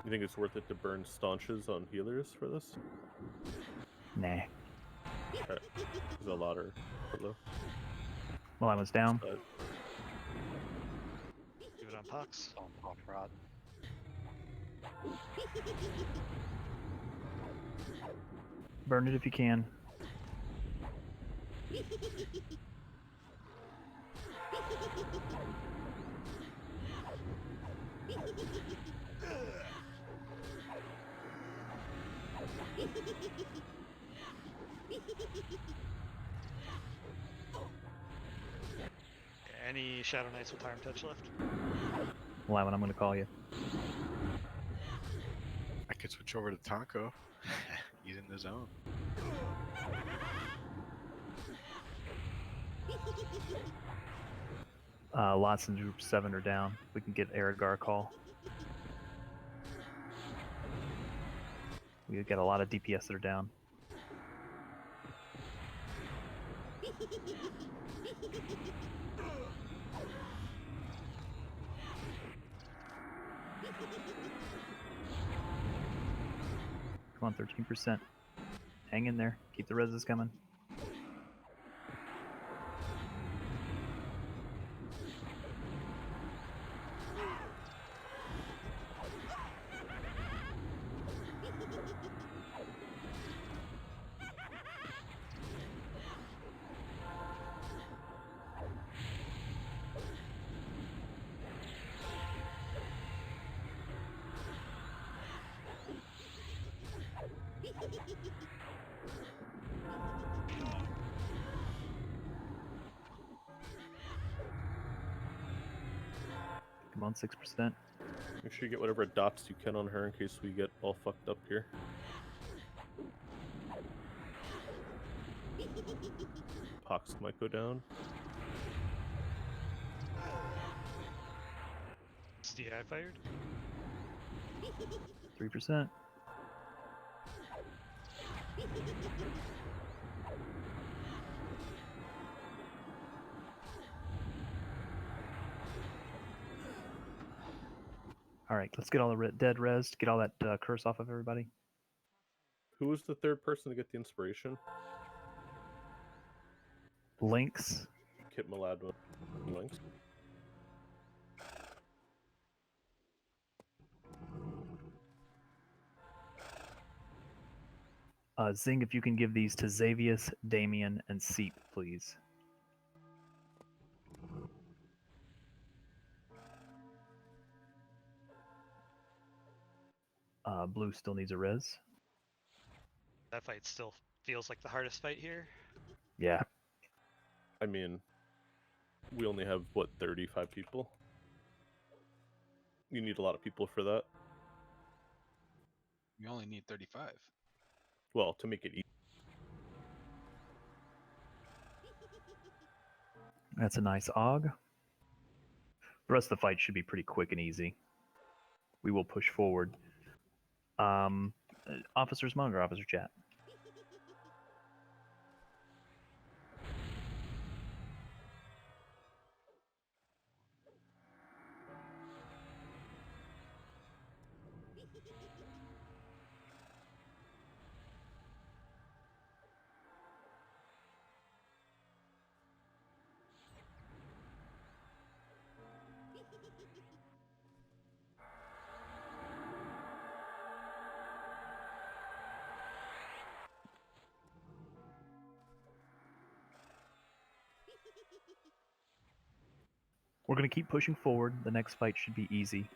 You think it's worth it to burn staunches on healers for this? Nah. Okay. There's a lot of low. Well, I was down. Give it on Pox. On Pop Rod. Burn it if you can. Any Shadow Knights with Harm Touch left? Lyman, I'm going to call you. I could switch over to Taco. He's in the zone. Lots in Group 7 are down. We can get Aragar call. We got a lot of DPS that are down. Come on, 13%. Hang in there. Keep the reses coming. Come on, 6%. Make sure you get whatever dots you can on her in case we get all fucked up here. Pox might go down. Is DI fired? 3%. All right, let's get all the dead rezzed. Get all that curse off of everybody. Who was the third person to get the inspiration? Lynx. Kit Malad Lynx. Zing, if you can give these to Xavius, Damien, and Seep, please. Blue still needs a res. That fight still feels like the hardest fight here. Yeah. I mean, we only have, what, 35 people? You need a lot of people for that. We only need 35. Well, to make it easy. That's a nice AUG. The rest of the fight should be pretty quick and easy. We will push forward. Officers Mangler, Officer Chat. We're going to keep pushing forward. The next fight should be easy.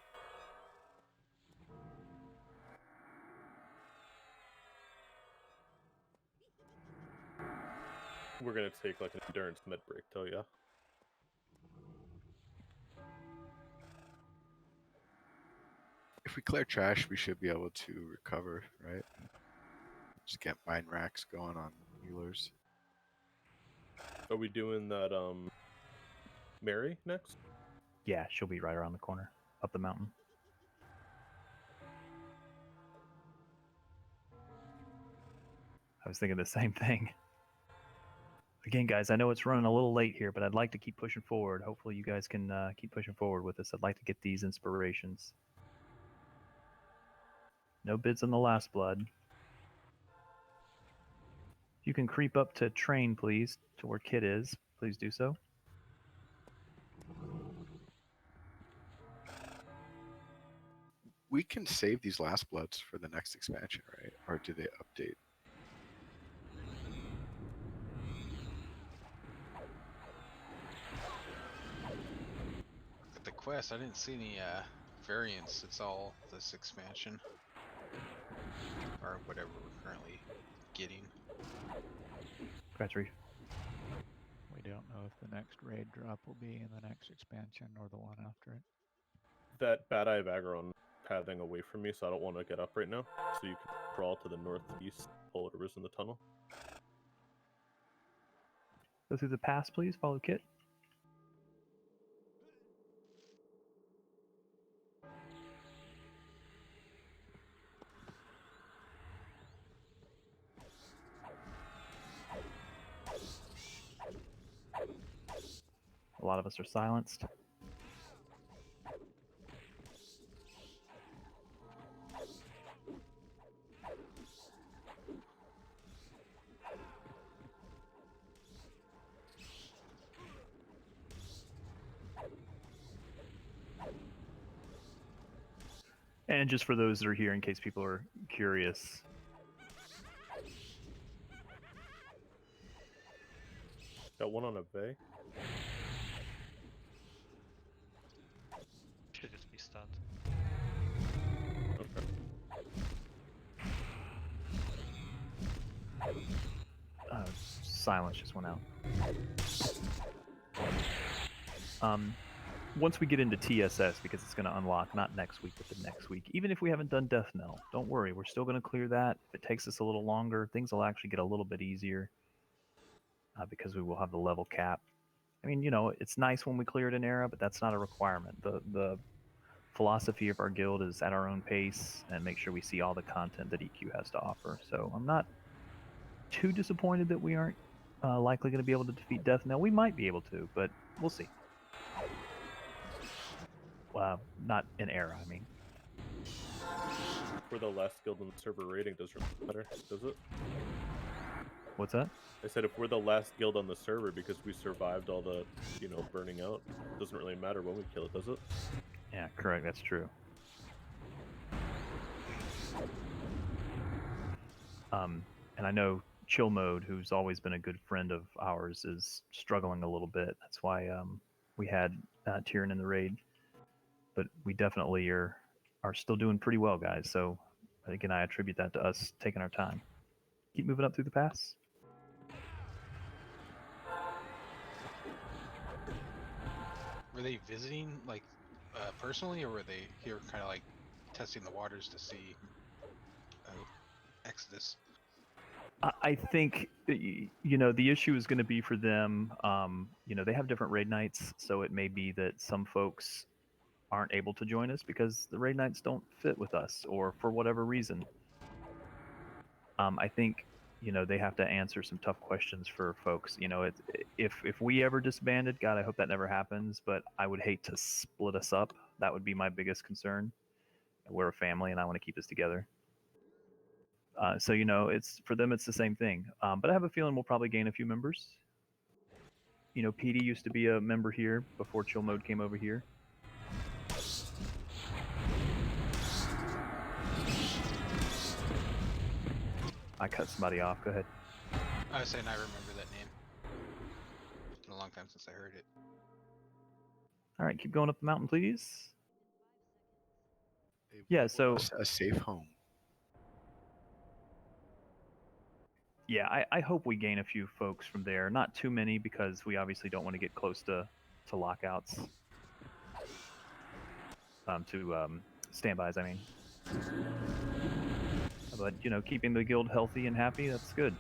We're gonna take like an endurance med break, though, yeah. If we clear trash, we should be able to recover, right? Just get mine racks going on healers. Are we doing that, Mary next? Yeah, she'll be right around the corner, up the mountain. I was thinking the same thing. Again, guys, I know it's running a little late here, but I'd like to keep pushing forward. Hopefully you guys can keep pushing forward with us. I'd like to get these inspirations. No bids on the last blood. You can creep up to train, please, to where Kit is. Please do so. We can save these last bloods for the next expansion, right? Or do they update? At the quest, I didn't see any variants. It's all this expansion. Or whatever we're currently getting. Gretry. We don't know if the next raid drop will be in the next expansion or the one after it. That Bad Eye of Aggron pathing away from me, so I don't want to get up right now. So you can crawl to the northeast, pull whatever's in the tunnel. Go through the pass, please. Follow Kit. A lot of us are silenced. And just for those that are here, in case people are curious, got one on a bay. Should just be stunned. Okay. silence just went out. Once we get into TSS, because it's going to unlock not next week, but the next week, even if we haven't done Death Knell, don't worry, we're still going to clear that. If it takes us a little longer, things will actually get a little bit easier because we will have the level cap. I mean, you know, it's nice when we clear it in era, but that's not a requirement. The philosophy of our guild is at our own pace and make sure we see all the content that EQ has to offer. So I'm not too disappointed that we aren't likely going to be able to defeat Death Knell. We might be able to, but we'll see. Not in era, I mean. We're the last guild in the server rating, doesn't really matter, does it? What's that? I said if we're the last guild on the server because we survived all the, you know, burning out, it doesn't really matter when we kill it, does it? Yeah, correct, that's true. And I know Chill Mode, who's always been a good friend of ours, is struggling a little bit. That's why we had Tyrion in the raid. But we definitely are still doing pretty well, guys. So, again, I attribute that to us taking our time. Keep moving up through the pass. Were they visiting, like, personally, or were they here kind of like testing the waters to see Exodus? I think the issue is going to be for them. They have different raid nights, so it may be that some folks aren't able to join us because the raid nights don't fit with us, or for whatever reason. I think they have to answer some tough questions for folks. If we ever disbanded, God, I hope that never happens. But I would hate to split us up. That would be my biggest concern. We're a family, and I want to keep us together. So it's for them. It's the same thing. But I have a feeling we'll probably gain a few members. PD used to be a member here before Chill Mode came over here. I cut somebody off. Go ahead. I was saying I remember that name. It's been a long time since I heard it. All right, keep going up the mountain, please. Yeah, so a safe home. Yeah, I hope we gain a few folks from there. Not too many, because we obviously don't want to get close to lockouts. Standbys, I mean. But, keeping the guild healthy and happy, that's good.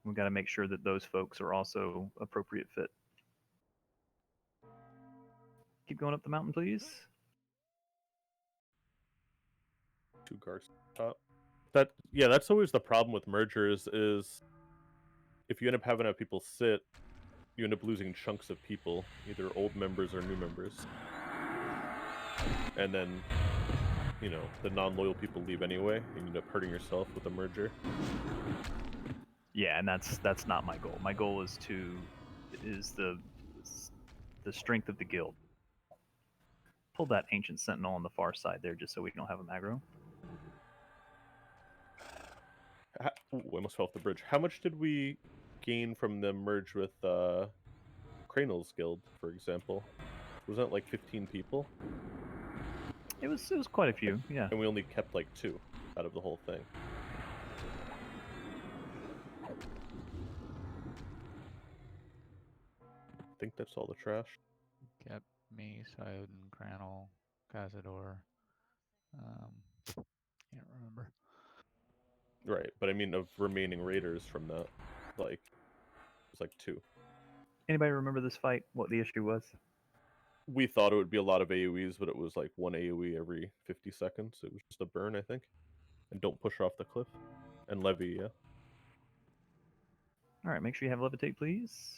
We've got to make sure that those folks are also appropriate fit. Keep going up the mountain, please. 2 guards top. That's always the problem with mergers, is if you end up having people sit, you end up losing chunks of people, either old members or new members. And then, the non-loyal people leave anyway, and you end up hurting yourself with a merger. Yeah, and that's not my goal. My goal is the strength of the guild. Pull that ancient sentinel on the far side there, just so we don't have them aggro. I almost fell off the bridge. How much did we gain from the merge with Cranel's guild, for example? Was that like 15 people? It was quite a few, yeah. And we only kept like 2 out of the whole thing. I think that's all the trash. Kept me, Syodin, Cranel, Cazador. Can't remember. Right, but I mean of remaining raiders from that, like, it was like 2. Anybody remember this fight? What the issue was? We thought it would be a lot of AoEs, but it was like 1 AoE every 50 seconds. It was just a burn, I think. And don't push her off the cliff. And Levy, yeah. All right, make sure you have levitate, please.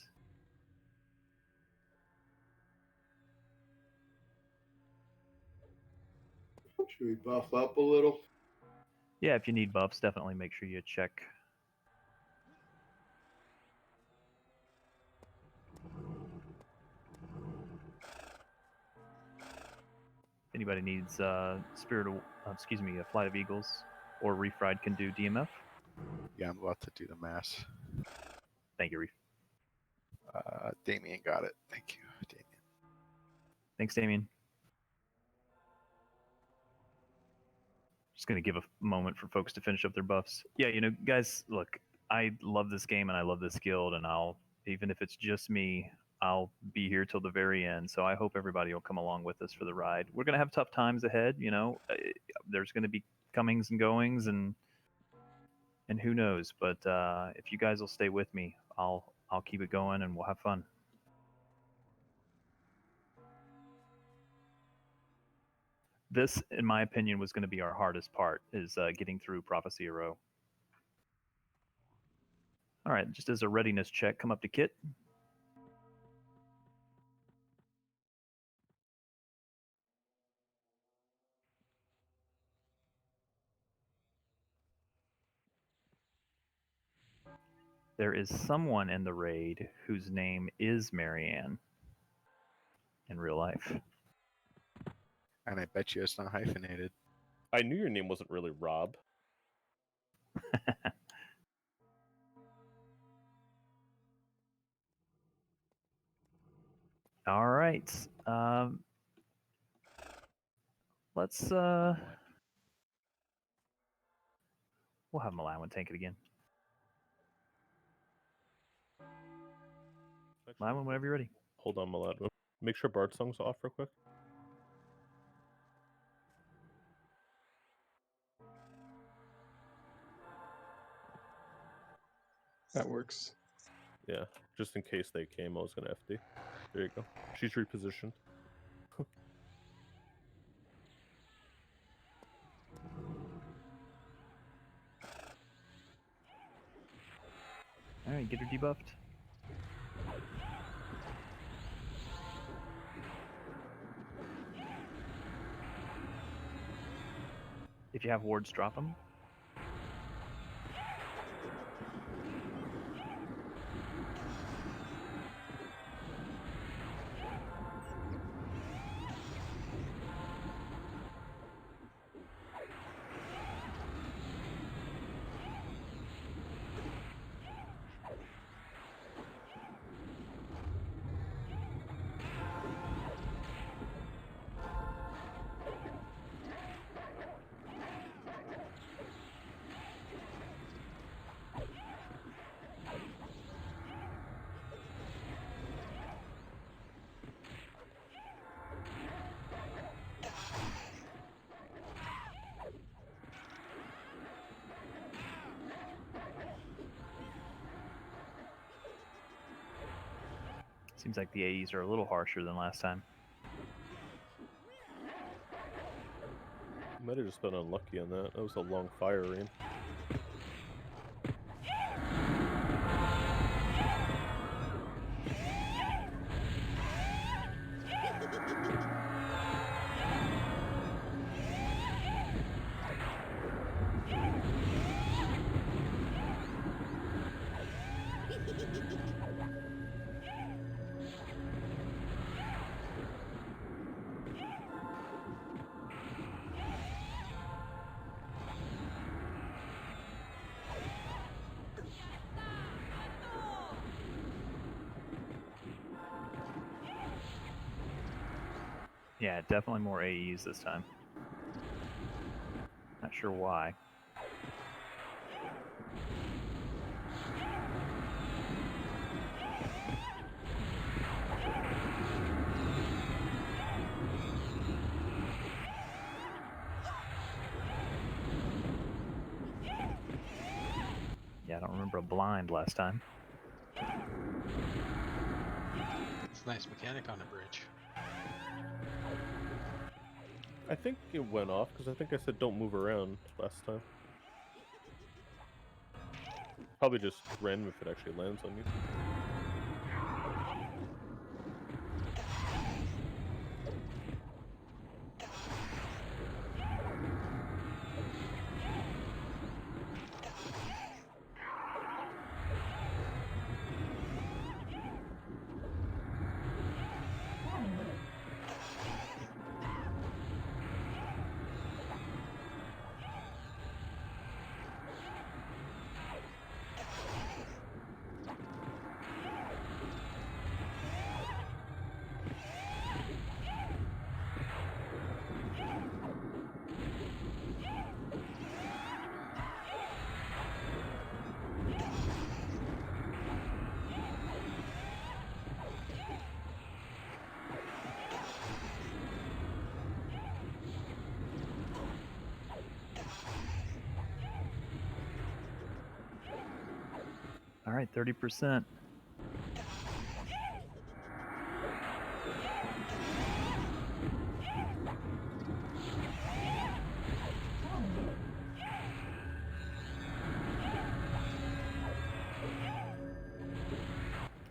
Should we buff up a little? Yeah, if you need buffs, definitely make sure you check. If anybody needs a Flight of Eagles, or Reef Ride can do DMF. Yeah, I'm about to do the mass. Thank you, Reef. Damien got it. Thank you, Damien. Thanks, Damien. Just going to give a moment for folks to finish up their buffs. Yeah, guys, look, I love this game and I love this guild, and even if it's just me, I'll be here till the very end. So I hope everybody will come along with us for the ride. We're going to have tough times ahead, There's going to be comings and goings, and who knows. But if you guys will stay with me, I'll keep it going and we'll have fun. This, in my opinion, was going to be our hardest part, is getting through Prophecy Row. All right, just as a readiness check, come up to Kit. There is someone in the raid whose name is Marianne in real life. And I bet you it's not hyphenated. I knew your name wasn't really Rob. All right. Let's we'll have Malawan tank it again. Malawan, whenever you're ready. Hold on, Malawan. Make sure Bard Song's off real quick. That works. Yeah, just in case they came, I was gonna FD. There you go. She's repositioned. Alright, get her debuffed. If you have wards, drop them. Seems like the AEs are a little harsher than last time. Might have just been unlucky on that. That was a long fire rain. Yeah, definitely more AEs this time. Not sure why. Yeah, I don't remember a blind last time. It's a nice mechanic on the bridge. I think it went off because I think I said don't move around last time. Probably just random if it actually lands on you. All right, 30%.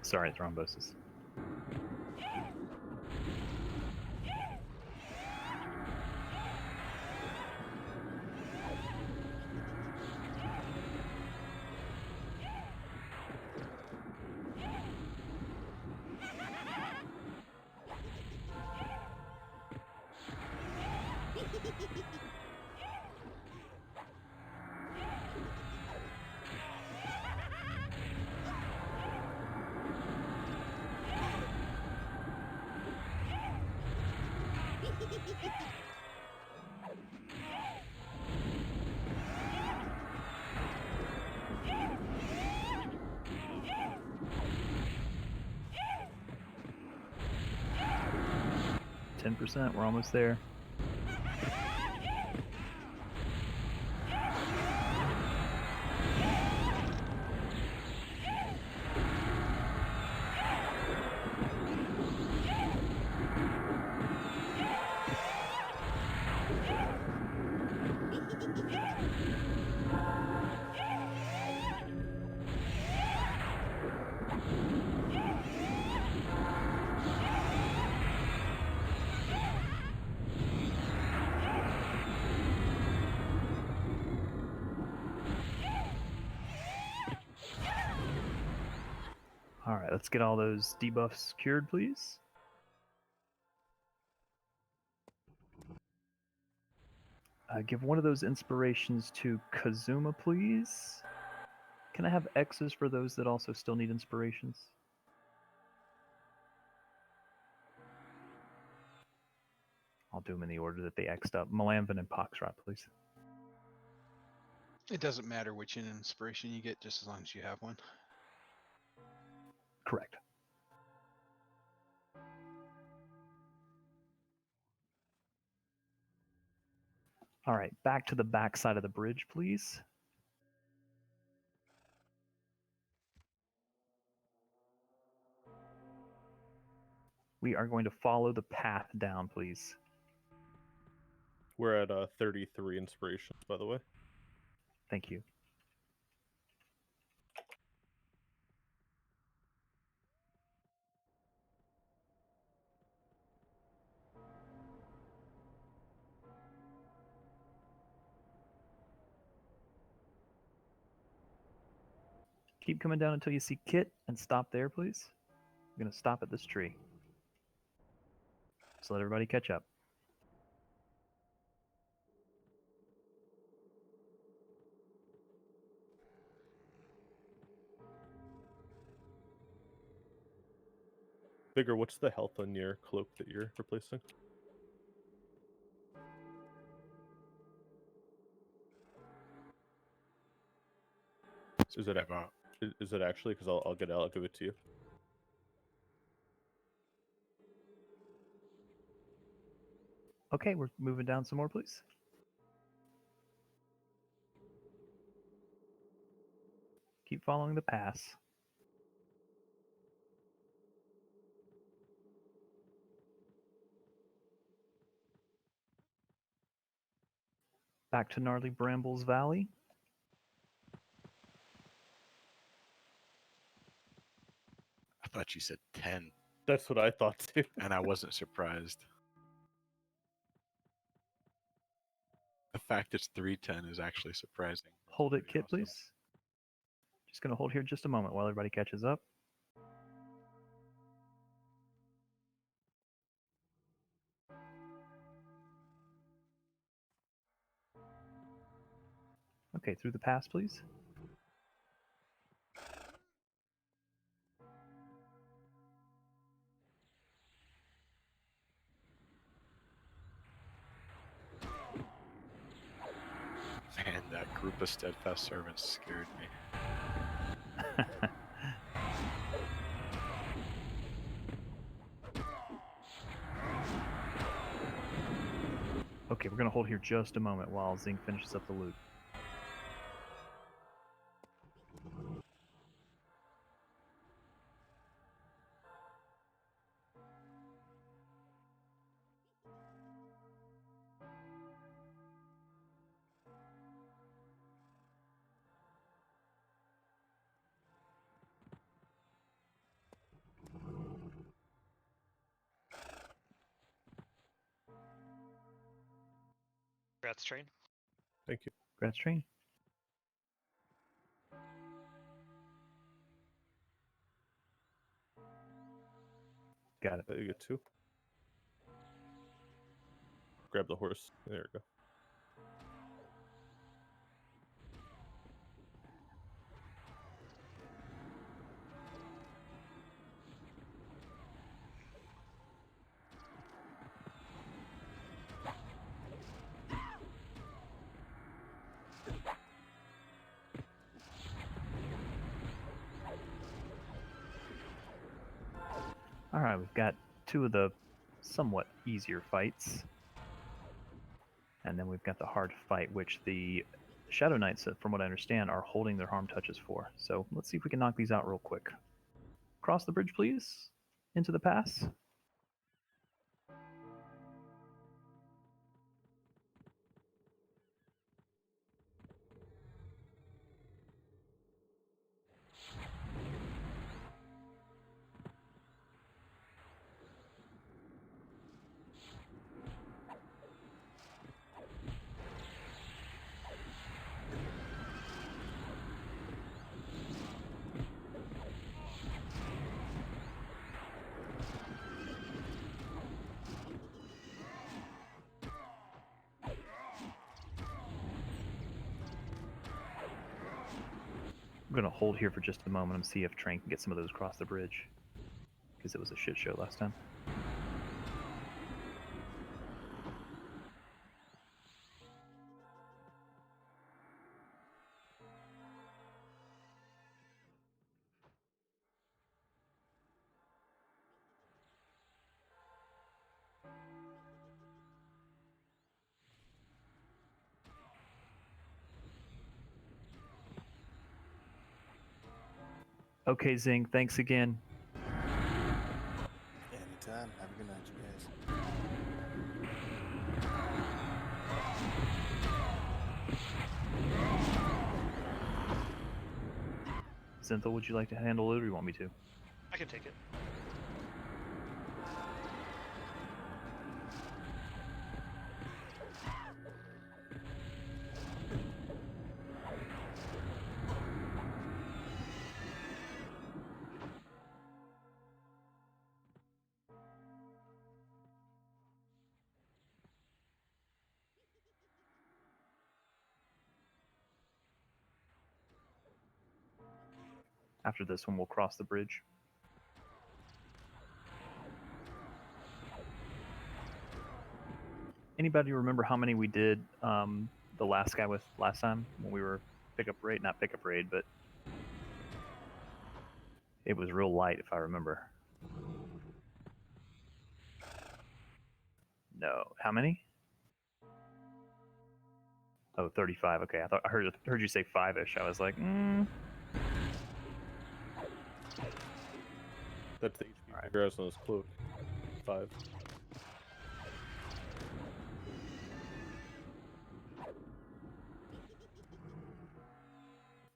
Sorry, thrombosis. %, we're almost there. All right, let's get all those debuffs secured, please. Give one of those inspirations to Kazuma, please. Can I have X's for those that also still need inspirations? I'll do them in the order that they X'd up. Malanvin and Poxrot, please. It doesn't matter which inspiration you get, just as long as you have one. Correct. All right, back to the back side of the bridge, please. We are going to follow the path down, please. We're at 33 inspirations, by the way. Thank you. Keep coming down until you see Kit and stop there, please. I'm going to stop at this tree. So let everybody catch up. Bigger, what's the health on your cloak that you're replacing? Is it about? Is it actually? Because I'll give it to you. Okay, we're moving down some more, please. Keep following the pass. Back to Gnarly Brambles Valley. I thought you said 10. That's what I thought too. And I wasn't surprised. The fact it's 310 is actually surprising. Hold it, Kit, please. Just going to hold here just a moment while everybody catches up. Okay, through the pass, please. Man, that group of steadfast servants scared me. Okay, we're going to hold here just a moment while Zing finishes up the loot. Congrats, train. Thank you. Congrats, train. Got it. You get 2. Grab the horse. There we go. All right, we've got 2 of the somewhat easier fights. And then we've got the hard fight, which the Shadow Knights, from what I understand, are holding their harm touches for. So let's see if we can knock these out real quick. Cross the bridge, please, into the pass. We're going to hold here for just a moment and see if Train can get some of those across the bridge. Because it was a shit show last time. Okay, Zing, thanks again. Anytime. Have a good night, you guys. Zinthal, would you like to handle it, or you want me to? I can take it. After this one, we'll cross the bridge. Anybody remember how many we did the last guy with last time when we were pickup raid? Not pickup raid, but it was real light, if I remember. No. How many? Oh, 35. Okay, I heard you say 5-ish. I was like, That's the HP figure on his cloak. 5. I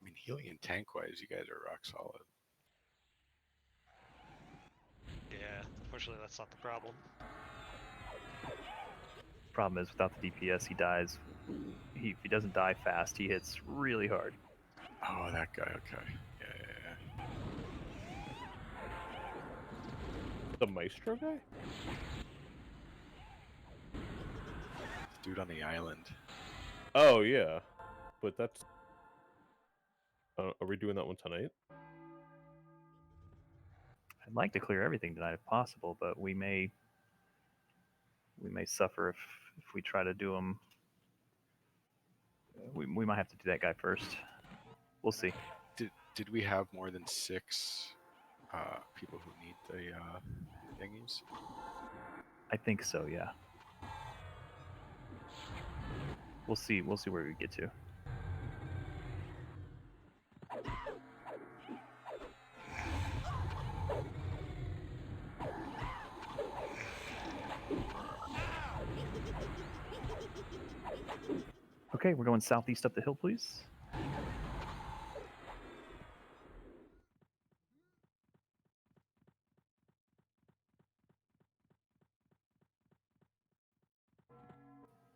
mean, healing and tank wise, you guys are rock solid. Yeah, unfortunately that's not the problem. Problem is, without the DPS, he dies. If he doesn't die fast, he hits really hard. Oh, that guy. Okay. Yeah. The Maestro guy? Dude on the island. Oh, yeah. But that's... are we doing that one tonight? I'd like to clear everything tonight if possible, but we may suffer if we try to do them. We might have to do that guy first. We'll see. Did we have more than 6 people who need the thingies? I think so, yeah. We'll see where we get to. Okay, we're going southeast up the hill, please.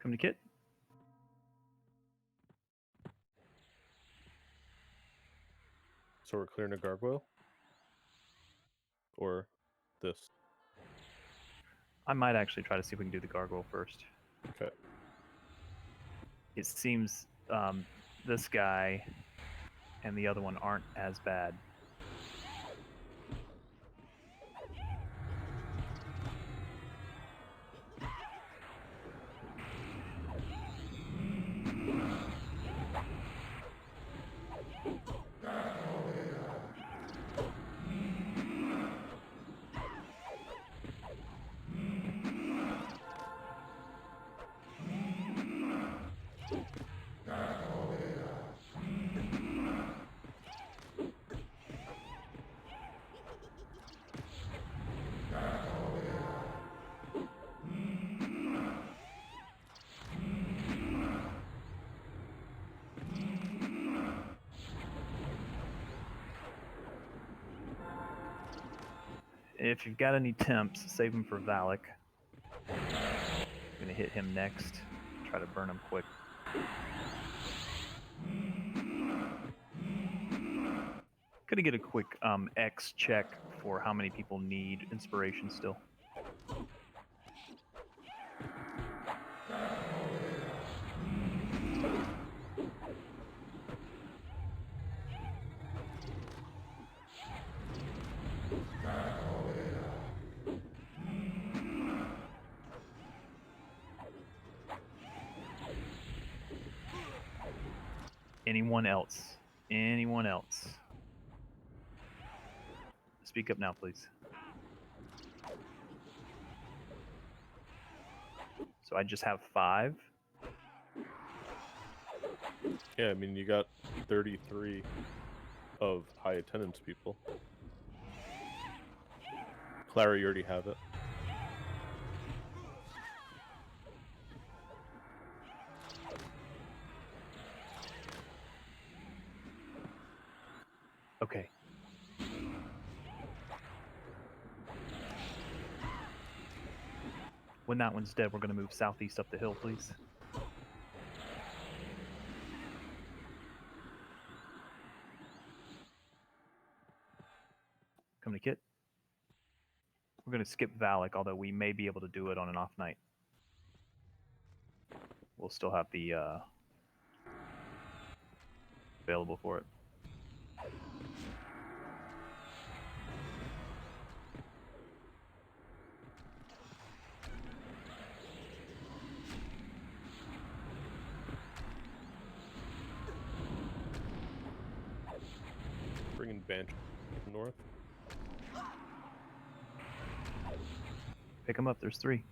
Come to Kit. So we're clearing a gargoyle? Or this? I might actually try to see if we can do the gargoyle first. Okay. It seems this guy and the other one aren't as bad. If you've got any temps, save them for Valak. I'm going to hit him next. Try to burn him quick. Gonna get a quick X check for how many people need inspiration still. Anyone else? Anyone else? Speak up now, please. So I just have 5. Yeah, I mean, you got 33 of high attendance people. Clara, you already have it. Okay. When that one's dead, we're going to move southeast up the hill, please. Come to Kit. We're going to skip Valak, although we may be able to do it on an off night. We'll still have the available for it. Bringing Banshee north. Pick them up. There's 3.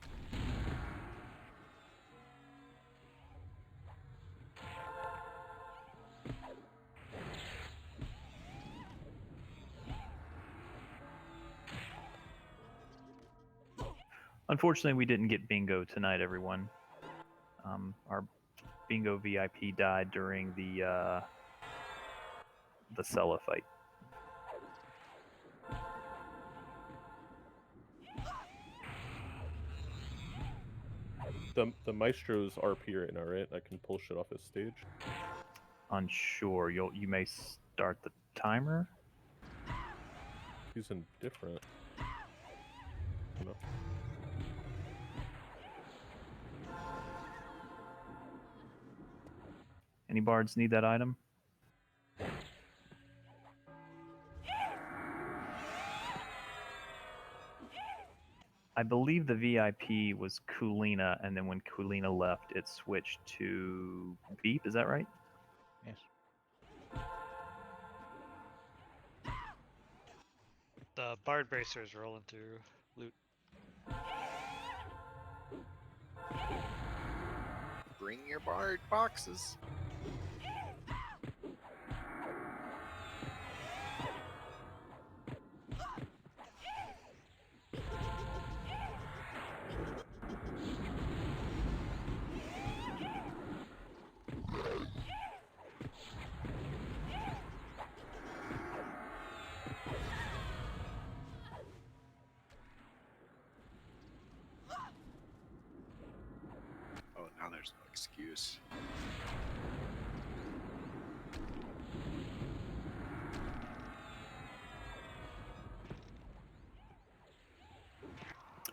Unfortunately, we didn't get bingo tonight, everyone. Our bingo VIP died during the Sella fight. The Maestro's RP right now, right? I can pull shit off his stage. Unsure. You may start the timer. He's indifferent. No. Any bards need that item? I believe the VIP was Kulina, and then when Kulina left, it switched to Beep. Is that right? Yes. The Bard Bracer is rolling through loot. Bring your bard boxes. Oh, now there's no excuse.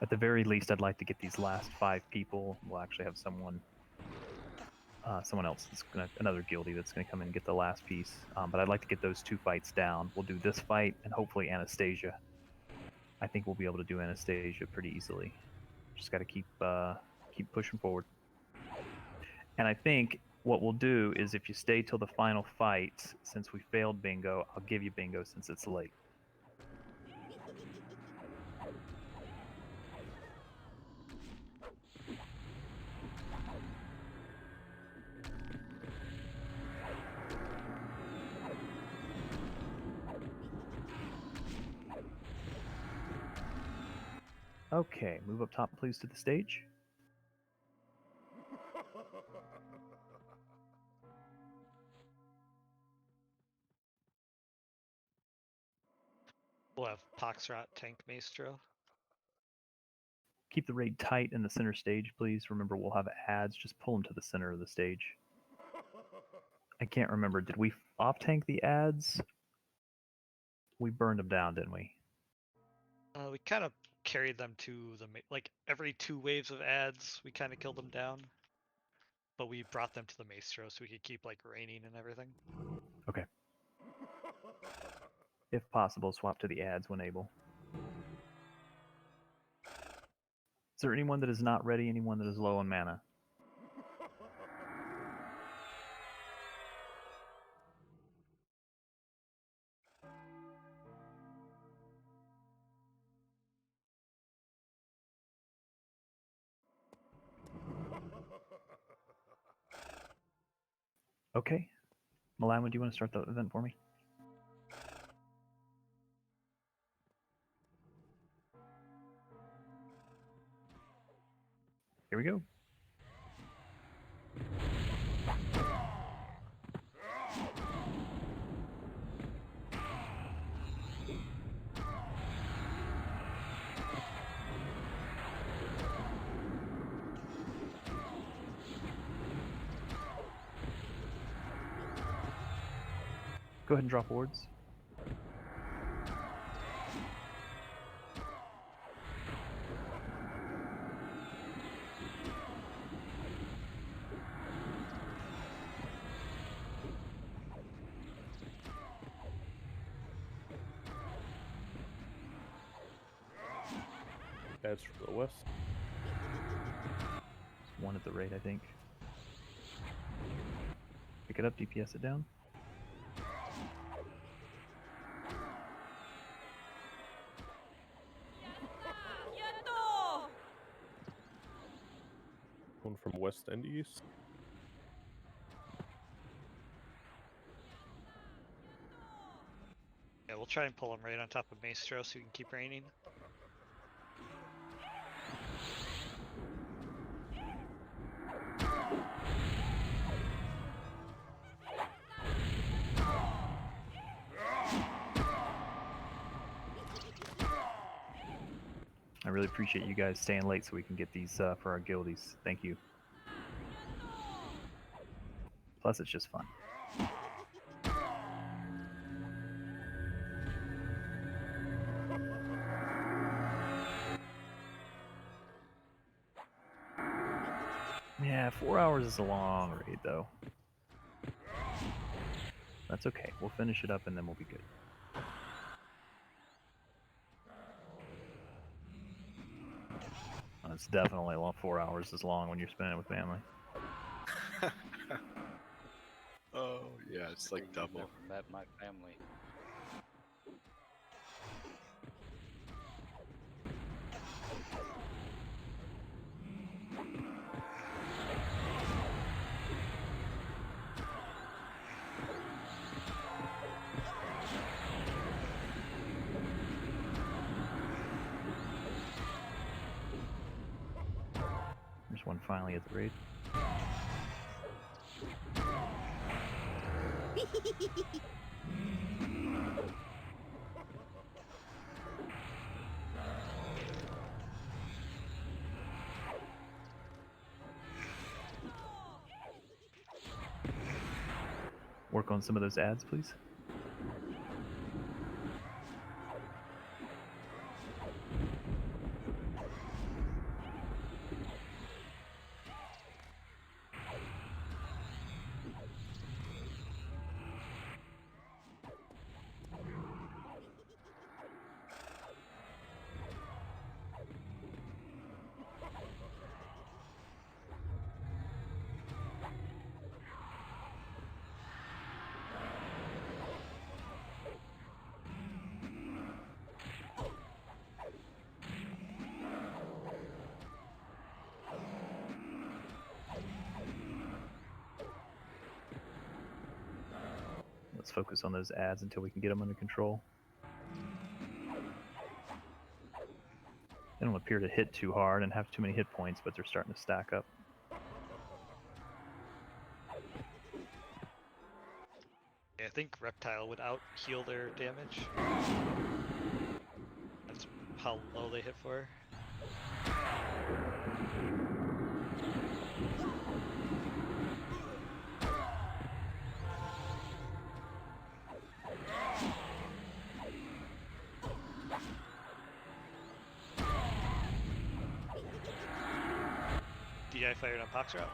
At the very least, I'd like to get these last 5 people. We'll actually have someone else, another guildie that's going to come in and get the last piece. But I'd like to get those 2 fights down. We'll do this fight and hopefully Anastasia. I think we'll be able to do Anastasia pretty easily. Just got to keep pushing forward. And I think what we'll do is if you stay till the final fight, since we failed bingo, I'll give you bingo since it's late. Okay, move up top, please, to the stage. We'll have Poxrot tank Maestro. Keep the raid tight in the center stage, please. Remember, we'll have ads. Just pull them to the center of the stage. I can't remember. Did we off-tank the ads? We burned them down, didn't we? We kind of carried them to the like every 2 waves of ads. We kind of killed them down, but we brought them to the Maestro so we could keep like raining and everything. Okay. If possible, swap to the ads when able. Is there anyone that is not ready? Anyone that is low on mana? Okay. Milan, do you want to start the event for me? Here we go. Go ahead and drop wards. That's from the west. There's one at the rate, I think. Pick it up, DPS it down. One from west and east. Yeah, we'll try and pull him right on top of Maestro so we can keep raining. I really appreciate you guys staying late so we can get these for our guildies. Thank you. Plus, it's just fun. Yeah, 4 hours is a long raid, though. That's okay. We'll finish it up and then we'll be good. It's definitely 4 hours is long when you're spending it with family. Oh yeah, it's like double. Never met my family. There's one finally at the raid. Work on some of those ads, please. Let's focus on those ads until we can get them under control. They don't appear to hit too hard and have too many hit points, but they're starting to stack up. Yeah, I think Reptile would out heal their damage. That's how low they hit for. DI fired on Poxroute.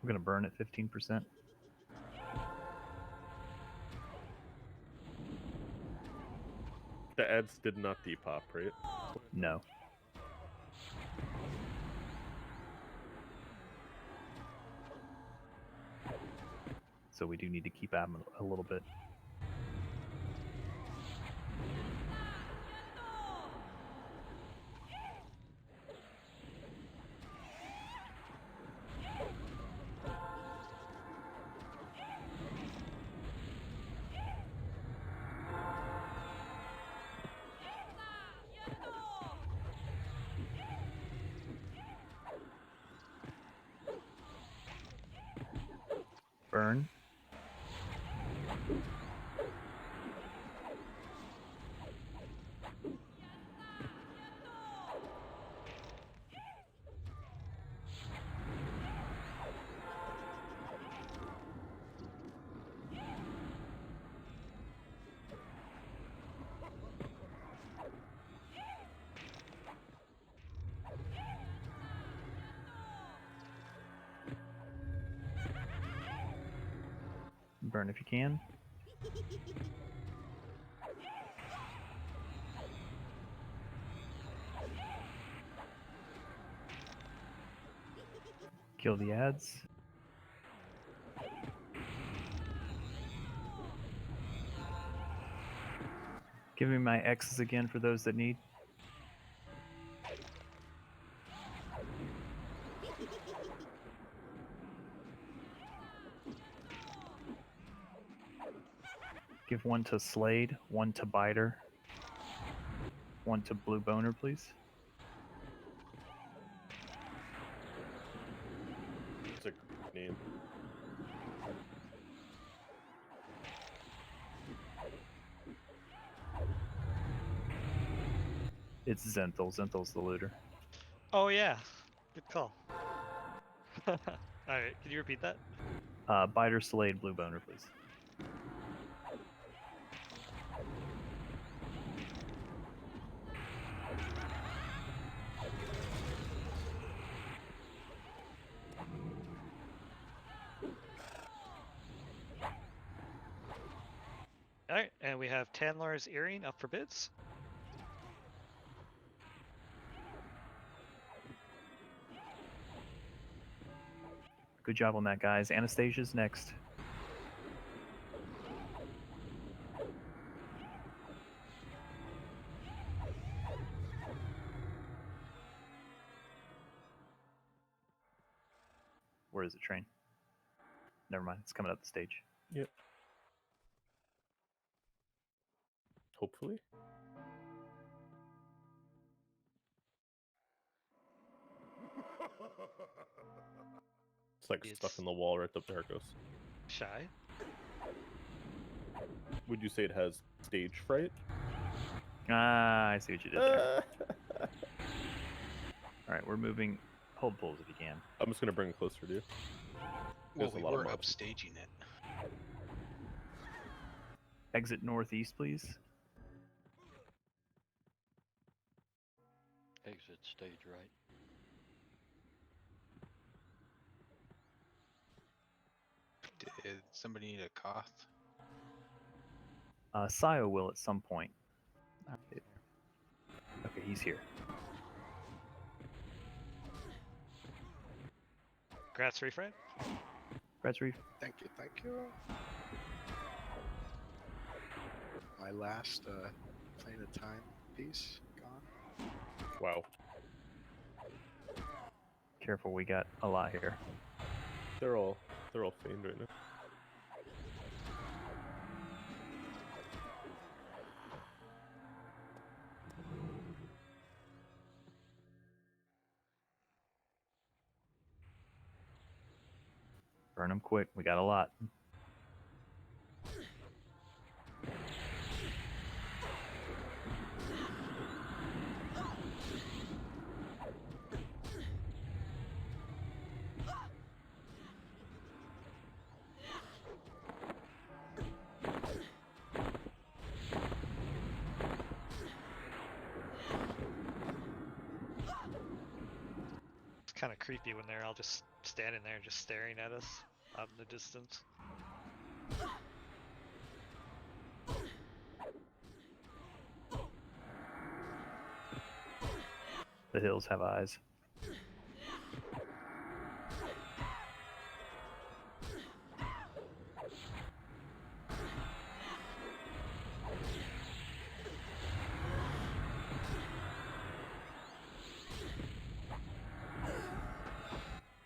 We're gonna burn at 15%. The ads did not depop, right? No. So we do need to keep at them a little bit. Burn. Burn if you can. Kill the ads. Give me my X's again for those that need. Give one to Slade, one to Biter, one to Blue Boner, please. It's a great name. It's Zenthal. Zenthal's the looter. Oh yeah, good call. All right, can you repeat that? Biter, Slade, Blue Boner, please. All right, and we have Tanlar's Earring up for bids. Good job on that, guys. Anastasia's next. Where is it, train? Never mind, it's coming up the stage. Yep. Hopefully. It's like stuck in the wall right up there it goes. Shy. Would you say it has stage fright? Ah, I see what you did there. Alright, we're moving. Hold pulls if you can. I'm just gonna bring it closer to you. Well, There's we a lot of were mobs. upstaging it. Exit northeast, please. Exit stage right. Did somebody need a cough? Sayo will at some point. I'm here. Okay, he's here. Grats reframe. Grats Reef. Thank you, thank you. My last plane of time piece gone. Wow. Careful, we got a lot here. They're all famed right now. Burn them quick. We got a lot. kind of creepy when they're all just standing there, just staring at us out in the distance. The hills have eyes.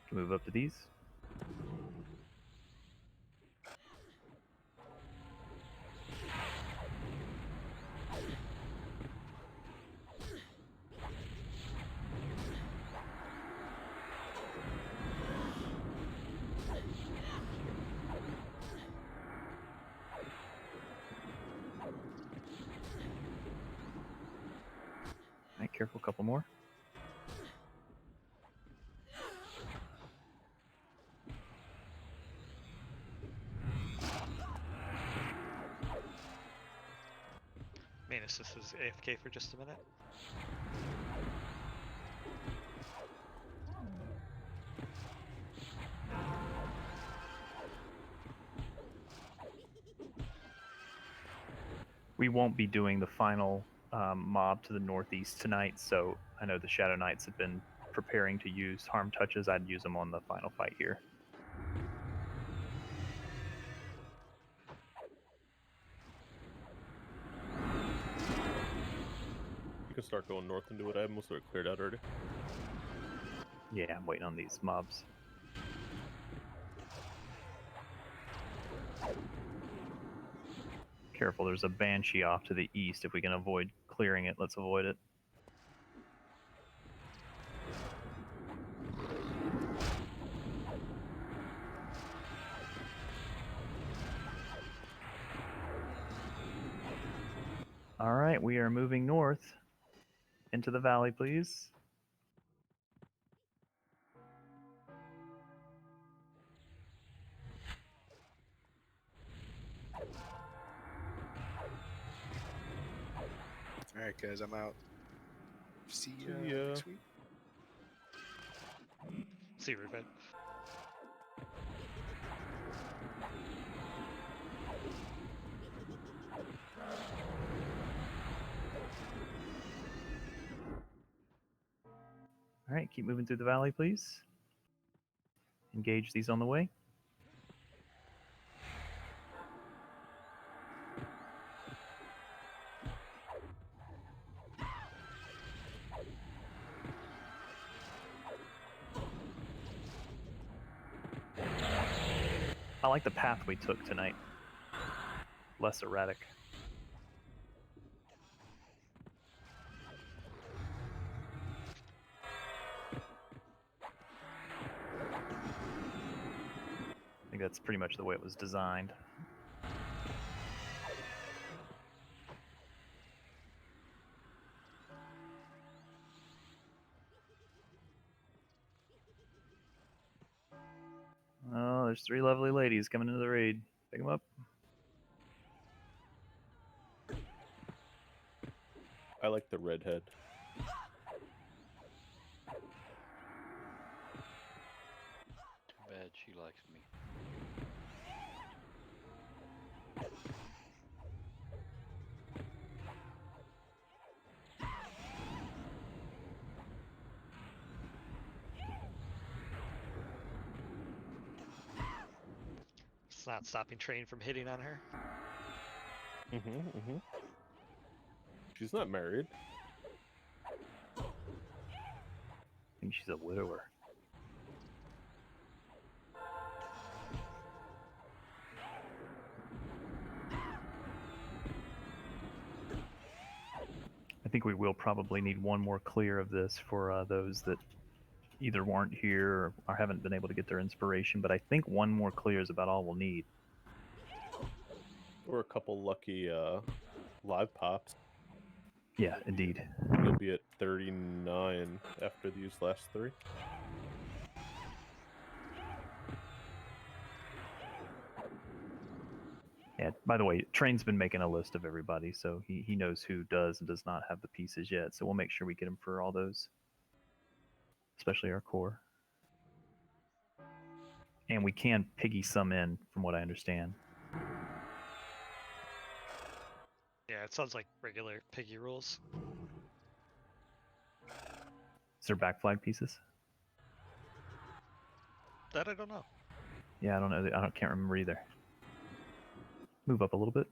Can move up to these. Alright, careful, a couple more. Manus, this is AFK for just a minute. We won't be doing the final mob to the northeast tonight, so I know the Shadow Knights have been preparing to use harm touches. I'd use them on the final fight here. You can start going north into it. I have most of it cleared out already. Yeah, I'm waiting on these mobs. Careful, there's a Banshee off to the east. If we can avoid clearing it, let's avoid it. All right, we are moving north into the valley, please. All right, guys, I'm out. See ya next week. See you, Rupert. All right, keep moving through the valley, please. Engage these on the way. I like the path we took tonight. Less erratic. I think that's pretty much the way it was designed. Oh, there's 3 lovely ladies coming into the raid. Pick them up. I like the redhead. Too bad she likes me. It's not stopping Train from hitting on her. She's not married. I think she's a widower. I think we will probably need one more clear of this for those that either weren't here or haven't been able to get their inspiration, but I think one more clear is about all we'll need. Or a couple lucky live pops. Yeah, indeed. You'll be at 39 after these last 3. Yeah, by the way, Train's been making a list of everybody, so he knows who does and does not have the pieces yet, so we'll make sure we get him for all those. especially our core. And we can piggy some in, from what I understand. Yeah, it sounds like regular piggy rules. Is there back flag pieces? That I don't know. Yeah, I don't know. Can't remember either. Move up a little bit.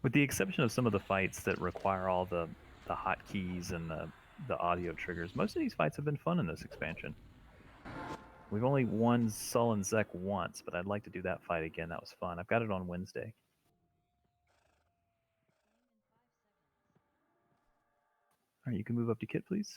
With the exception of some of the fights that require all the hotkeys and the audio triggers, most of these fights have been fun in this expansion. We've only won Sullen Zek once, but I'd like to do that fight again. That was fun. I've got it on Wednesday. All right, you can move up to Kit, please.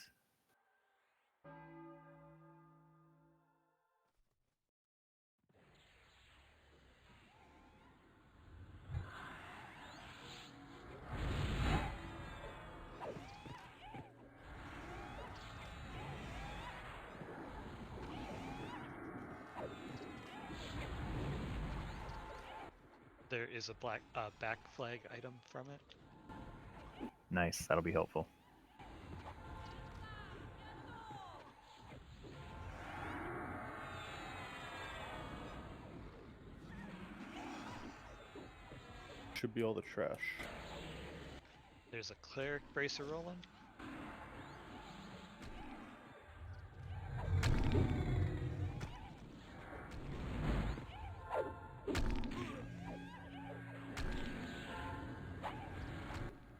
There is a back flag item from it. Nice, that'll be helpful. Should be all the trash. There's a cleric bracer rolling.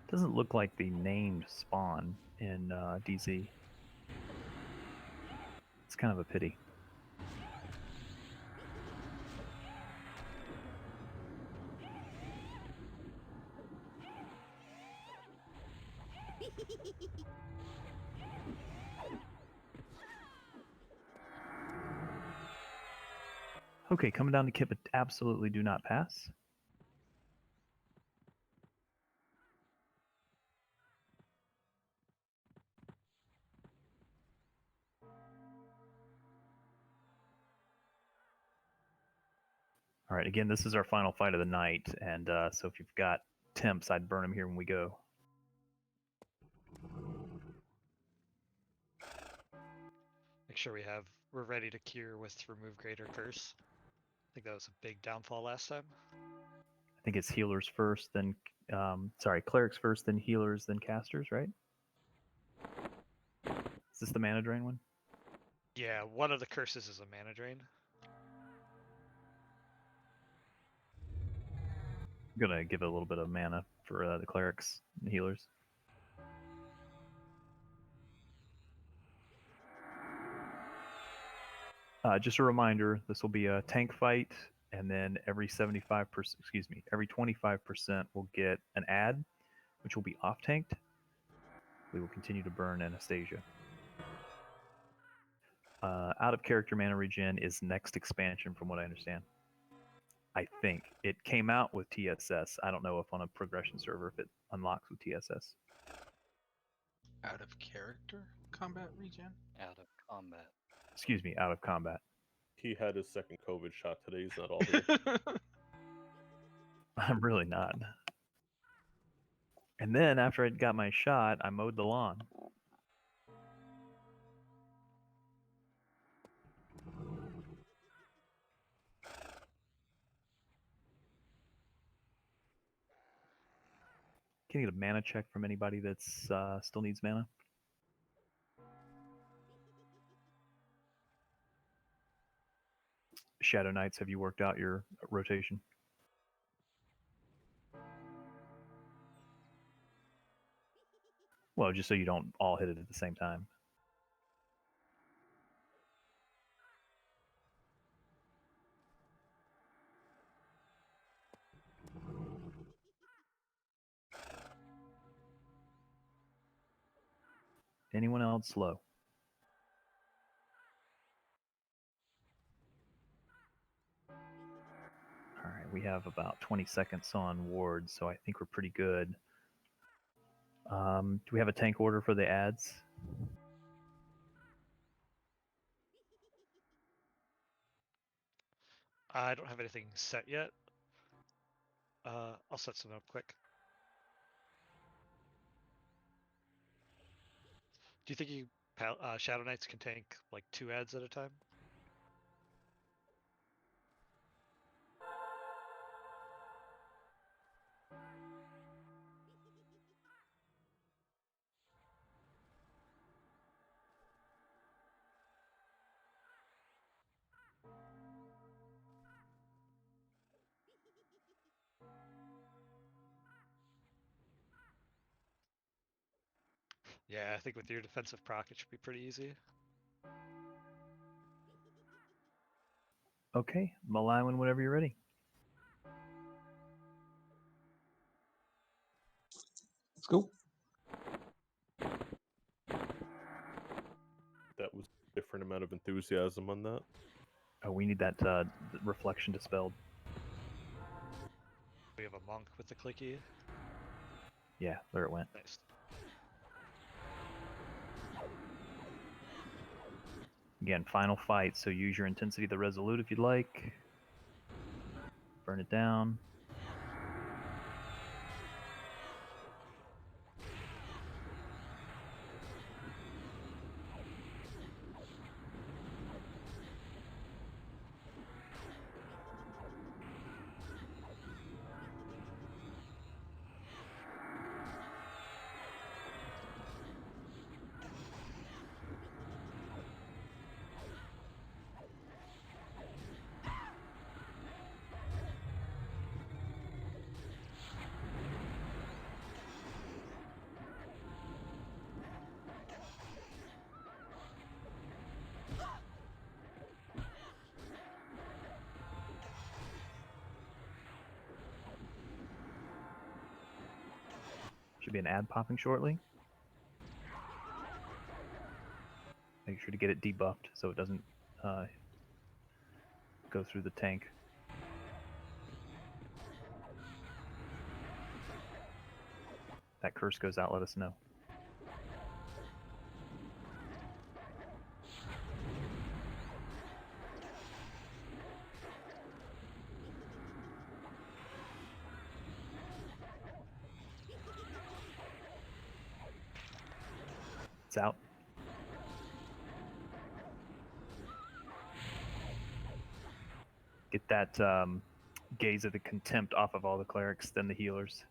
Doesn't look like the named spawn in DZ. It's kind of a pity. Okay, coming down to Kit, but absolutely do not pass. All right, again, this is our final fight of the night, and so if you've got temps, I'd burn them here when we go. Make sure we're ready to cure with remove greater curse. I think that was a big downfall last time. I think it's healers first, then clerics first, then healers, then casters, right? Is this the mana drain one? Yeah, one of the curses is a mana drain. I'm gonna give it a little bit of mana for the clerics and healers. Just a reminder, this will be a tank fight, and then every 25% will get an add, which will be off tanked. We will continue to burn Anastasia. Out of character mana regen is next expansion, from what I understand. I think it came out with TSS. I don't know if on a progression server if it unlocks with TSS. Out of character combat regen? Out of combat. Excuse me, out of combat. He had his second COVID shot today. He's not all here. I'm really not. And then after I got my shot, I mowed the lawn. Can I get a mana check from anybody that's still needs mana? Shadow Knights, have you worked out your rotation? Well, just so you don't all hit it at the same time. Anyone else slow? All right, we have about 20 seconds on ward, so I think we're pretty good. Do we have a tank order for the ads? I don't have anything set yet. I'll set some up quick. Do you think Shadow Knights can tank like 2 ads at a time? Yeah, I think with your defensive proc, it should be pretty easy. Okay, Malywin, whenever you're ready. Let's go. That was a different amount of enthusiasm on that. Oh, we need that reflection dispelled. We have a monk with the clicky. Yeah, there it went. Nice. Again, final fight, so use your intensity of the resolute if you'd like. Burn it down. Should be an ad popping shortly. Make sure to get it debuffed so it doesn't go through the tank. That curse goes out, let us know. It's out. Get that gaze of the contempt off of all the clerics, then the healers.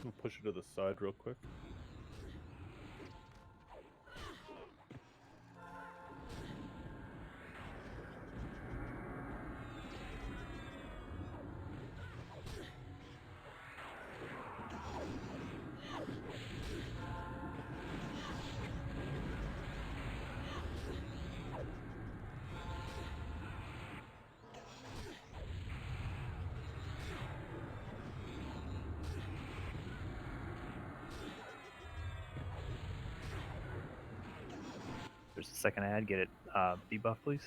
We'll push it to the side real quick. There's a second ad. Get it debuff, please.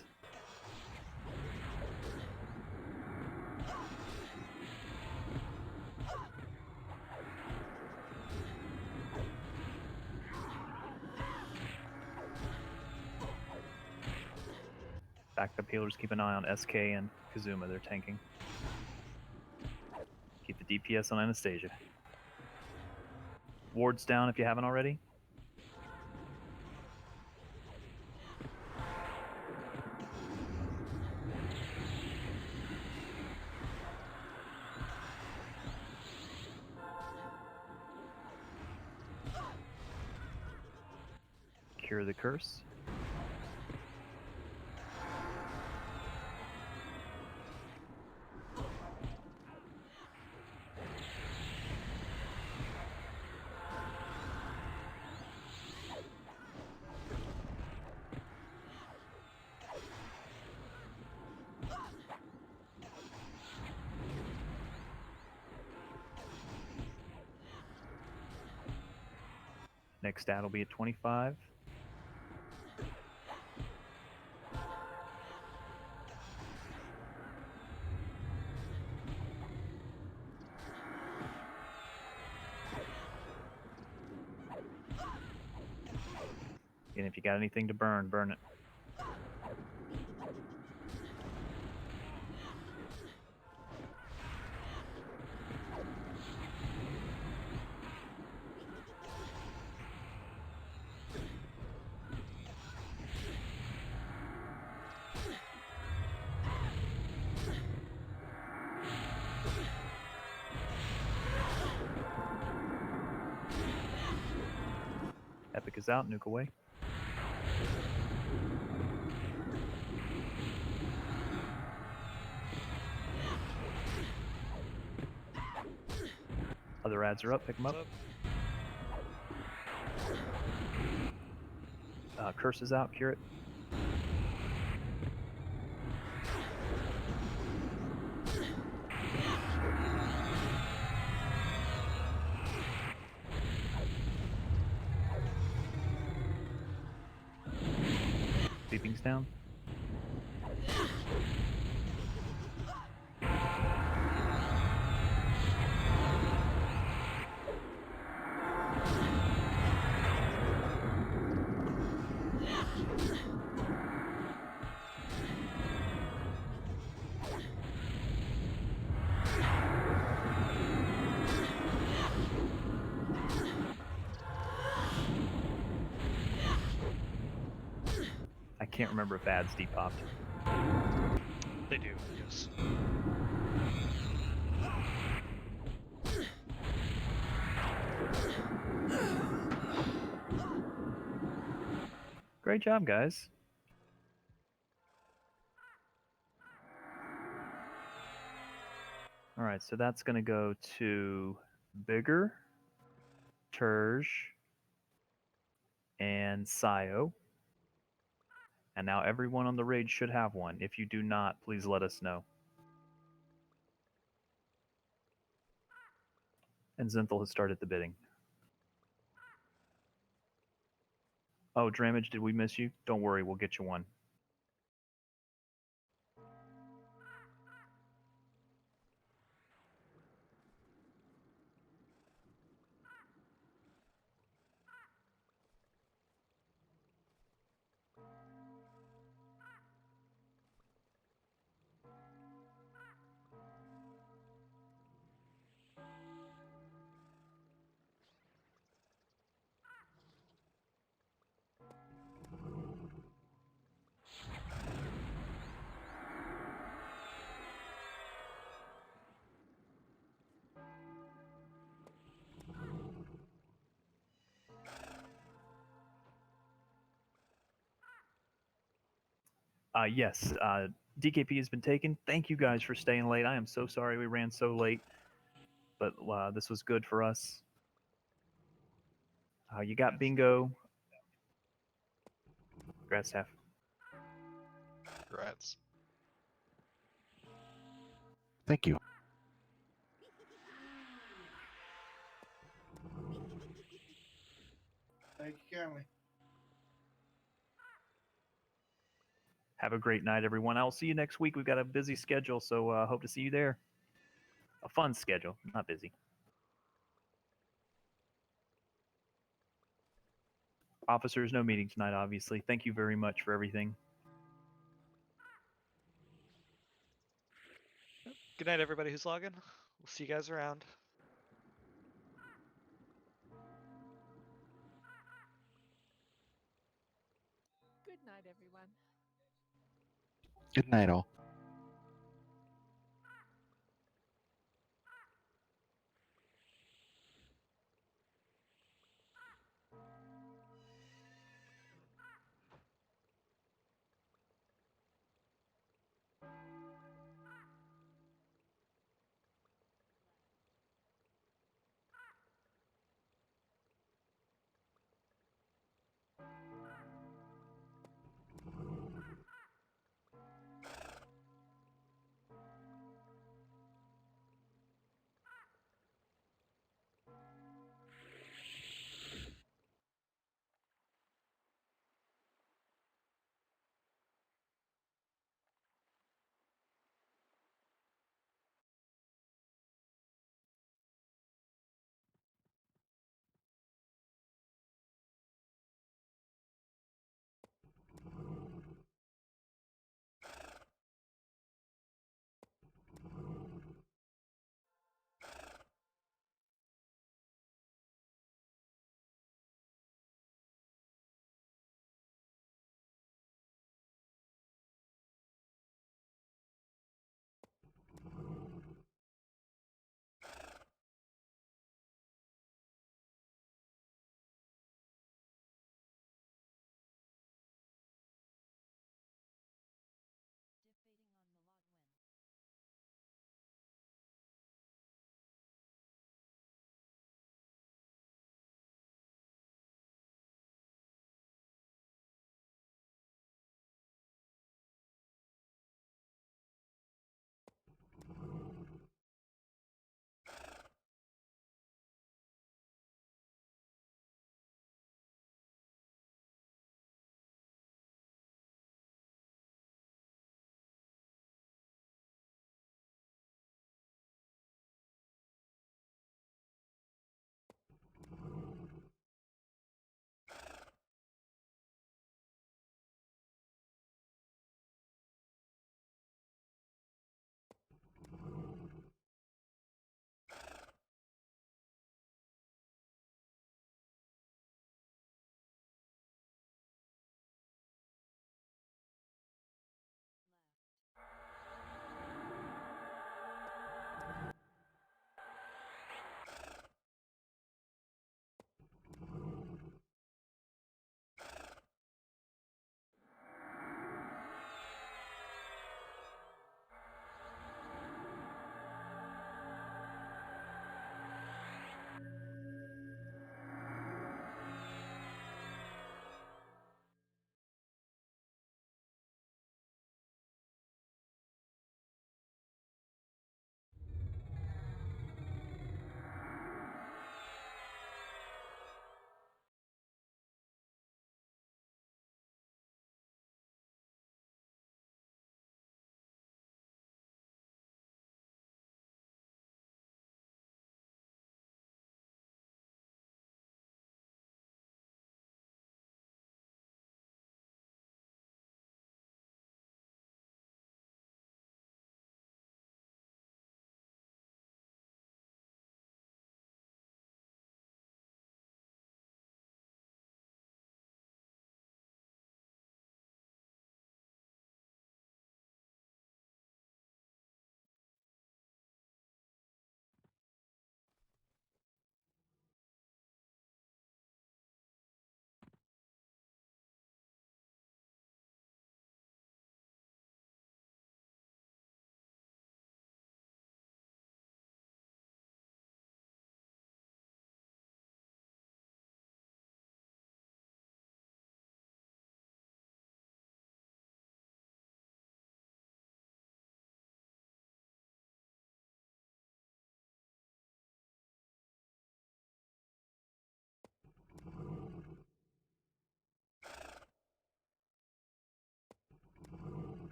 Backup healers, keep an eye on SK and Kazuma. They're tanking. Keep the DPS on Anastasia. Wards down if you haven't already. Cure the curse. Next stat will be at 25. And if you got anything to burn, burn it. Clocks out. Nuke away. Other ads are up. Pick them up. Curse is out. Cure it. Beeping's down. I can't remember if ads depopped. They do, yes. Great job, guys. All right, so that's going to go to Bigger, Terge, and Sio. And now everyone on the raid should have one. If you do not, please let us know. And Zenthal has started the bidding. Oh, Dramage, did we miss you? Don't worry, we'll get you one. Yes, DKP has been taken. Thank you guys for staying late. I am so sorry we ran so late, but this was good for us. You got bingo. Congrats, Steph. Congrats. Thank you. Thank you kindly. Have a great night, everyone. I'll see you next week. We've got a busy schedule, so hope to see you there. A fun schedule, not busy. Officers, no meeting tonight, obviously. Thank you very much for everything. Good night, everybody who's logging. We'll see you guys around. Good night, everyone. Good night, all.